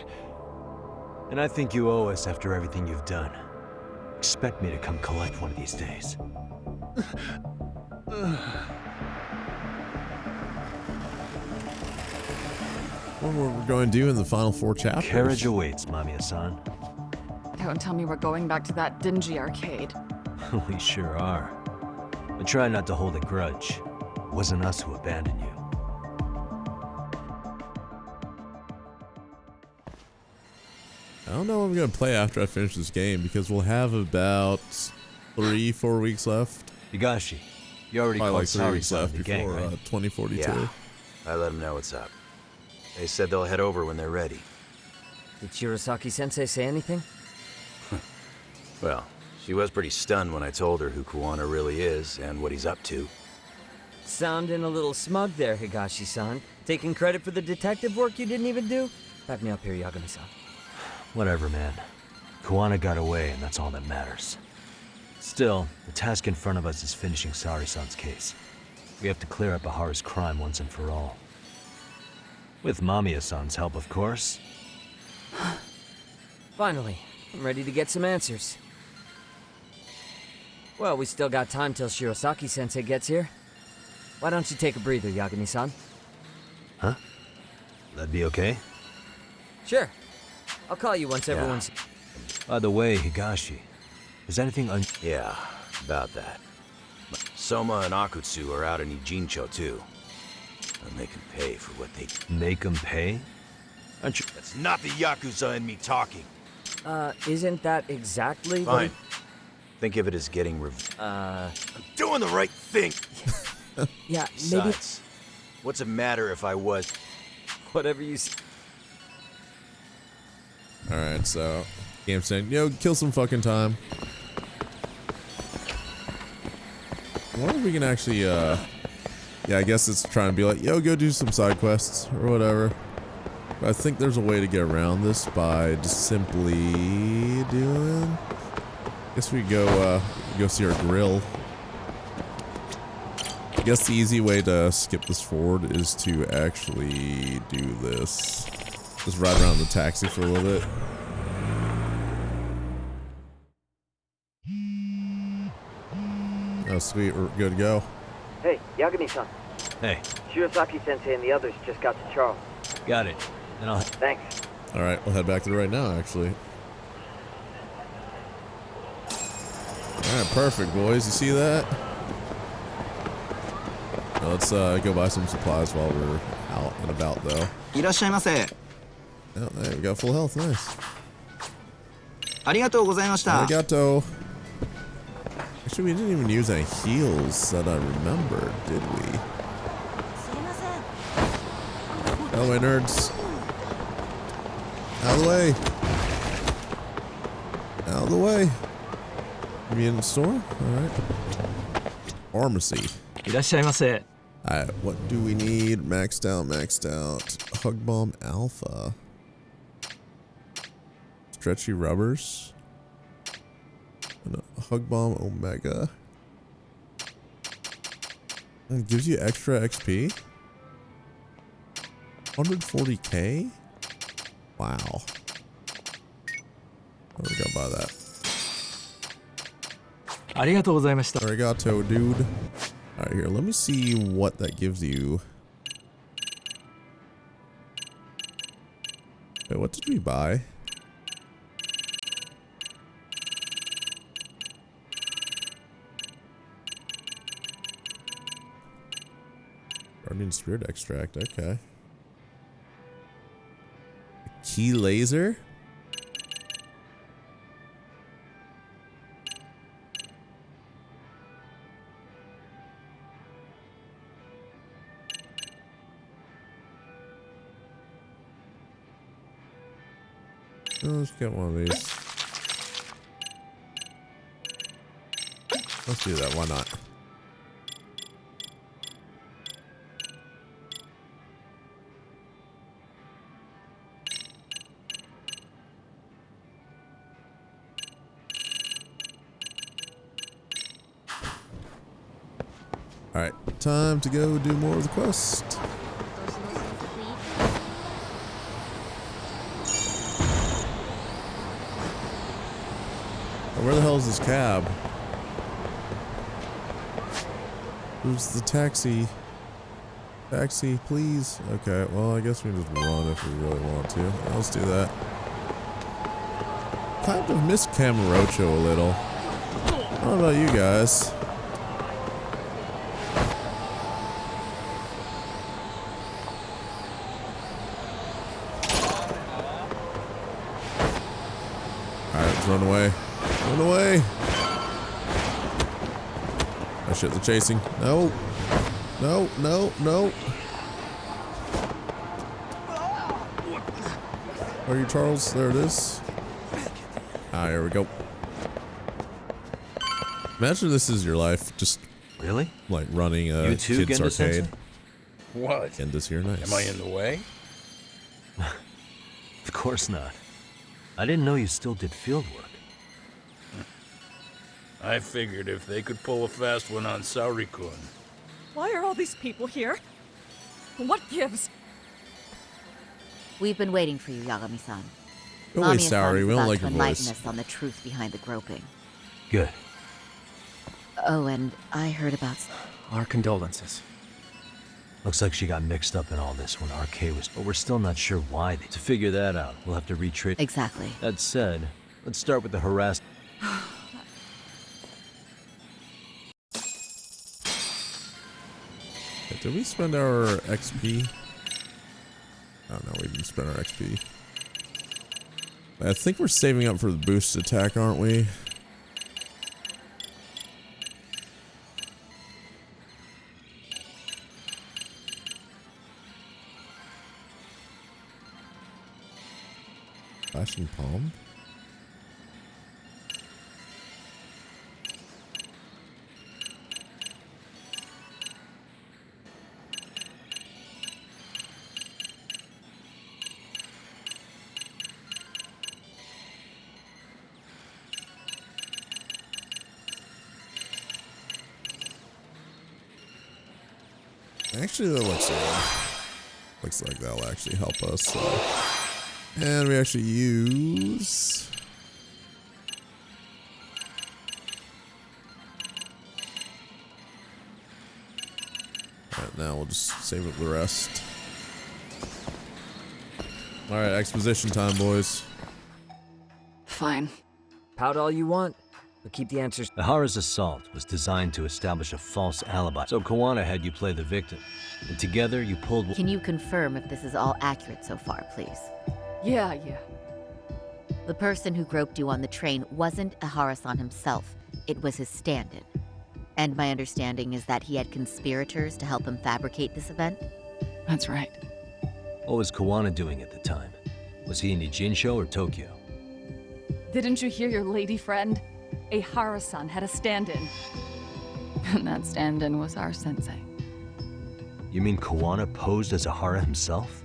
And I think you owe us after everything you've done. Expect me to come collect one of these days. What were we going to do in the final 4 chapters? Carriage awaits, Mamiya-san. Don't tell me we're going back to that dingy arcade. We sure are. But try not to hold a grudge. It wasn't us who abandoned you. I don't know what I'm going to play after I finish this game, because we'll have about 3-4 weeks left. Higashi, you already Probably called like 3 Sari weeks left the gang, before right? 2042. Yeah. I let them know what's up. They said they'll head over when they're ready. Did Shirosaki-sensei say anything? Well, she was pretty stunned when I told her who Kawana really is and what he's up to. Sounding a little smug there, Higashi-san. Taking credit for the detective work you didn't even do? Back me up here, Yagami-san. Whatever, man. Kawana got away, and that's all that matters. Still, the task in front of us is finishing Sari-san's case. We have to clear up Bahara's crime once and for all. With Mamiya-san's help, of course. Finally, I'm ready to get some answers. Well, we still got time till Shirosaki-sensei gets here. Why don't you take a breather, Yagami-san? Huh? That'd be okay? Sure. I'll call you once everyone's... By the way, Higashi, is anything Yeah, about that. Soma and Akutsu are out in Ijincho, too. And they can pay for what they... Make them pay? Aren't you... That's not the Yakuza in me talking. Isn't that exactly Fine. Think of it as getting I'm doing the right thing! Yeah, Besides, what's it matter if I was... Whatever you... Alright, so... Game's saying, yo, kill some fucking time. I wonder if we can actually, yeah, I guess it's trying to be like, yo, go do some side quests or whatever. But I think there's a way to get around this by just simply doing... I guess we go see our grill. I guess the easy way to skip this forward is to actually do this. Just ride around the taxi for a little bit. Oh, sweet, we're good to go. Hey, Yagami-san. Hey. Shirosaki-sensei and the others just got to Charles. Got it. Then I'll... Thanks. Alright, we'll head back there right now, actually. Alright, perfect, boys. You see that? Now let's go buy some supplies while we're out and about, though. いらっしゃいませ。 Oh, there we go. Full health. Nice. ありがとうございました。 Arigato. Actually, we didn't even use any heals that I remember, did we? Out of the way, nerds. Out of the way. Out of the way. Maybe in the store? Alright. Pharmacy. いらっしゃいませ。 Alright, what do we need? Maxed out, maxed out. Hug Bomb Alpha. Stretchy rubbers. And a Hug Bomb Omega. It gives you extra XP? 140k? Wow. Oh, we gotta buy that. ありがとうございました。 Arigato, dude. Alright, here, let me see what that gives you. Wait, what did we buy? Guardian Spirit Extract, okay. Key Laser? Let's get one of these. Let's do that, why not? Alright, time to go do more of the quest. Where the hell is this cab? Where's the taxi? Taxi, please. Okay, well, I guess we can just run if we really want to. Let's do that. Kind of miss Camarocho a little. I don't know about you guys. Alright, let's run away. Run away! Oh shit, they're chasing. No! No, no, no! Where are you, Charles? There it is. Ah, here we go. Imagine this is your life, just... Really? Like running a You too, kid's Genda arcade. Sensei? What? Genda's here, nice. Am I in the way? Of course not. I didn't know you still did field work. I figured if they could pull a fast one on Saori-kun, Why are all these people here? What gives? We've been waiting for you, Yagami-san. Don't waste Mamiya-san Saori, is we don't about like to your enlighten voice. us on the truth behind the groping. Good. Oh, and I heard about... Our condolences. Looks like she got mixed up in all this when RK was... But we're still not sure why they... To figure that out, we'll have to retrace... Exactly. That said, let's start with the harass... Did we spend our XP? Oh no, we didn't spend our XP. I think we're saving up for the boost attack, aren't we? Flashing palm? Actually, that looks like that'll actually help us. So. And we actually use... Alright, now we'll just save up the rest. Alright, exposition time, boys. Fine. Pout all you want, but keep the answers. Ahara's assault was designed to establish a false alibi, so Kawana had you play the victim. And together you pulled... Can you confirm if this is all accurate so far, please? Yeah. The person who groped you on the train wasn't Ahara-san himself. It was his stand-in. And my understanding is that he had conspirators to help him fabricate this event? That's right. What was Kawana doing at the time? Was he in Ijincho or Tokyo? Didn't you hear your lady friend? Ahara-san had a stand-in. And that stand-in was our sensei. You mean Kawana posed as Ahara himself?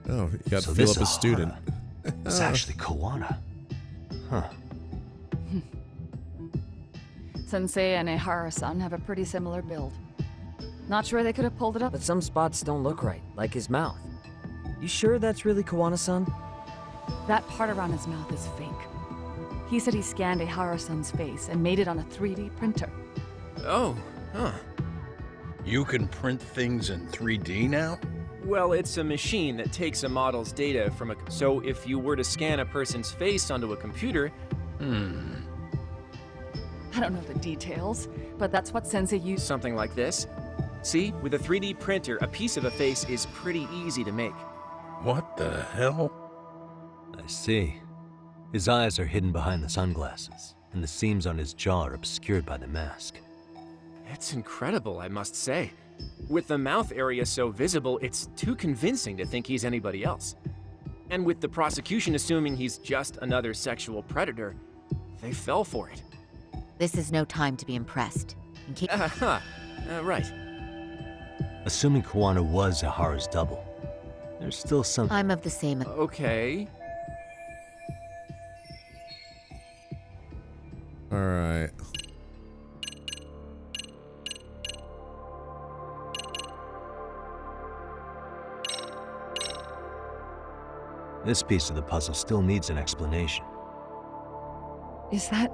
Oh, you got So to fill this up a student. It's actually Kawana. Huh. Sensei and Ahara-san have a pretty similar build. Not sure they could have pulled it up. But some spots don't look right, like his mouth. You sure that's really Kawana-san? That part around his mouth is fake. He said he scanned Ahara-san's face and made it on a 3D printer. Oh, huh. You can print things in 3D now? Well, it's a machine that takes a model's data from a... So if you were to scan a person's face onto a computer... I don't know the details, but that's what Sensei used. Something like this. See, with a 3D printer, a piece of a face is pretty easy to make. What the hell? I see. His eyes are hidden behind the sunglasses, and the seams on his jaw are obscured by the mask. It's incredible, I must say. With the mouth area so visible, it's too convincing to think he's anybody else. And with the prosecution assuming he's just another sexual predator, they fell for it. This is no time to be impressed. Right. Assuming Kawana was Ahara's double, there's still some... I'm of the same... Okay. Alright. This piece of the puzzle still needs an explanation. Is that...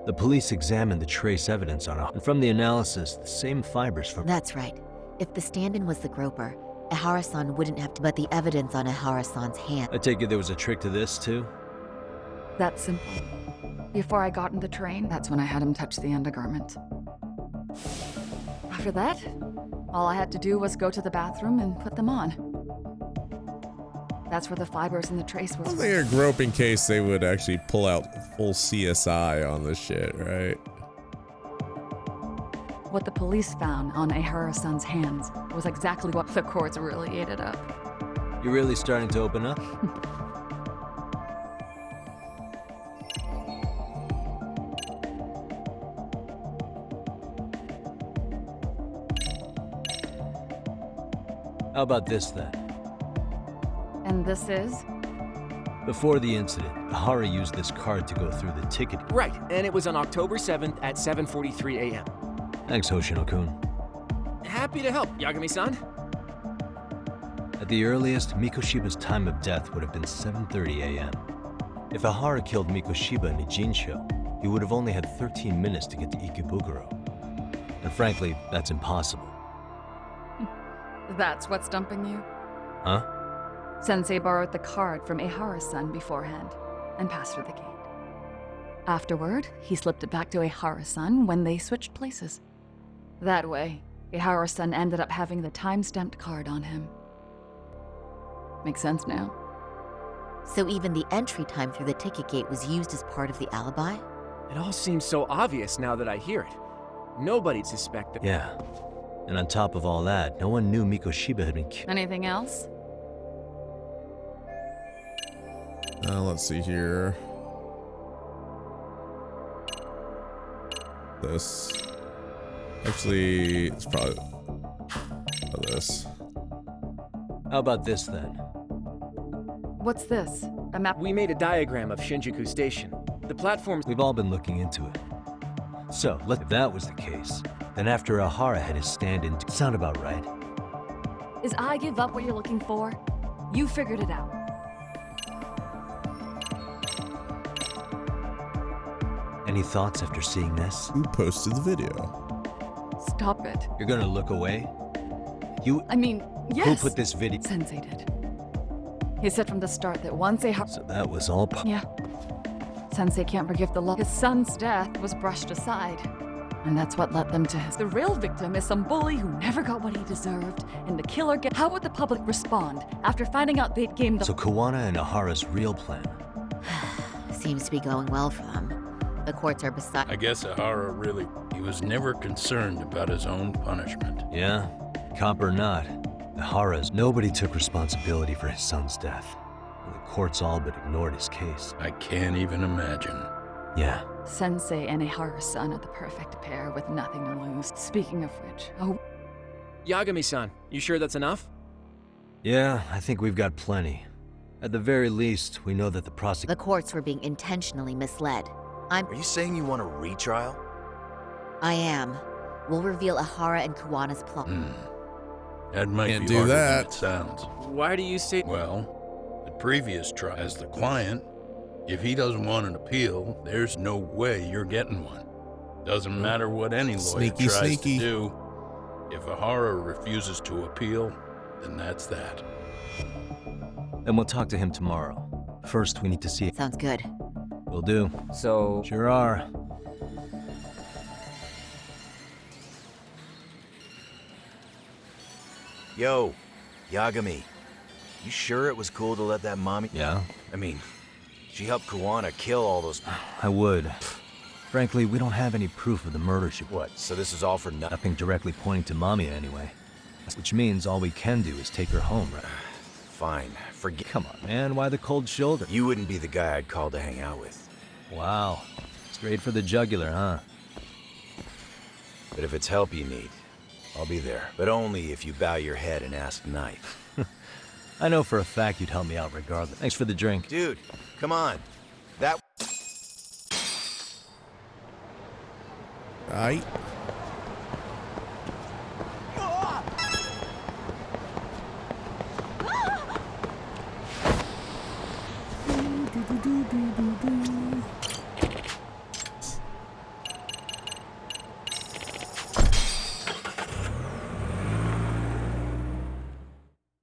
The police examined the trace evidence on and from the analysis, the same fibers from... That's right. If the stand-in was the groper, Ahara-san wouldn't have to... But the evidence on Ahara-san's hand... I take it there was a trick to this, too? That's simple. Before I got in the train, that's when I had him touch the undergarment. After that, all I had to do was go to the bathroom and put them on. That's where the fibers in the trace were. I think a groping case, they would actually pull out full CSI on this shit, right? What the police found on Ahara-san's hands was exactly what the courts really ate it up. You're really starting to open up? How about this, then? And this is? Before the incident, Hara used this card to go through the ticket. Right, and it was on October 7th at 7:43 a.m. Thanks, Hoshino-kun. Happy to help, Yagami-san. At the earliest, Mikoshiba's time of death would have been 7:30 a.m. If Ahara killed Mikoshiba in Ijincho, he would have only had 13 minutes to get to Ikebukuro. And frankly, that's impossible. That's what's stumping you? Huh? Sensei borrowed the card from Ehara-san beforehand and passed her the gate. Afterward, he slipped it back to Ehara-san when they switched places. That way, Ehara-san ended up having the time-stamped card on him. Makes sense now. So even the entry time through the ticket gate was used as part of the alibi? It all seems so obvious now that I hear it. Nobody'd suspect that. Yeah. And on top of all that, no one knew Mikoshiba had been killed. Anything else? Let's see here. This. Actually, it's probably this. How about this then? What's this? A map? We made a diagram of Shinjuku Station. The platforms. We've all been looking into it. So, if that was the case, then after Ahara had his stand-in, sound about right? Is I give up what you're looking for? You figured it out. Any thoughts after seeing this? Who posted the video? Stop it. You're gonna look away? I mean, yes. Who put this video? Sensei did. He said from the start that once So that was all Yeah. Sensei can't forgive the loss. His son's death was brushed aside. And that's what led them to his. The real victim is some bully who never got what he deserved, and the killer get. How would the public respond after finding out they'd gamed the. So Kawana and Ahara's real plan. Seems to be going well for them. The courts are beside. I guess Ahara really, he was never concerned about his own punishment. Yeah, cop or not, Ahara's. Nobody took responsibility for his son's death. And the courts all but ignored his case. I can't even imagine. Yeah. Sensei and Ehara-san are the perfect pair with nothing to lose. Speaking of which, oh. Yagami-san, you sure that's enough? Yeah, I think we've got plenty. At the very least, we know that the The courts were being intentionally misled. Are you saying you want a retrial? I am. We'll reveal Ahara and Kawana's plot. That might Can't be do harder that. than it sounds. Why do you say? Well, the previous trial, as the client, if he doesn't want an appeal, there's no way you're getting one. Doesn't matter what any lawyer tries to do. If Ahara refuses to appeal, then that's that. Then we'll talk to him tomorrow. First, we need to see. Sounds good. Will do. So. Sure are. Yo, Yagami. You sure it was cool to let that mommy... Yeah? I mean, she helped Kawana kill all those... I would. Frankly, we don't have any proof of the murder she... What, so this is all for nothing? Nothing directly pointing to Mamiya anyway. Which means all we can do is take her home, right? Fine, forget... Come on, man, why the cold shoulder? You wouldn't be the guy I'd call to hang out with. Wow. Straight for the jugular, huh? But if it's help you need, I'll be there. But only if you bow your head and ask night. I know for a fact you'd help me out regardless. Thanks for the drink. Dude, come on. That... Aight.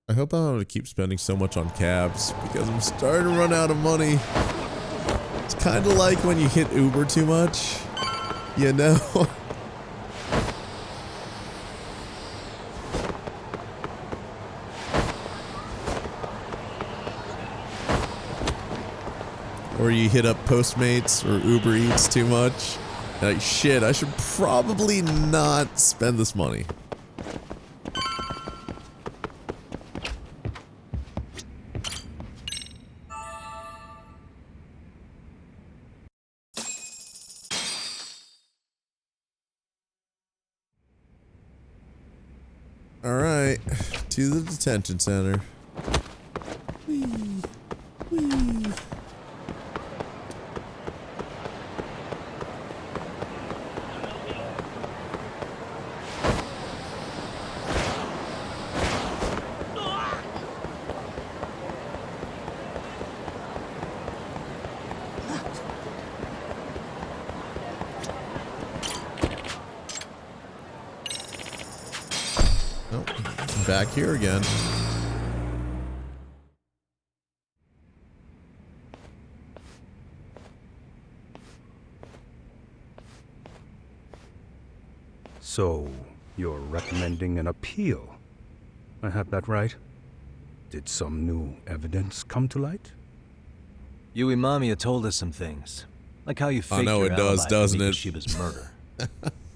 I hope I'm gonna keep spending so much on cabs because I'm starting to run out of money. It's kind of like when you hit Uber too much, you know? Or you hit up Postmates or Uber Eats too much. Like, shit, I should probably not spend this money. Alright, to the detention center. Whee, whee. back here again. So, you're recommending an appeal? I have that right? Did some new evidence come to light? Yui Mamiya told us some things. Like how you faked I know your it does, alibi doesn't for it? Mikoshiba's murder.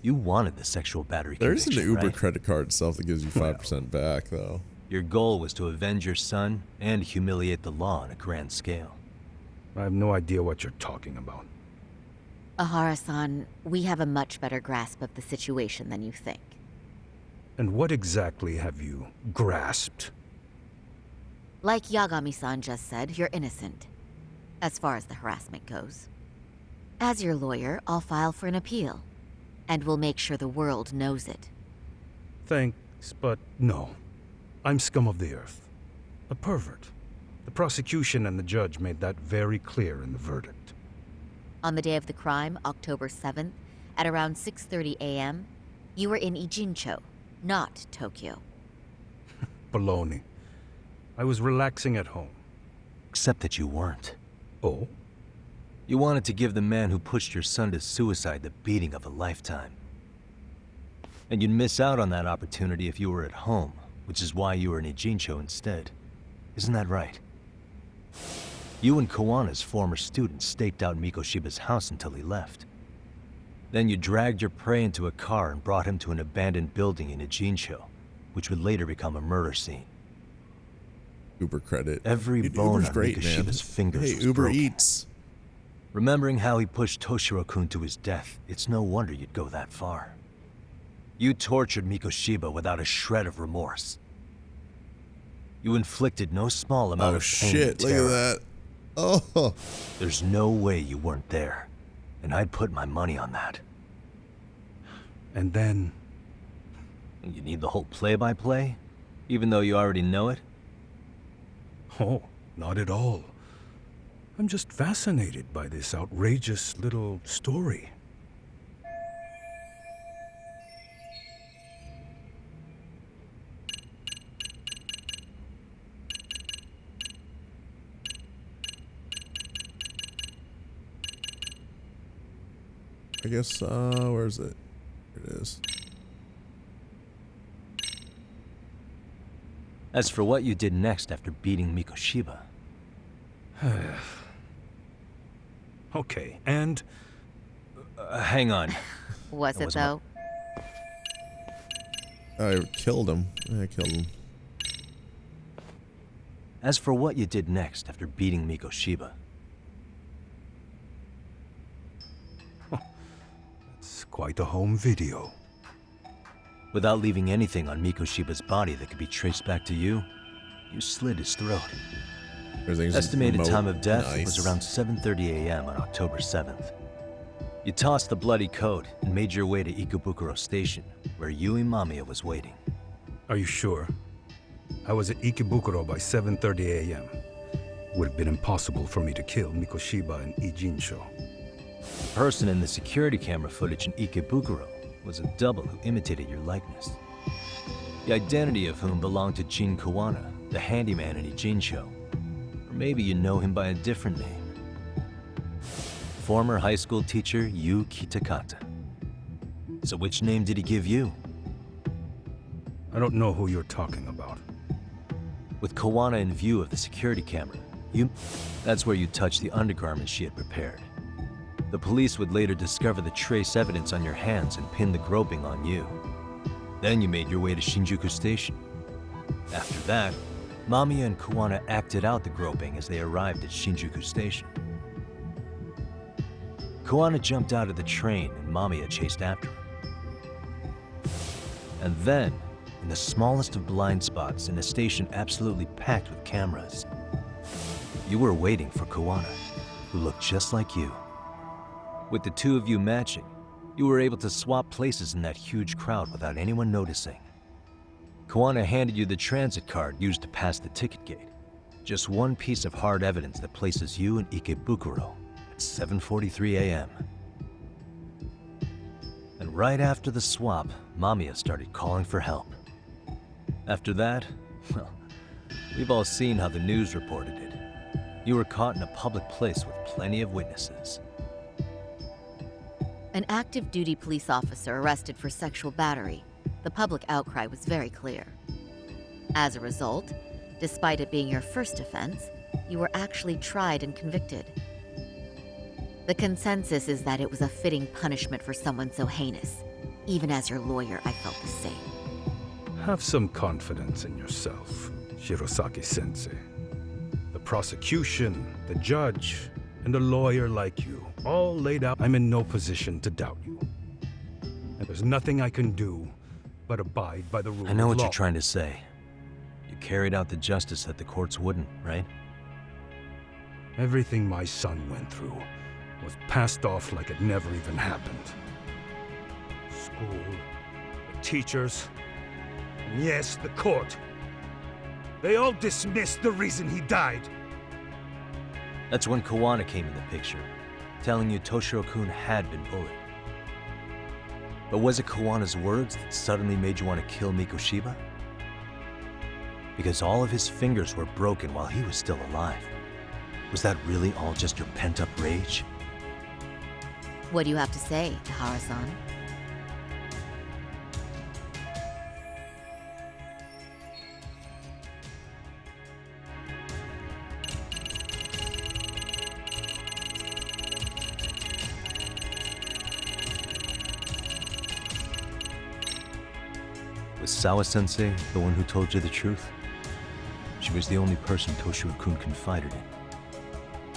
You wanted the sexual battery There's an conviction, Uber right? credit card itself that gives you 5% back, though. Your goal was to avenge your son and humiliate the law on a grand scale. I have no idea what you're talking about. Ahara-san, we have a much better grasp of the situation than you think. And what exactly have you grasped? Like Yagami-san just said, you're innocent, as far as the harassment goes. As your lawyer, I'll file for an appeal, and we'll make sure the world knows it. Thanks, but no. I'm scum of the earth. A pervert. The prosecution and the judge made that very clear in the verdict. On the day of the crime, October 7th, at around 6:30 a.m., you were in Ijincho, not Tokyo. Baloney. I was relaxing at home. Except that you weren't. Oh? You wanted to give the man who pushed your son to suicide the beating of a lifetime. And you'd miss out on that opportunity if you were at home, which is why you were in Ijincho instead. Isn't that right? You and Kawana's former student staked out Mikoshiba's house until he left. Then you dragged your prey into a car and brought him to an abandoned building in Ijincho, which would later become a murder scene. Uber credit. Every Dude, bone Uber's on great, man. Mikoshiba's fingers Hey, was Uber broken. Eats. Remembering how he pushed Toshiro-kun to his death, it's no wonder you'd go that far. You tortured Mikoshiba without a shred of remorse. You inflicted no small amount of pain shit, and look at terror. that. Oh. There's no way you weren't there, and I'd put my money on that. And then... You need the whole play-by-play, even though you already know it? Oh, not at all. I'm just fascinated by this outrageous little story. I guess, where is it? Here it is. As for what you did next after beating Mikoshiba... Okay, and... hang on. Was it, though? I killed him. I killed him. As for what you did next after beating Mikoshiba... It's quite a home video. Without leaving anything on Mikoshiba's body that could be traced back to you, you slit his throat. Estimated remote. time of death Nice. was around 7:30 a.m. on October 7th. You tossed the bloody coat and made your way to Ikebukuro Station, where Yui Mamiya was waiting. Are you sure? I was at Ikebukuro by 7:30 a.m. Would have been impossible for me to kill Mikoshiba in Ijincho. The person in the security camera footage in Ikebukuro was a double who imitated your likeness. The identity of whom belonged to Jin Kawana, the handyman in Ijincho. Or maybe you know him by a different name. Former high school teacher Yu Kitakata. So which name did he give you? I don't know who you're talking about. With Kawana in view of the security camera, that's where you touched the undergarments she had prepared. The police would later discover the trace evidence on your hands and pin the groping on you. Then you made your way to Shinjuku Station. After that, Mamiya and Kawana acted out the groping as they arrived at Shinjuku Station. Kawana jumped out of the train and Mamiya chased after him. And then, in the smallest of blind spots in a station absolutely packed with cameras, you were waiting for Kawana, who looked just like you. With the two of you matching, you were able to swap places in that huge crowd without anyone noticing. Kawana handed you the transit card used to pass the ticket gate. Just one piece of hard evidence that places you in Ikebukuro at 7:43 a.m. And right after the swap, Mamiya started calling for help. After that, well, we've all seen how the news reported it. You were caught in a public place with plenty of witnesses. An active duty police officer arrested for sexual battery. The public outcry was very clear. As a result, despite it being your first offense, you were actually tried and convicted. The consensus is that it was a fitting punishment for someone so heinous. Even as your lawyer, I felt the same. Have some confidence in yourself, Shirosaki-sensei. The prosecution, the judge, and a lawyer like you, all laid out. I'm in no position to doubt you. And there's nothing I can do but abide by the rules of law. I know what you're trying to say. You carried out the justice that the courts wouldn't, right? Everything my son went through was passed off like it never even happened. School, the teachers, and yes, the court. They all dismissed the reason he died. That's when Kawana came in the picture, telling you Toshiro-kun had been bullied. But was it Kawana's words that suddenly made you want to kill Mikoshiba? Because all of his fingers were broken while he was still alive. Was that really all just your pent-up rage? What do you have to say, Tahara-san? Was Sawa-sensei the one who told you the truth? She was the only person Toshiro-kun confided in.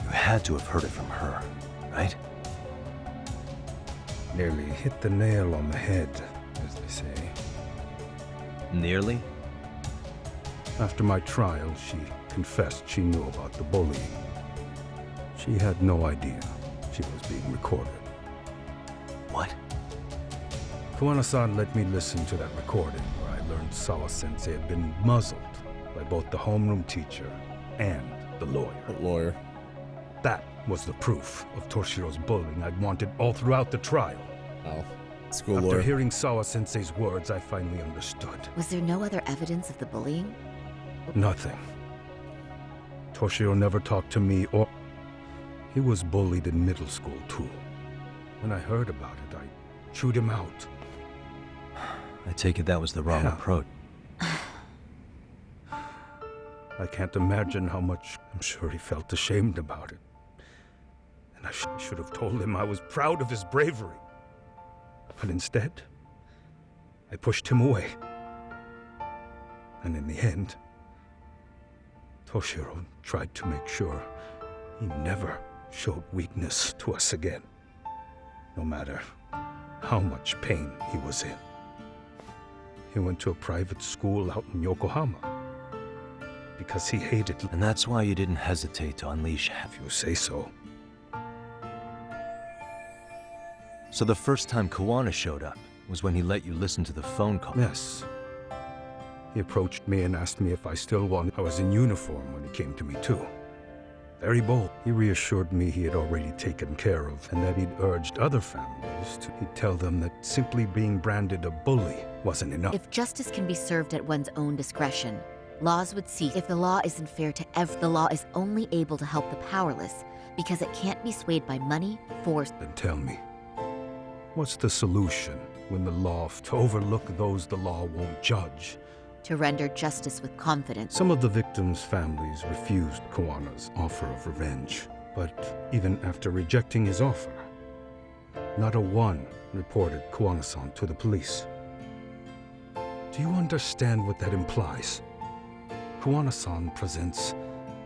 You had to have heard it from her, right? Nearly hit the nail on the head, as they say. Nearly? After my trial, she confessed she knew about the bullying. She had no idea she was being recorded. What? Kawana-san let me listen to that recording where I learned Sawa-sensei had been muzzled by both the homeroom teacher and the lawyer. What lawyer? That was the proof of Toshiro's bullying I'd wanted all throughout the trial. Oh, school After lawyer. hearing Sawa-sensei's words, I finally understood. Was there no other evidence of the bullying? Nothing. Toshiro never talked to me or... He was bullied in middle school, too. When I heard about it, I chewed him out. I take it that was the wrong approach. I can't imagine how much I'm sure he felt ashamed about it. And I should have told him I was proud of his bravery. But instead, I pushed him away. And in the end, Toshiro tried to make sure he never showed weakness to us again, no matter how much pain he was in. He went to a private school out in Yokohama because he hated... And that's why you didn't hesitate to unleash... If you say so. So the first time Kawana showed up was when he let you listen to the phone call? Yes. He approached me and asked me if I still wanted... I was in uniform when he came to me, too. Very bold. He reassured me he had already taken care of, and that he'd urged other families to... He'd tell them that simply being branded a bully wasn't enough. If justice can be served at one's own discretion, laws would cease. If the law isn't fair to the law is only able to help the powerless because it can't be swayed by money, force... Then tell me, what's the solution when the law... to overlook those the law won't judge? To render justice with confidence. Some of the victims' families refused Kawana's offer of revenge. But even after rejecting his offer, not a one reported Kawana-san to the police. Do you understand what that implies? Kawana-san presents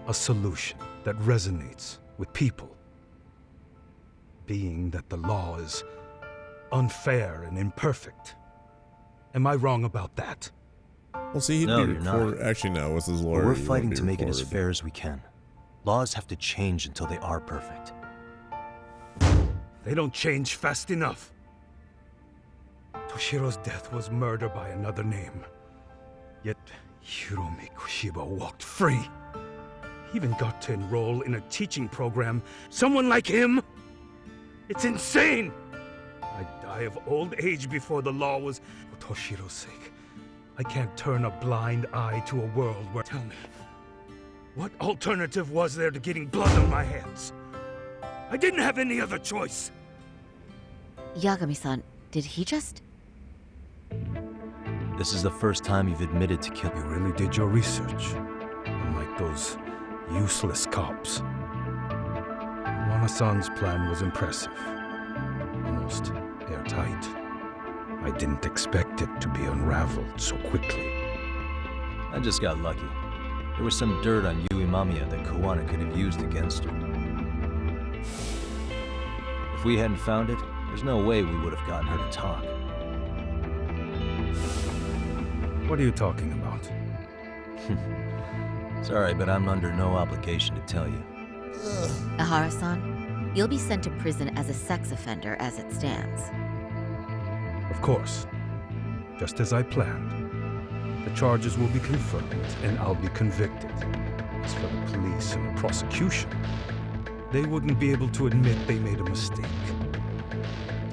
a solution that resonates with people. Being that the law is unfair and imperfect. Am I wrong about that? Well, see, he'd No, be you're recorded. not. Actually, no, with his lawyer. But we're he wouldn't fighting be to make it as recorded. fair as we can. Laws have to change until they are perfect. They don't change fast enough. Toshiro's death was murder by another name. Yet Hiro Mikoshiba walked free. He even got to enroll in a teaching program. Someone like him? It's insane! I'd die of old age before the law was... For Toshiro's sake, I can't turn a blind eye to a world where... Tell me, what alternative was there to getting blood on my hands? I didn't have any other choice. Yagami-san, did he just... This is the first time you've admitted to kill. You really did your research, unlike those useless cops. Kuwana-san's plan was impressive, almost airtight. I didn't expect it to be unraveled so quickly. I just got lucky. There was some dirt on Yui Mamiya that Kuwana could have used against her. If we hadn't found it, there's no way we would have gotten her to talk. What are you talking about? Sorry, but I'm under no obligation to tell you. Ahara-san, you'll be sent to prison as a sex offender as it stands. Of course. Just as I planned. The charges will be confirmed, and I'll be convicted. As for the police and the prosecution, they wouldn't be able to admit they made a mistake.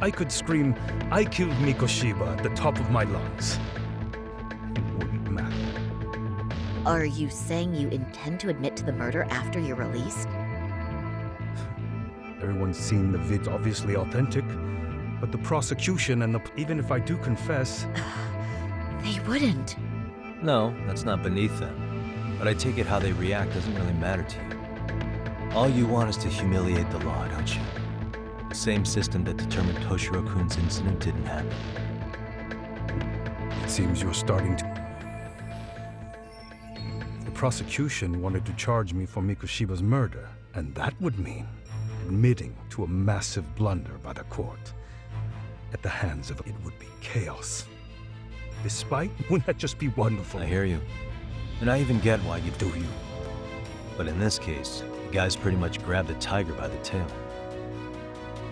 I could scream, "I killed Mikoshiba" at the top of my lungs. It wouldn't matter. Are you saying you intend to admit to the murder after you're released? Everyone's seen the vid, obviously authentic. But the prosecution and even if I do confess... They wouldn't. No, that's not beneath them. But I take it how they react doesn't really matter to you. All you want is to humiliate the law, don't you? The same system that determined Toshiro-kun's incident didn't happen. It seems you're starting to... The prosecution wanted to charge me for Mikoshiba's murder, and that would mean admitting to a massive blunder by the court. At the hands of it would be chaos. Despite, wouldn't that just be wonderful? I hear you. And I even get why you do you. But in this case, the guy's pretty much grabbed the tiger by the tail.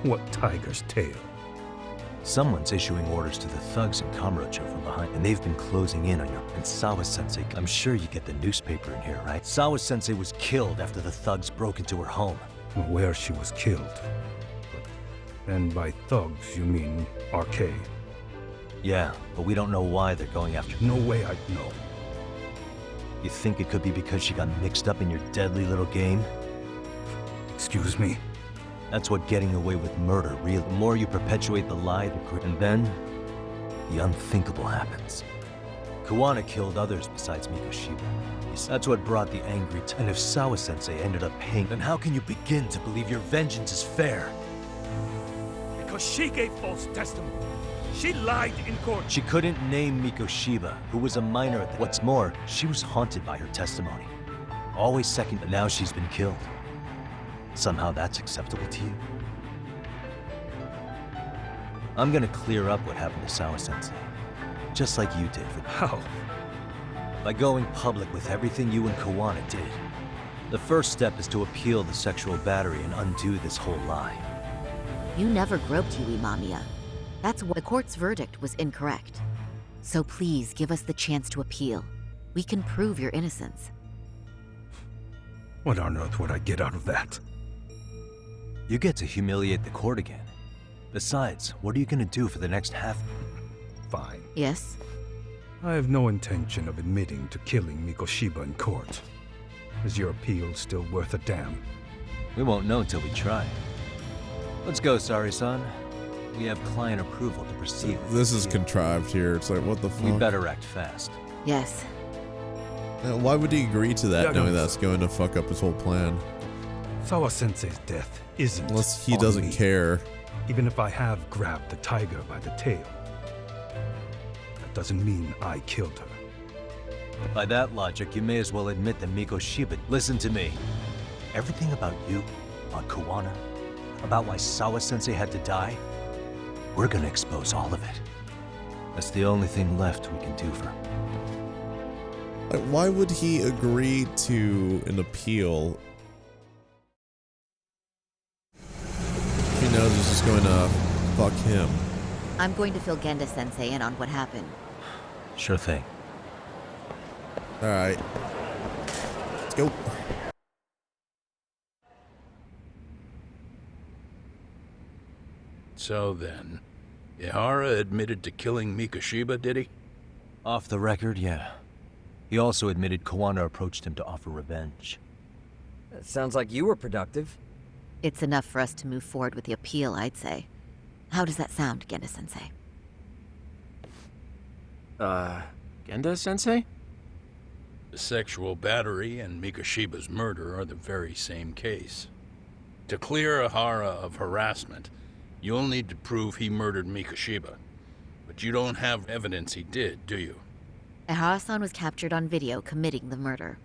What tiger's tail? Someone's issuing orders to the thugs in Kamurocho from behind, and they've been closing in on you. And Sawa-sensei, I'm sure you get the newspaper in here, right? Sawa-sensei was killed after the thugs broke into her home. Where she was killed. And by thugs, you mean RK? Yeah, but we don't know why they're going after her. No way I'd know. You think it could be because she got mixed up in your deadly little game? Excuse me? That's what getting away with murder really. The more you perpetuate the lie, and then the unthinkable happens. Kuwana killed others besides Mikoshiba. That's what brought the angry and if Sawa-sensei ended up paying, then how can you begin to believe your vengeance is fair? Because she gave false testimony. She lied in court. She couldn't name Mikoshiba, who was a minor at that. What's more, she was haunted by her testimony. Always second, but now she's been killed. Somehow that's acceptable to you? I'm gonna clear up what happened to Sawa-sensei. Just like you did. How? By going public with everything you and Kuwana did. The first step is to appeal the sexual battery and undo this whole lie. You never groped Yui Mamiya. That's why the court's verdict was incorrect. So please give us the chance to appeal. We can prove your innocence. What on earth would I get out of that? You get to humiliate the court again. Besides, what are you gonna do for the next half? Fine. Yes? I have no intention of admitting to killing Mikoshiba in court. Is your appeal still worth a damn? We won't know till we try. Let's go, Sari-san. We have client approval to proceed. This is contrived here. It's like, what the fuck? We better act fast. Yes. Why would he agree to that, knowing that's going to fuck up his whole plan? Sawa-sensei's death isn't unless he doesn't care. Even if I have grabbed the tiger by the tail, that doesn't mean I killed her. By that logic, you may as well admit that Mikoshiba... Listen to me. Everything about you, about Kuwana, about why Sawa-sensei had to die, we're gonna expose all of it. That's the only thing left we can do for him. Like, why would he agree to an appeal if he knows this is going to fuck him? I'm going to fill Genda-sensei in on what happened. Sure thing. Alright. Let's go. So then, Ihara admitted to killing Mikoshiba, did he? Off the record, yeah. He also admitted Koana approached him to offer revenge. That sounds like you were productive. It's enough for us to move forward with the appeal, I'd say. How does that sound, Genda-sensei? Genda-sensei? The sexual battery and Mikoshiba's murder are the very same case. To clear Ihara of harassment, you'll need to prove he murdered Mikoshiba. But you don't have evidence he did, do you? Ihara-san was captured on video committing the murder.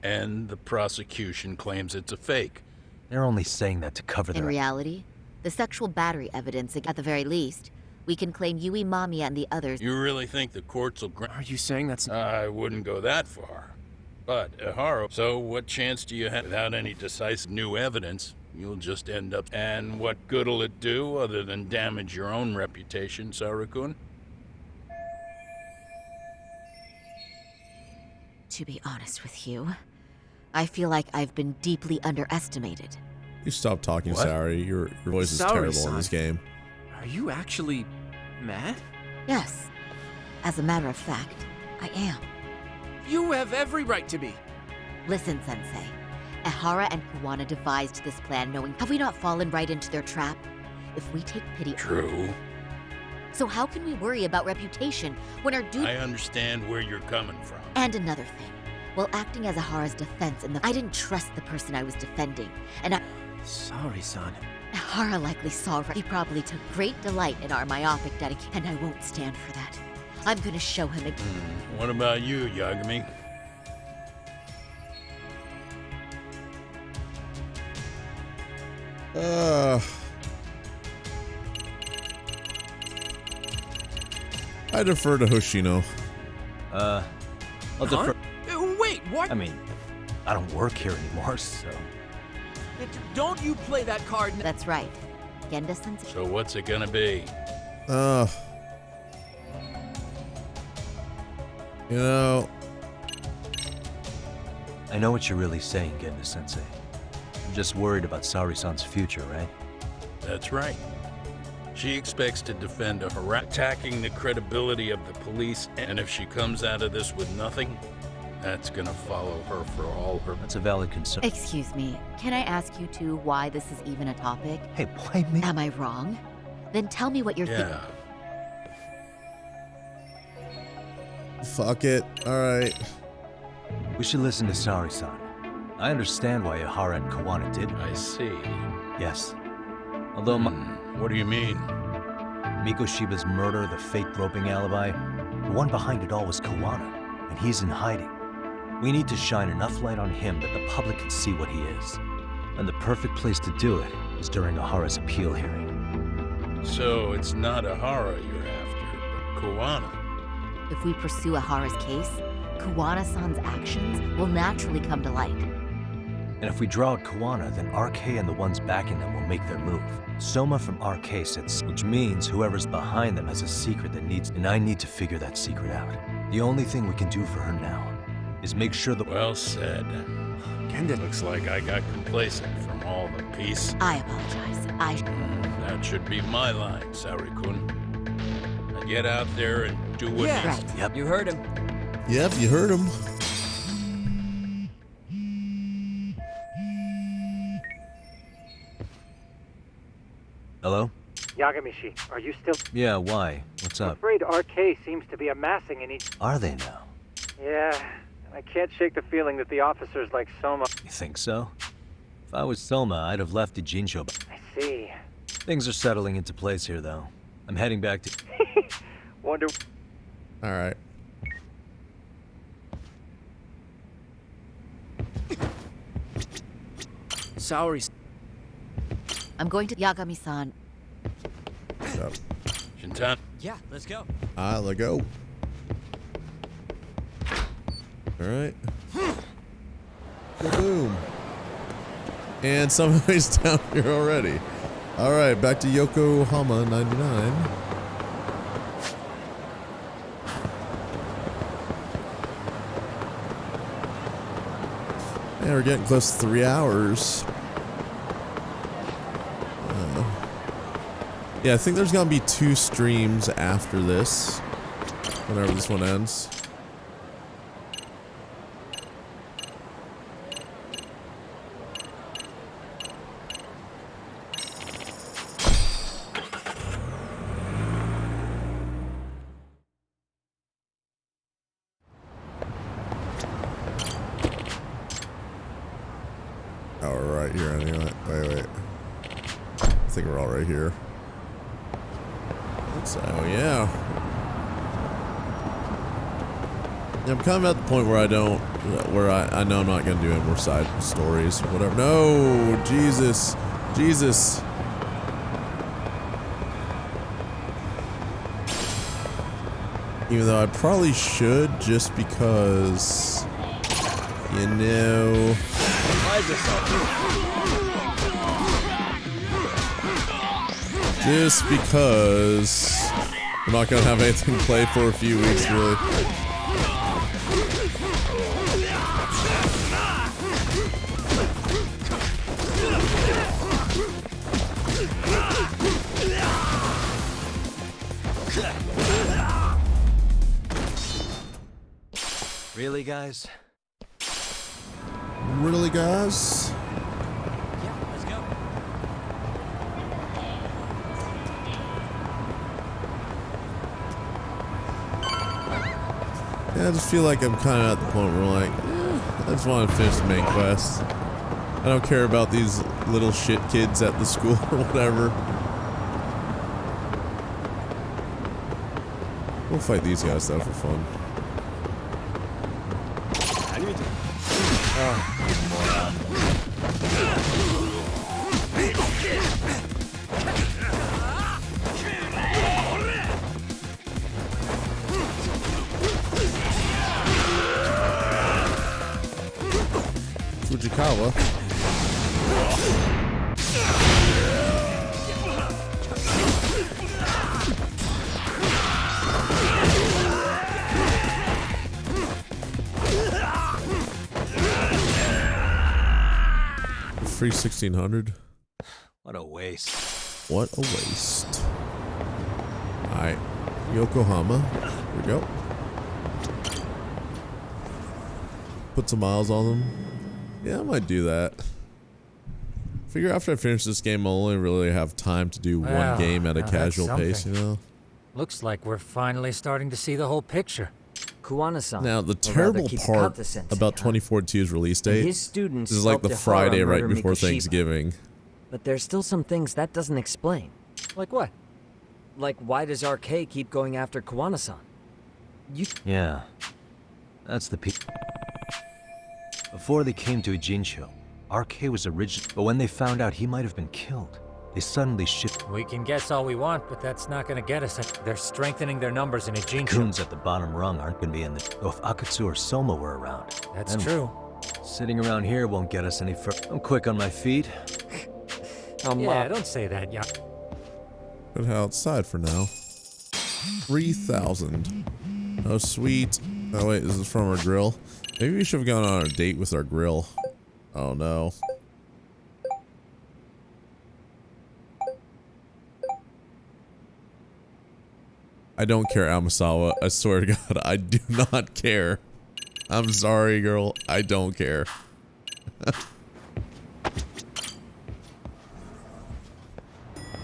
And the prosecution claims it's a fake. They're only saying that to cover their... In reality, the sexual battery evidence, at the very least, we can claim Yui, Mamiya, and the others. You really think the courts will grant... Are you saying that's... I wouldn't go that far. But, Ihara, so what chance do you have without any decisive new evidence? You'll just end up... And what good'll it do other than damage your own reputation, Saru-kun? To be honest with you, I feel like I've been deeply underestimated. You stop talking, Saori. Your voice is terrible in this game. Are you actually mad? Yes. As a matter of fact, I am. You have every right to be. Listen, Sensei. Ihara and Koana devised this plan knowing... Have we not fallen right into their trap? If we take pity... True. So how can we worry about reputation when our duty... I understand where you're coming from. And another thing. While acting as Ihara's defense I didn't trust the person I was defending, and I... Sorry, son. Ihara likely saw... He probably took great delight in our myopic dedication, and I won't stand for that. I'm gonna show him again. What about you, Yagami? I defer to Hoshino. I'll defer... Wait, what? I mean, I don't work here anymore, so... Don't you play that card... That's right. Genda-sensei... So what's it gonna be? You know... I know what you're really saying, Genda-sensei. You're just worried about Saori-san's future, right? That's right. She expects to defend attacking the credibility of the police, and if she comes out of this with nothing, that's gonna follow her for all her... That's a valid concern. Excuse me, can I ask you two why this is even a topic? Hey, why me? Am I wrong? Then tell me what you're thinking. Fuck it. Alright. We should listen to Saori-san. I understand why Ihara and Koana did. I see. Yes. Although What do you mean? Mikoshiba's murder, the fake groping alibi, the one behind it all was Koana, and he's in hiding. We need to shine enough light on him that the public can see what he is. And the perfect place to do it is during Ihara's appeal hearing. So it's not Ihara you're after, but Koana. If we pursue Ihara's case, Koana-san's actions will naturally come to light. And if we draw out Koana, then RK and the ones backing them will make their move. Soma from RK said, which means whoever's behind them has a secret that needs... And I need to figure that secret out. The only thing we can do for her now is make sure that... Well said. Genda... Looks like I got complacent from all the peace. I apologize. That should be my line, Saori-kun. Now get out there and do what needs Right. Yep. You heard him. Yep, you heard him. Hello? Yagamishi, are you still... Yeah, why? What's I'm up? afraid RK seems to be amassing in each... Are they now? Yeah, and I can't shake the feeling that the officers like Soma... You think so? If I was Soma, I'd have left the Jincho. I see. Things are settling into place here, though. I'm heading back to... Wonder... Alright. Saori... I'm going to Yagami-san. Yep. Shintan. Yeah, let's go. Let's go. Alright. Boom. And somebody's down here already. Alright, back to Yokohama 99. And we're getting close to 3 hours. Yeah, I think there's gonna be 2 streams after this. Whenever this one ends. Oh, we're right here anyway. Wait. I think we're all right here. So, yeah. I'm kind of at the point where I know I'm not going to do any more side stories or whatever. No! Jesus. Jesus. Even though I probably should, just because, you know. Just because I'm not gonna have anything to play for a few weeks, really. Really, guys? Really, guys? Yeah, let's go. Yeah, I just feel like I'm kind of at the point where, like, I just want to finish the main quest. I don't care about these little shit kids at the school or whatever. We'll fight these guys though for fun. Fujikawa. Free 1600. What a waste. What a waste. Alright. Yokohama. Here we go. Put some miles on them. Yeah, I might do that. Figure after I finish this game, I'll only really have time to do one game at a casual pace, you know? Looks like we're finally starting to see the whole picture. Kuwana-san. Now, the terrible part about 2042's release date his students is like the Friday right before Thanksgiving. But there's still some things that doesn't explain. Like what? Like, why does RK keep going after Kuwana-san? Yeah. That's the Before they came to Ijincho, RK was original, but when they found out he might have been killed, they suddenly shifted. We can guess all we want, but that's not gonna get us. They're strengthening their numbers in Ijincho. Goons at the bottom rung aren't gonna be in the... Though if Akatsu or Soma were around... That's true. Sitting around here won't get us any further. I'm quick on my feet. Yeah, don't say that, yeah. Put it outside for now. 3,000. Oh, sweet. Oh, wait, this is from our grill. Maybe we should have gone on a date with our grill. Oh, no. I don't care, Amasawa. I swear to God, I do not care. I'm sorry, girl. I don't care.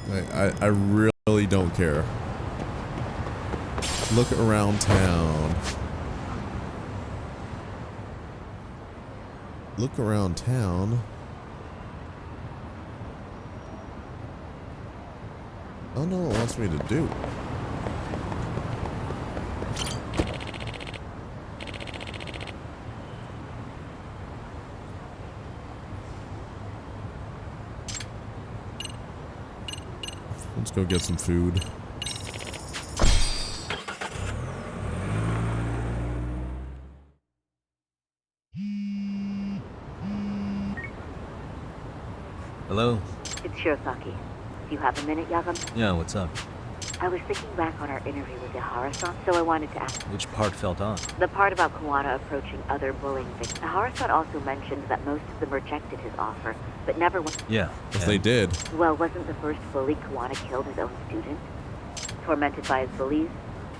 I really don't care. Look around town. Look around town. I don't know what it wants me to do. Let's go get some food. Hello? It's Shirosaki. Do you have a minute, Yagami? Yeah, what's up? I was thinking back on our interview with Ihara-san, so I wanted to ask. Which part felt on? The part about Kuwana approaching other bullying victims. Ihara-san also mentioned that most of them rejected his offer, but never went. Yeah. If they did. Well, wasn't the first bully Kuwana killed his own student? Tormented by his bullies?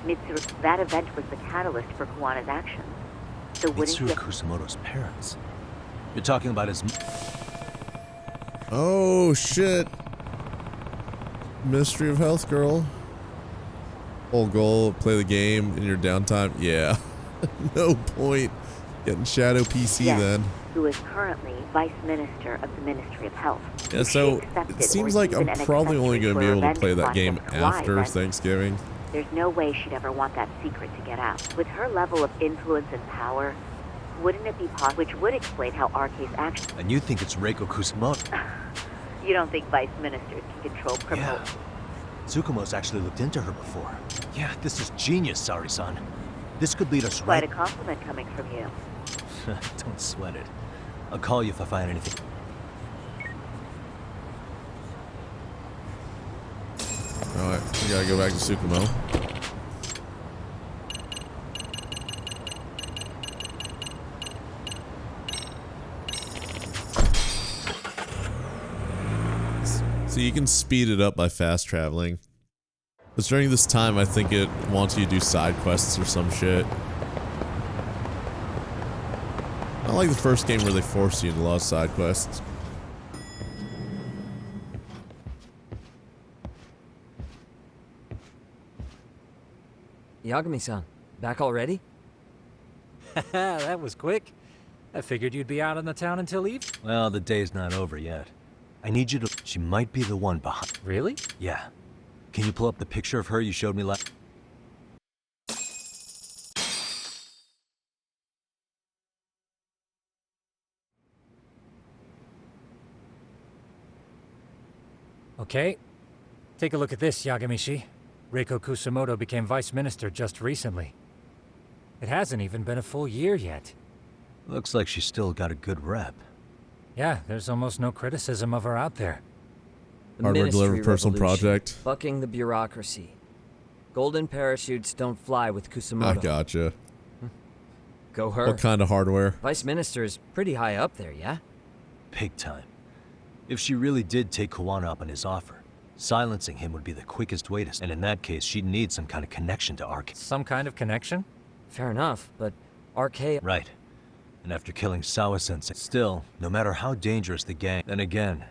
Mitsuru, that event was the catalyst for Kuwana's actions. So wouldn't Mitsuru you... Kusamoto's parents. You're talking about his... Oh, shit. Mystery of Health Girl. Whole goal, play the game in your downtime. Yeah. No point getting Shadow PC yes, then. who is currently Vice Minister of the Ministry of Health. Yeah, so it seems like I'm probably only going to be able to play that game after Thanksgiving. There's no way she'd ever want that secret to get out. With her level of influence and power, wouldn't it be possible, which would explain how RK's actions... And you think it's Reiko Kusamoto? You don't think Vice Ministers can control criminals? Yeah. Tsukumo's actually looked into her before. Yeah, this is genius, Sari-san. This could lead us Quite a compliment coming from you. Don't sweat it. I'll call you if I find anything. Alright, we gotta go back to Tsukumo. So you can speed it up by fast traveling. But during this time, I think it wants you to do side quests or some shit. Not like the first game where they force you to do a lot of side quests. Yagami-san, back already? That was quick. I figured you'd be out in the town until evening. Well, the day's not over yet. I need you to... She might be the one behind... Really? Yeah. Can you pull up the picture of her you showed me last... Okay. Take a look at this, Yagamishi. Reiko Kusamoto became vice minister just recently. It hasn't even been a full year yet. Looks like she's still got a good rep. Yeah, there's almost no criticism of her out there. The Hardware delivered personal project. Bucking the bureaucracy. Golden parachutes don't fly with Kusamoto. I gotcha. Go her. What kind of hardware? Vice Minister is pretty high up there, yeah? Big time. If she really did take Kuwana up on his offer, silencing him would be the quickest way to... And in that case, she'd need some kind of connection to RK. Some kind of connection? Fair enough, but RK... Right. And after killing Sawa-sensei... Still, no matter how dangerous the gang... Then again,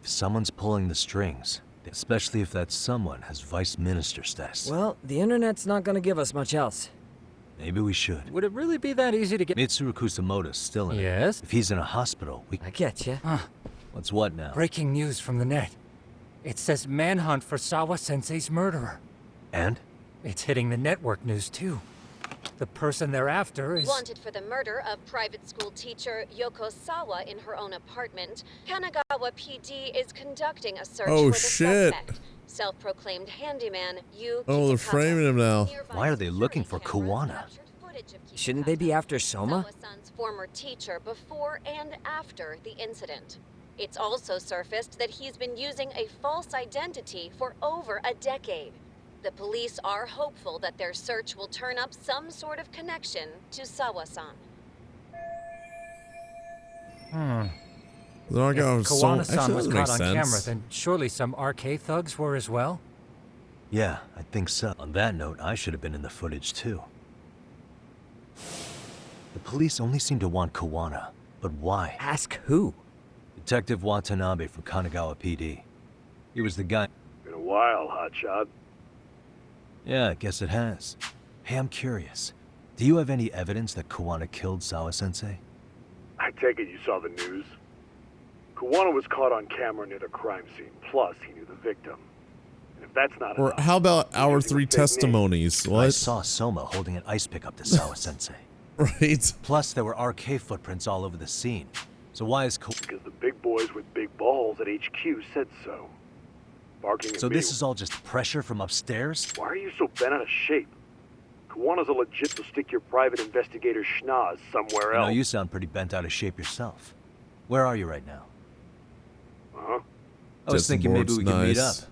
if someone's pulling the strings, especially if that someone has vice minister status... Well, the internet's not gonna give us much else. Maybe we should. Would it really be that easy to get... Mitsuru Kusamoto's still in it. Yes? If he's in a hospital, we... I get you. What's what now? Breaking news from the net. It says manhunt for Sawa-sensei's murderer. And? It's hitting the network news, too. The person they're after is... Wanted for the murder of private school teacher Yoko Sawa in her own apartment, Kanagawa PD is conducting a search for the suspect. Self-proclaimed handyman Yu Oh, they're framing him now. Why are they looking for Kuwana? Shouldn't they be after Soma? Sawa-san's former teacher before and after the incident. It's also surfaced that he's been using a false identity for over a decade. The police are hopeful that their search will turn up some sort of connection to Sawa-san. If Kawana-san was caught on camera, then surely some RK thugs were as well? Yeah, I think so. On that note, I should have been in the footage too. The police only seem to want Kuwana, but why? Ask who? Detective Watanabe from Kanagawa PD. He was the guy... Been a while, hotshot. Yeah, I guess it has. Hey, I'm curious. Do you have any evidence that Kuwana killed Sawa-sensei? I take it you saw the news. Kuwana was caught on camera near the crime scene. Plus, he knew the victim. And if that's not Or enough, how about our 3 testimonies? What? I saw Soma holding an ice pick up to Sawa-sensei. Right. Plus, there were RK footprints all over the scene. So why is Because the big boys with big balls at HQ said so. Barking at So me. this is all just pressure from upstairs? Why are you so bent out of shape? Kuwana's a legit to stick your private investigator schnoz somewhere else. No, you sound pretty bent out of shape yourself. Where are you right now? Huh? I was thinking maybe we could meet up. Nice.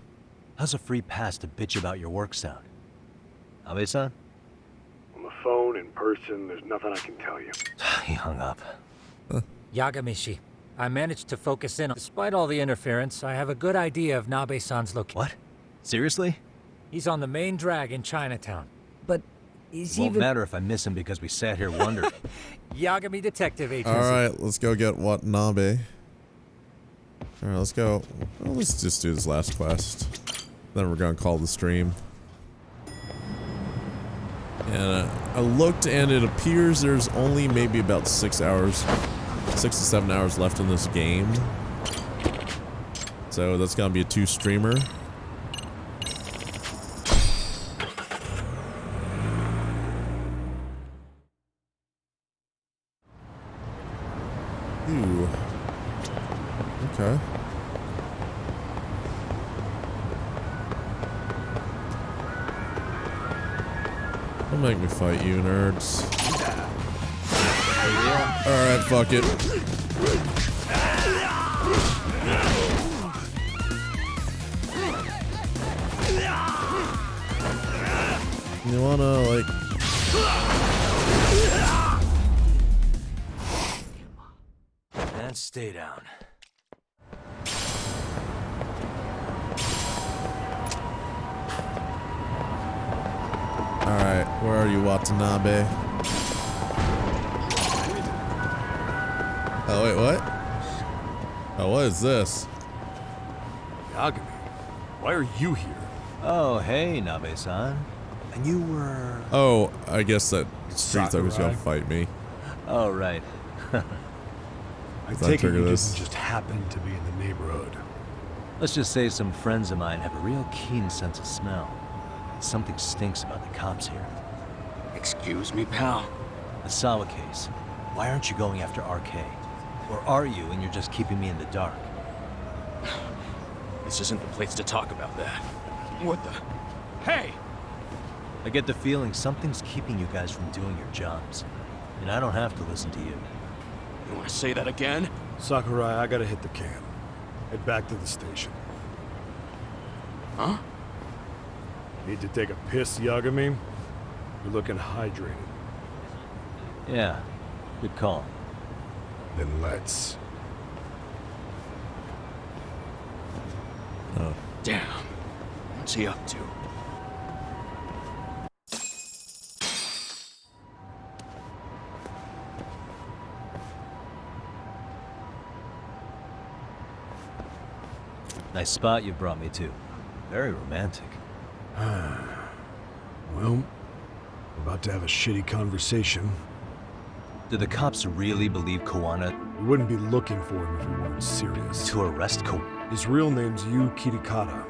How's a free pass to bitch about your work sound? Abe-san? On the phone, in person, there's nothing I can tell you. He hung up. Yagamishi, I managed to focus in. Despite all the interference, I have a good idea of Nabe-san's location. What? Seriously? He's on the main drag in Chinatown. It won't matter if I miss him because we sat here wondering. Yagami Detective Agency. Alright, let's go get Watanabe. Alright, let's go. Well, let's just do this last quest. Then we're gonna call the stream. And I looked and it appears there's only maybe about 6 to 7 hours left in this game. So that's gonna be a 2-streamer. Ooh. Okay. Don't make me fight you, nerds. Alright, fuck it. You wanna, like... And stay down. Alright, where are you, Watanabe? Oh, wait, what? Oh, what is this? Yagami, why are you here? Oh, hey, Nabe-san. And you were... Oh, I guess that Street Thug was gonna Sakurai? fight me. Oh, right. I take it you didn't just happen to be in the neighborhood. Let's just say some friends of mine have a real keen sense of smell. Something stinks about the cops here. Excuse me, pal? The Sawa case. Why aren't you going after RK? Or are you and you're just keeping me in the dark? This isn't the place to talk about that. What the... Hey! I get the feeling something's keeping you guys from doing your jobs. And I don't have to listen to you. You want to say that again? Sakurai, I gotta hit the can. Head back to the station. Huh? Need to take a piss, Yagami? You're looking hydrated. Yeah, good call. Then let's. Oh. Damn. What's he up to? Nice spot you brought me to. Very romantic. Well, we're about to have a shitty conversation. Do the cops really believe Koana? We wouldn't be looking for him if we weren't serious. To arrest His real name's Yu Kitakata.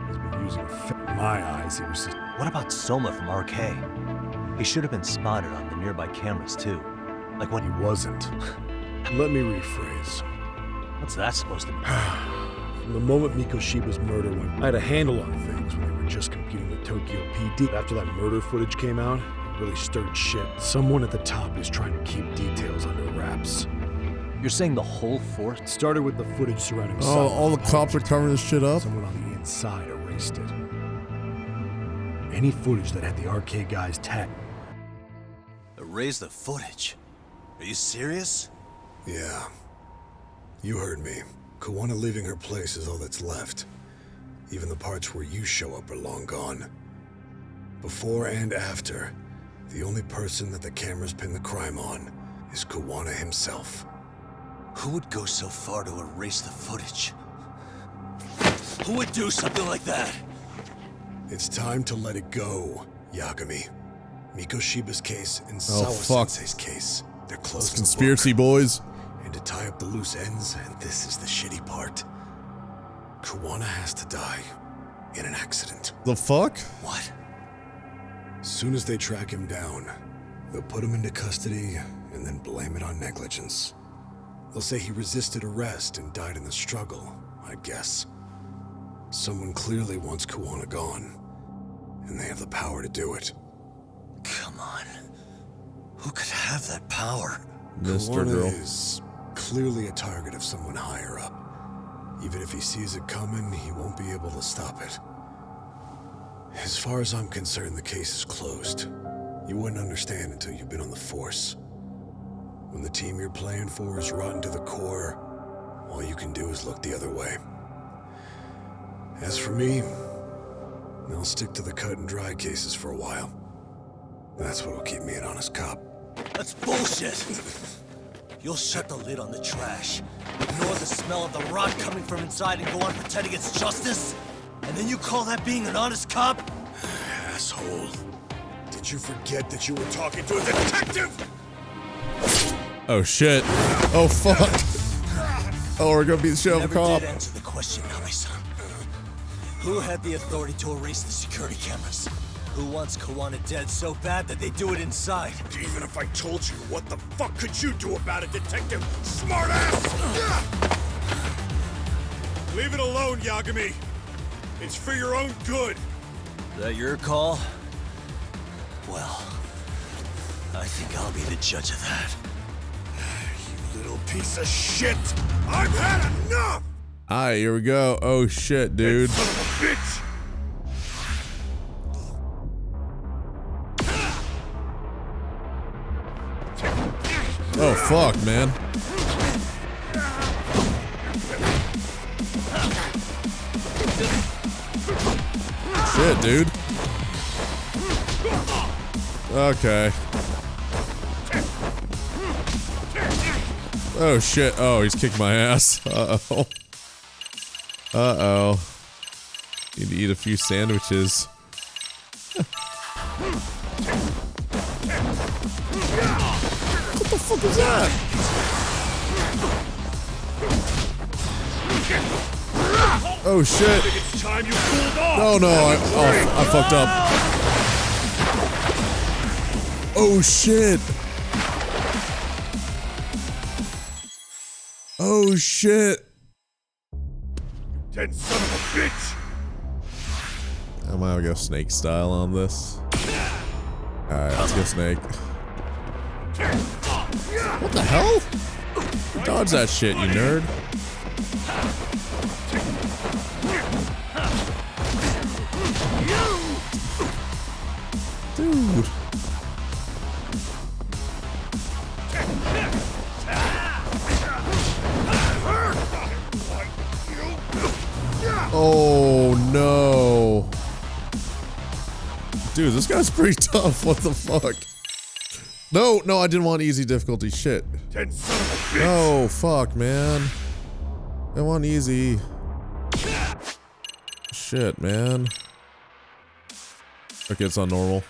He's been using in my eyes, he was just... What about Soma from RK? He should have been spotted on the nearby cameras too. Like when he wasn't. Let me rephrase. What's that supposed to mean? From the moment Mikoshiba's murder went, I had a handle on things when they were just competing with Tokyo PD. After that murder footage came out, it really stirred shit. Someone at the top is trying to keep details under wraps. You're saying the whole force? It started with the footage surrounding Oh, all the cops are covering this shit up? Someone on the inside erased it. Any footage that had the RK guys tagged. Erase the footage? Are you serious? Yeah. You heard me. Koana leaving her place is all that's left. Even the parts where you show up are long gone. Before and after, the only person that the cameras pin the crime on is Koana himself. Who would go so far to erase the footage? Who would do something like that? It's time to let it go, Yagami. Mikoshiba's case and Oh, Sawa-sensei's case. They're close to Conspiracy boys. And to tie up the loose ends, and this is the shitty part. Koana has to die in an accident. The fuck? What? As soon as they track him down, they'll put him into custody and then blame it on negligence. They'll say he resisted arrest and died in the struggle, I guess. Someone clearly wants Koana gone, and they have the power to do it. Come on. Who could have that power? Mr. Girl. Is clearly a target of someone higher up. Even if he sees it coming, he won't be able to stop it. As far as I'm concerned, the case is closed. You wouldn't understand until you've been on the force. When the team you're playing for is rotten to the core, all you can do is look the other way. As for me, I'll stick to the cut and dry cases for a while. That's what'll keep me an honest cop. That's bullshit! You'll shut the lid on the trash, ignore the smell of the rot coming from inside, and go on pretending it's justice? And then you call that being an honest cop? Asshole. Did you forget that you were talking to a detective? Oh shit. Oh fuck. Oh, we're gonna beat the shit out of a cop. Never did answer the question, Nami-san. Who had the authority to erase the security cameras? Who wants Kawana dead so bad that they do it inside? Even if I told you, what the fuck could you do about it, detective? Smartass! Leave it alone, Yagami. It's for your own good. Is that your call? Well, I think I'll be the judge of that. You little piece of shit! I've had enough! Alright, here we go. Oh shit, dude. Son of a bitch! Oh fuck, man. Shit, dude. Okay. Oh shit. Oh, he's kicked my ass. Uh-oh. Uh-oh. Need to eat a few sandwiches. What the fuck is that? Oh shit. Oh no, I fucked up. Oh shit. Oh shit. Dead son of a bitch! I might go snake style on this. Alright, let's go snake. What the hell? Dodge that shit, you nerd. Dude. Oh no. Dude, this guy's pretty tough. What the fuck? No, no, I didn't want easy difficulty. Shit. No, fuck, man. I want easy. Shit, man. Okay, it's on normal.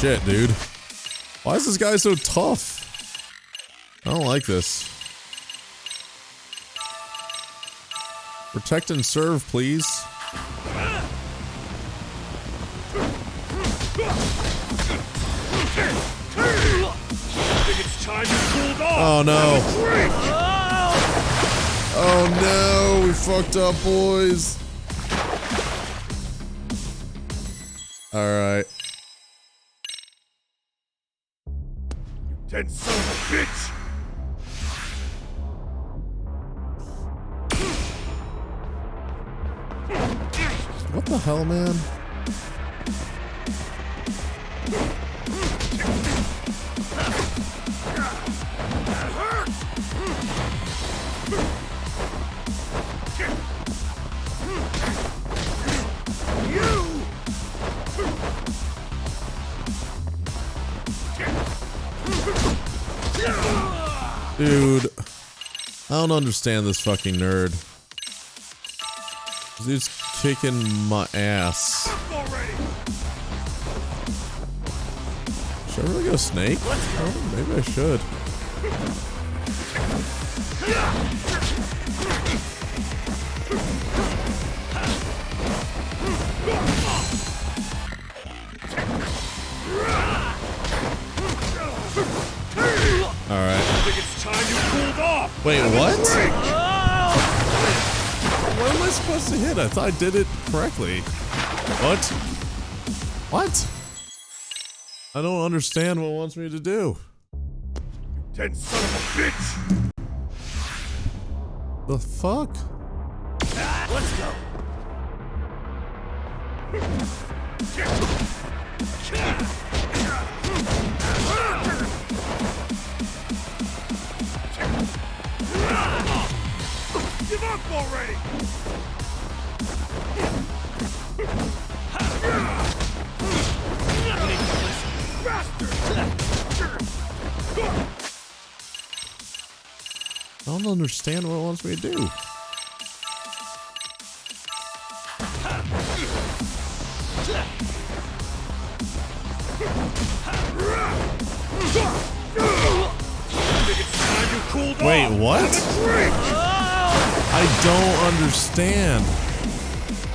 Shit, dude. Why is this guy so tough? I don't like this. Protect and serve, please. Oh no. Oh no, we fucked up, boys. Alright. Dead son of a bitch! What the hell, man? Dude, I don't understand this fucking nerd. This dude's kicking my ass. Should I really go snake? Oh, maybe I should. Alright. Wait, what? What am I supposed to hit? I thought I did it correctly. What? What? I don't understand what it wants me to do. Dead son of a bitch! The fuck? Let's go! Give up already! I don't understand what it wants me to do. Wait, what? I don't understand.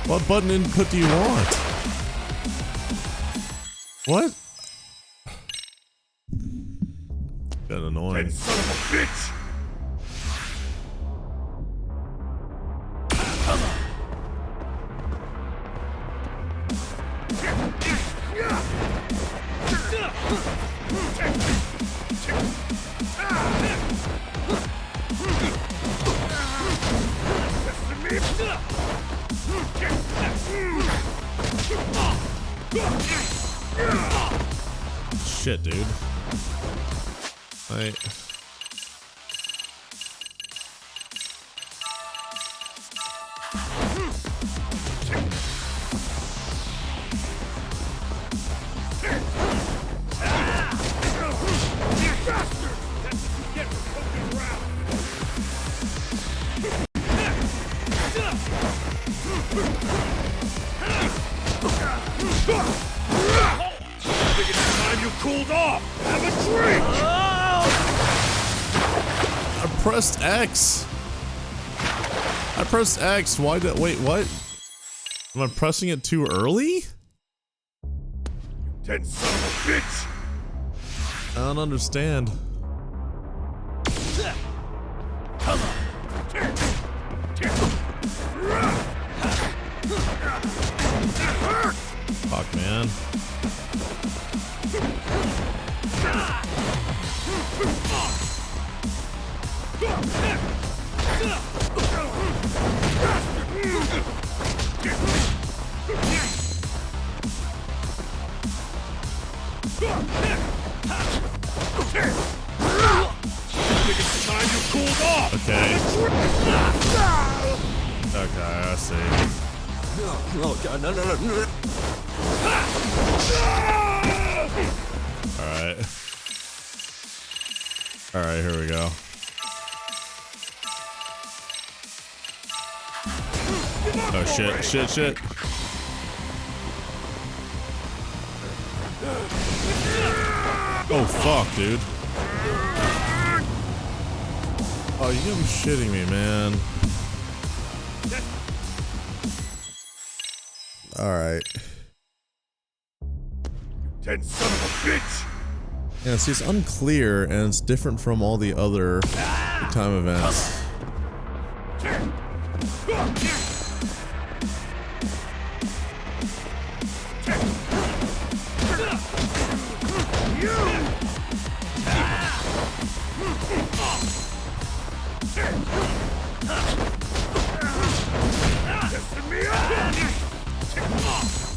What button input do you want? What? Got annoying. Son of a bitch! Shit, dude. I pressed X. I pressed X. Why did? Wait, what? Am I pressing it too early? Dead son of a bitch! I don't understand. Fuck, man. Okay. Okay, I see. Oh god, no. Alright. Alright, here we go. Oh shit. Oh fuck, dude. Oh, you gotta be shitting me, man. Alright. Dead son of a bitch! Yeah, see, it's unclear and it's different from all the other time events.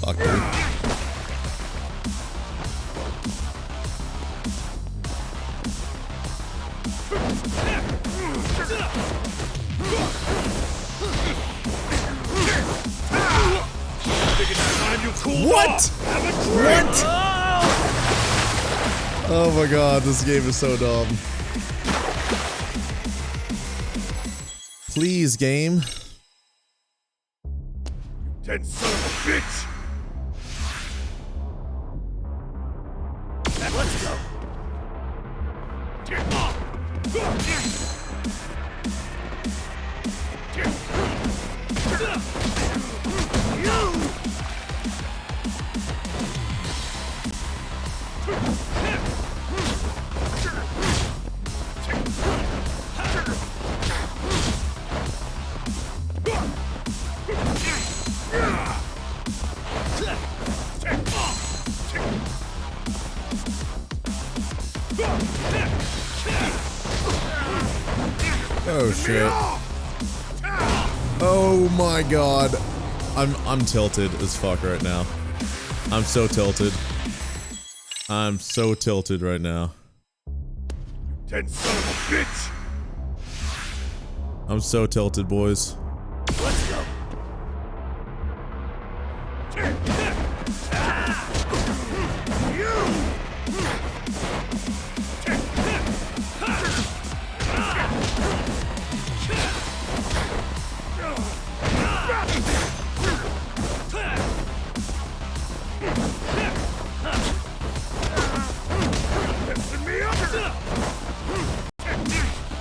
Fuck, dude. What? What? Oh my god, this game is so dumb. Please, game. Dead son of a bitch! Let's go! Oh shit. Oh my god. I'm tilted as fuck right now. I'm so tilted. I'm so tilted right now. Dead son of a bitch! I'm so tilted, boys. Let's go!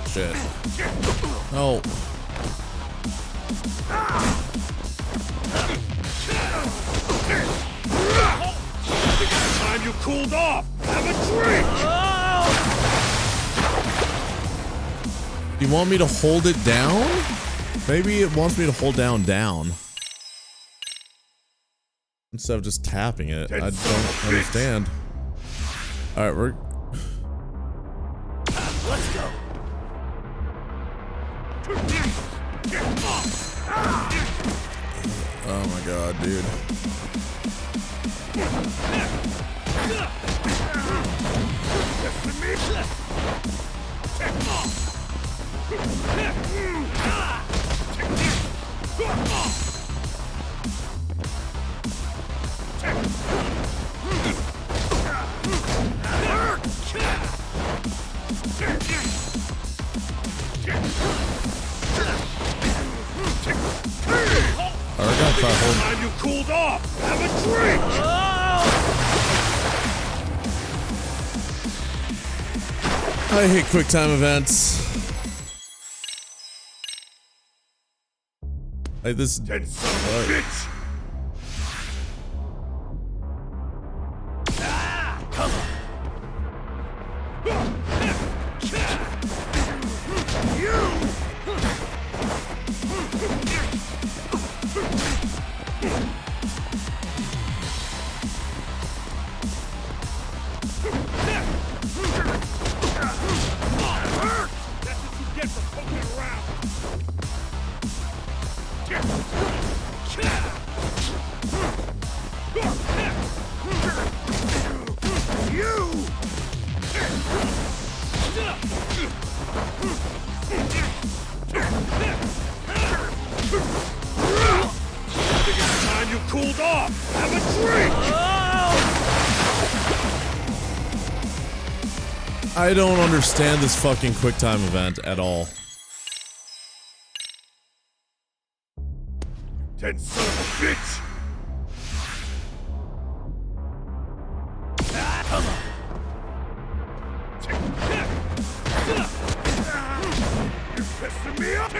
Shit. Oh. Time you cooled off! Have a drink! Do you want me to hold it down? Maybe it wants me to hold down instead of just tapping it. I don't understand. Alright, we're... Let's go! Oh my god, dude. Alright, gotta try holding. Time you cooled off! Have a drink! I hate quick time events. Like this. Dead son of a bitch! Come on! Time you cooled off! Have a drink! I don't understand this fucking quick time event at all. Dead son of a bitch! Come on! You're pissing me off!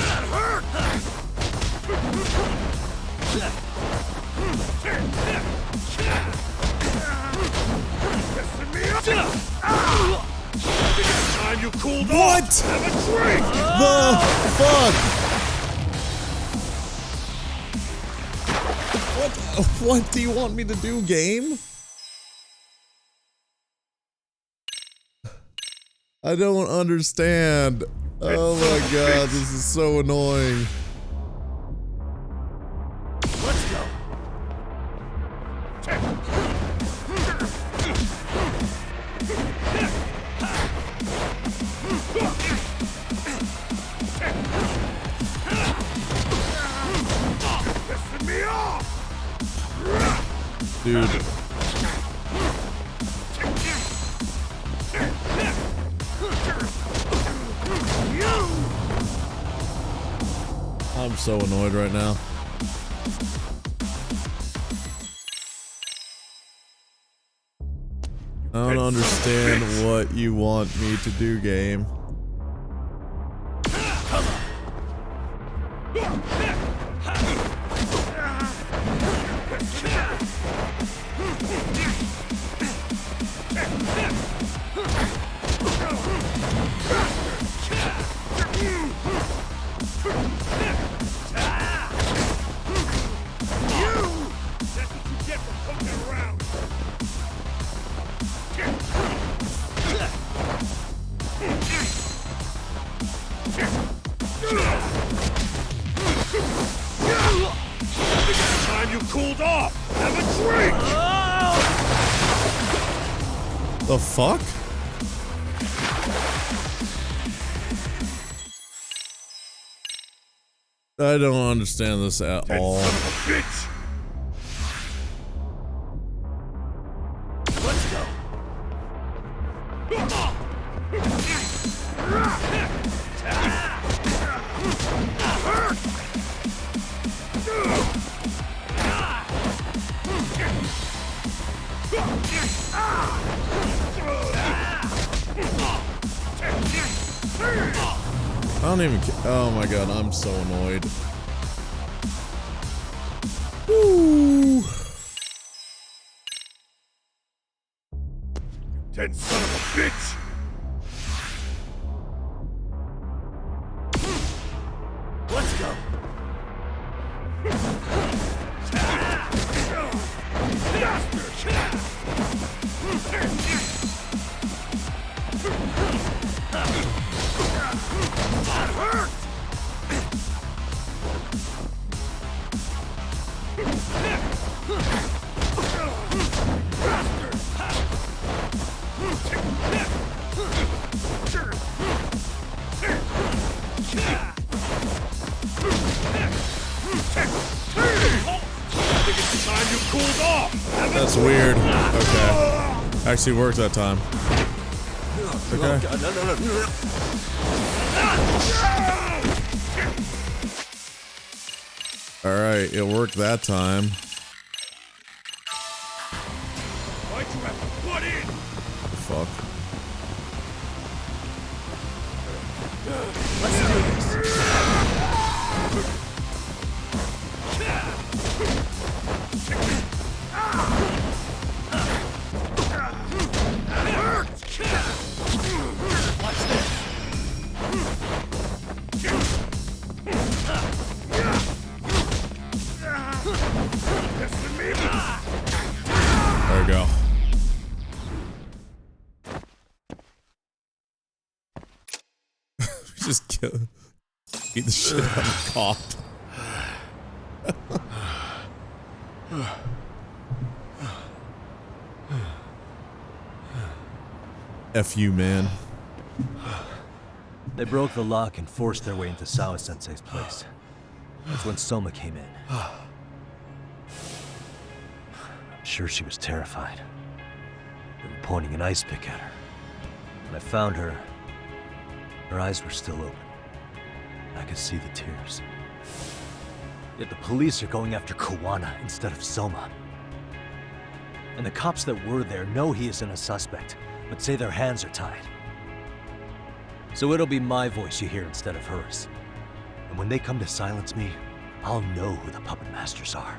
That hurt! Pissing me off! Time you cooled What? off! Have a drink! The fuck? What do you want me to do, game? I don't understand. Oh my god, this is so annoying. Let's go! Pissing me off! Dude. I'm so annoyed right now. I don't understand what you want me to do, game. The fuck? I don't understand this at all. Let's go. I don't even. Oh my god, I'm so annoyed. Woo! Dead son of a bitch! Let's go. That hurt! That's weird. Okay. Actually worked that time. Okay. Alright, it worked that time. Why'd you have to butt in? Fuck. Let's do this. There we go. Just kill. Beat the shit out of the cop. F you, man. They broke the lock and forced their way into Sawa-sensei's place. That's when Soma came in. I'm sure she was terrified. They were pointing an ice pick at her. When I found her, her eyes were still open. I could see the tears. Yet the police are going after Kawana instead of Soma. And the cops that were there know he isn't a suspect, but say their hands are tied. So it'll be my voice you hear instead of hers. And when they come to silence me, I'll know who the puppet masters are.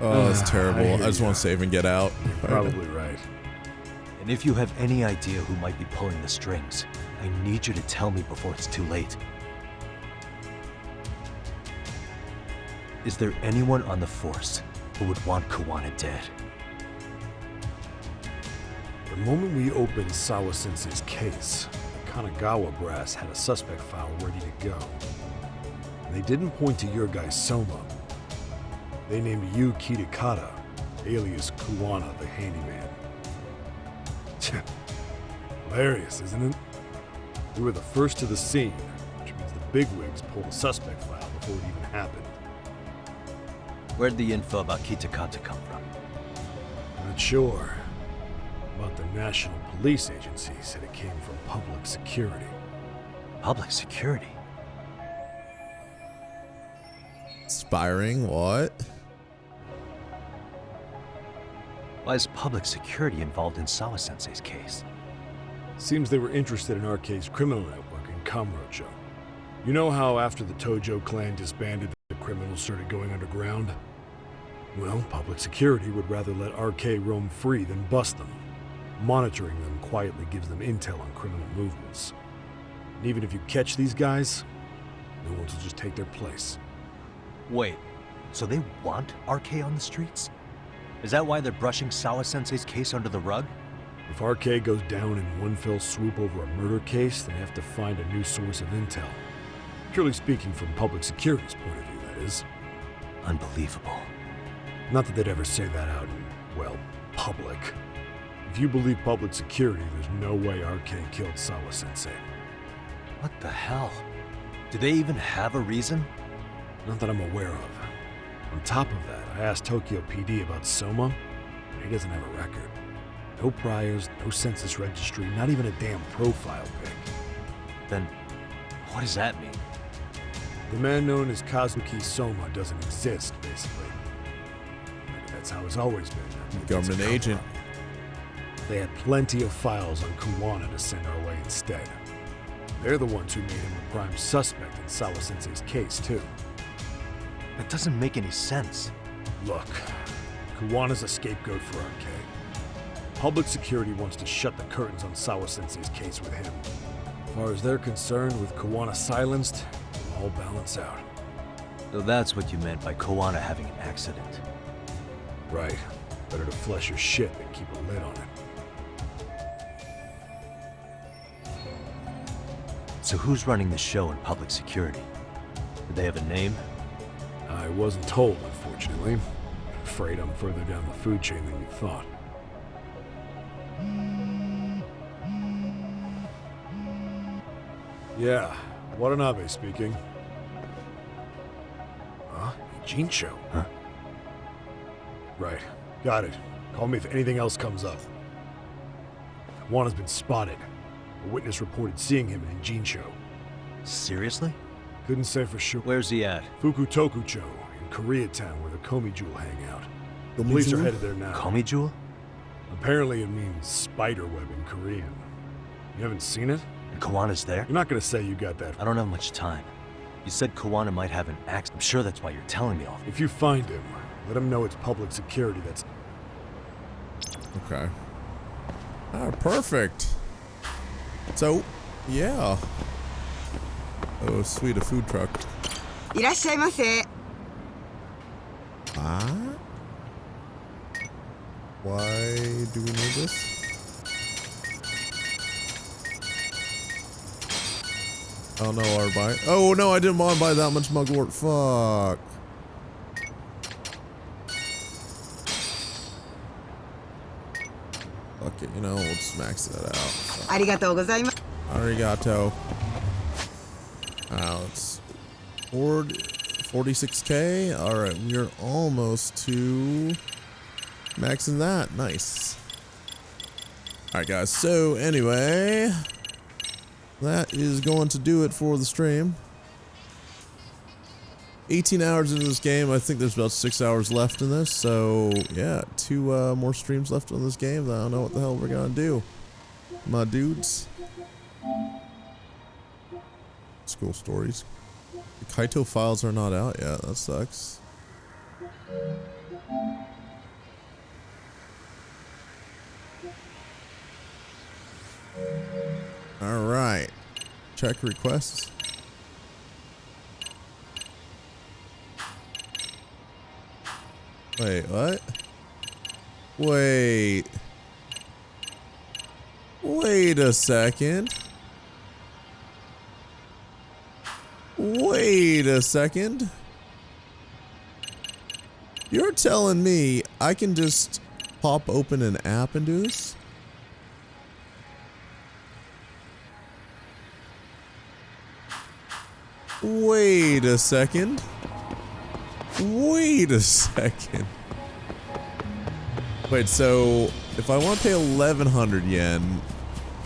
Oh, that's terrible. I just want to save and get out. You're probably right. And if you have any idea who might be pulling the strings, I need you to tell me before it's too late. Is there anyone on the force who would want Kawana dead? The moment we opened Sawa-sensei's case, the Kanagawa brass had a suspect file ready to go. And they didn't point to your guy Soma. They named you Kitakata, alias Kawana the handyman. Hilarious, isn't it? We were the first to the scene, which means the bigwigs pulled a suspect file before it even happened. Where'd the info about Kitakata come from? Not sure. But the National Police Agency said it came from public security. Public security? Inspiring? What? Why is public security involved in Sawa-sensei's case? Seems they were interested in Arcade's criminal network in Kamurocho. You know how after the Tojo clan disbanded, the criminals started going underground? Well, public security would rather let Arcade roam free than bust them. Monitoring them quietly gives them intel on criminal movements. And even if you catch these guys, new ones will just take their place. Wait, so they want RK on the streets? Is that why they're brushing Sawa-sensei's case under the rug? If RK goes down in one fell swoop over a murder case, they have to find a new source of intel. Purely speaking, from public security's point of view, that is. Unbelievable. Not that they'd ever say that out in, well, public. If you believe public security, there's no way RK killed Sawa-sensei. What the hell? Do they even have a reason? Not that I'm aware of. On top of that, I asked Tokyo PD about Soma, but he doesn't have a record. No priors, no census registry, not even a damn profile pic. Then, what does that mean? The man known as Kazuki Soma doesn't exist, basically. Maybe that's how it's always been. Maybe Government agent. They had plenty of files on Kuwana to send our way instead. They're the ones who made him the prime suspect in Sawa-sensei's case, too. That doesn't make any sense. Look, Kuwana's a scapegoat for RK. Public security wants to shut the curtains on Sawa-sensei's case with him. As far as they're concerned, with Kuwana silenced, it'll all balance out. So that's what you meant by Kuwana having an accident. Right. Better to flush your shit than keep a lid on it. So who's running the show in public security? Do they have a name? I wasn't told, unfortunately. Afraid I'm further down the food chain than you thought. Yeah, Watanabe speaking. Huh? Ijincho? Huh? Right. Got it. Call me if anything else comes up. Juana's been spotted. A witness reported seeing him in Ijincho. Seriously? Couldn't say for sure. Where's he at? Fukutokucho, in Koreatown, where the Komi Jewel hang out. The police are headed there now. Komi Jewel? Apparently it means spider web in Korean. You haven't seen it? And Kawana's there? You're not gonna say you got that. I don't have much time. You said Kawana might have an accident. I'm sure that's why you're telling me all this. If you find him, let him know it's public security that's... Okay. Perfect. So, yeah. Oh, sweet, a food truck. いらっしゃいませ。 Why do we need this? Oh no, I buy. Oh no, I didn't want to buy that much mugwort. Fuck. Fuck it, you know, we'll just max that out. ありがとうございます。 Arigato. It's 46k. All right, we're almost to maxing that. Nice. All right, guys. So anyway, that is going to do it for the stream. 18 hours into this game. I think there's about 6 hours left in this. So yeah, 2 more streams left on this game. I don't know what the hell we're gonna do, my dudes. School stories. The Kaito files are not out yet. That sucks. All right. Check requests. Wait, what? Wait. Wait a second. Wait a second. You're telling me I can just pop open an app and do this? Wait a second. Wait a second. Wait, so if I want to pay 1100 yen,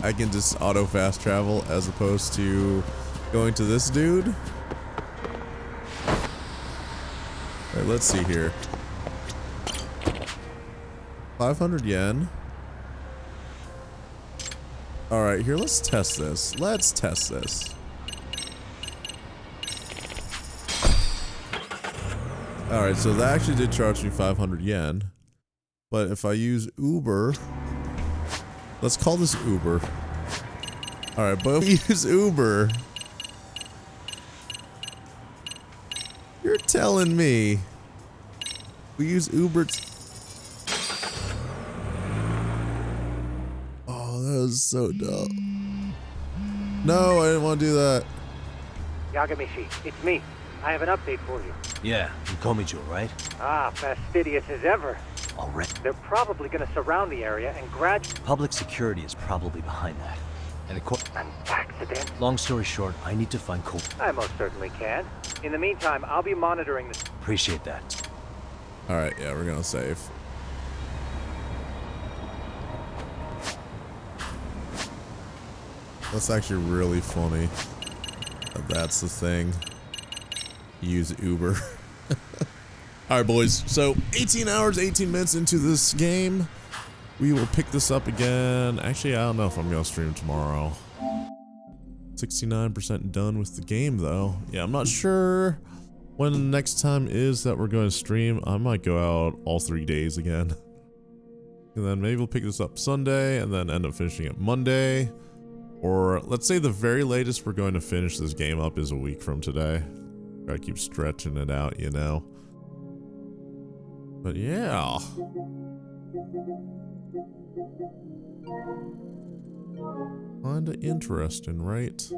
I can just auto fast travel as opposed to going to this dude? Alright, let's see here. 500 yen. Alright, here, let's test this. Let's test this. Alright, so that actually did charge me 500 yen. But if I use Uber... Let's call this Uber. Alright, but if we use Uber... You're telling me we use Uber. Oh, that was so dumb. No, I didn't want to do that. Yagamishi, it's me. I have an update for you. Yeah, in Komiju, right? Ah, fastidious as ever. Already. They're probably gonna surround the area and Public security is probably behind that. And An accident? long story short, I need to find I most certainly can. In the meantime, I'll be monitoring this. Appreciate that. Alright, yeah, we're gonna save. That's actually really funny. That's the thing. Use Uber. Alright, boys. So, 18 hours, 18 minutes into this game. We will pick this up again. Actually, I don't know if I'm going to stream tomorrow. 69% done with the game, though. Yeah, I'm not sure when the next time is that we're going to stream. I might go out all 3 days again. And then maybe we'll pick this up Sunday and then end up finishing it Monday. Or let's say the very latest we're going to finish this game up is a week from today. Gotta keep stretching it out, you know. But yeah. Kinda interesting, right?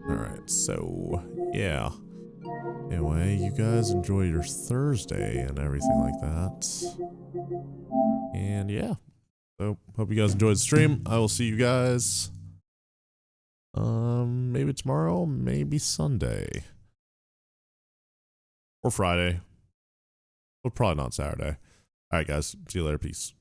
Alright, so yeah. Anyway, you guys enjoy your Thursday and everything like that. And yeah. So hope you guys enjoyed the stream. I will see you guys maybe tomorrow, maybe Sunday. Or Friday. But probably not Saturday. Alright guys, see you later, peace.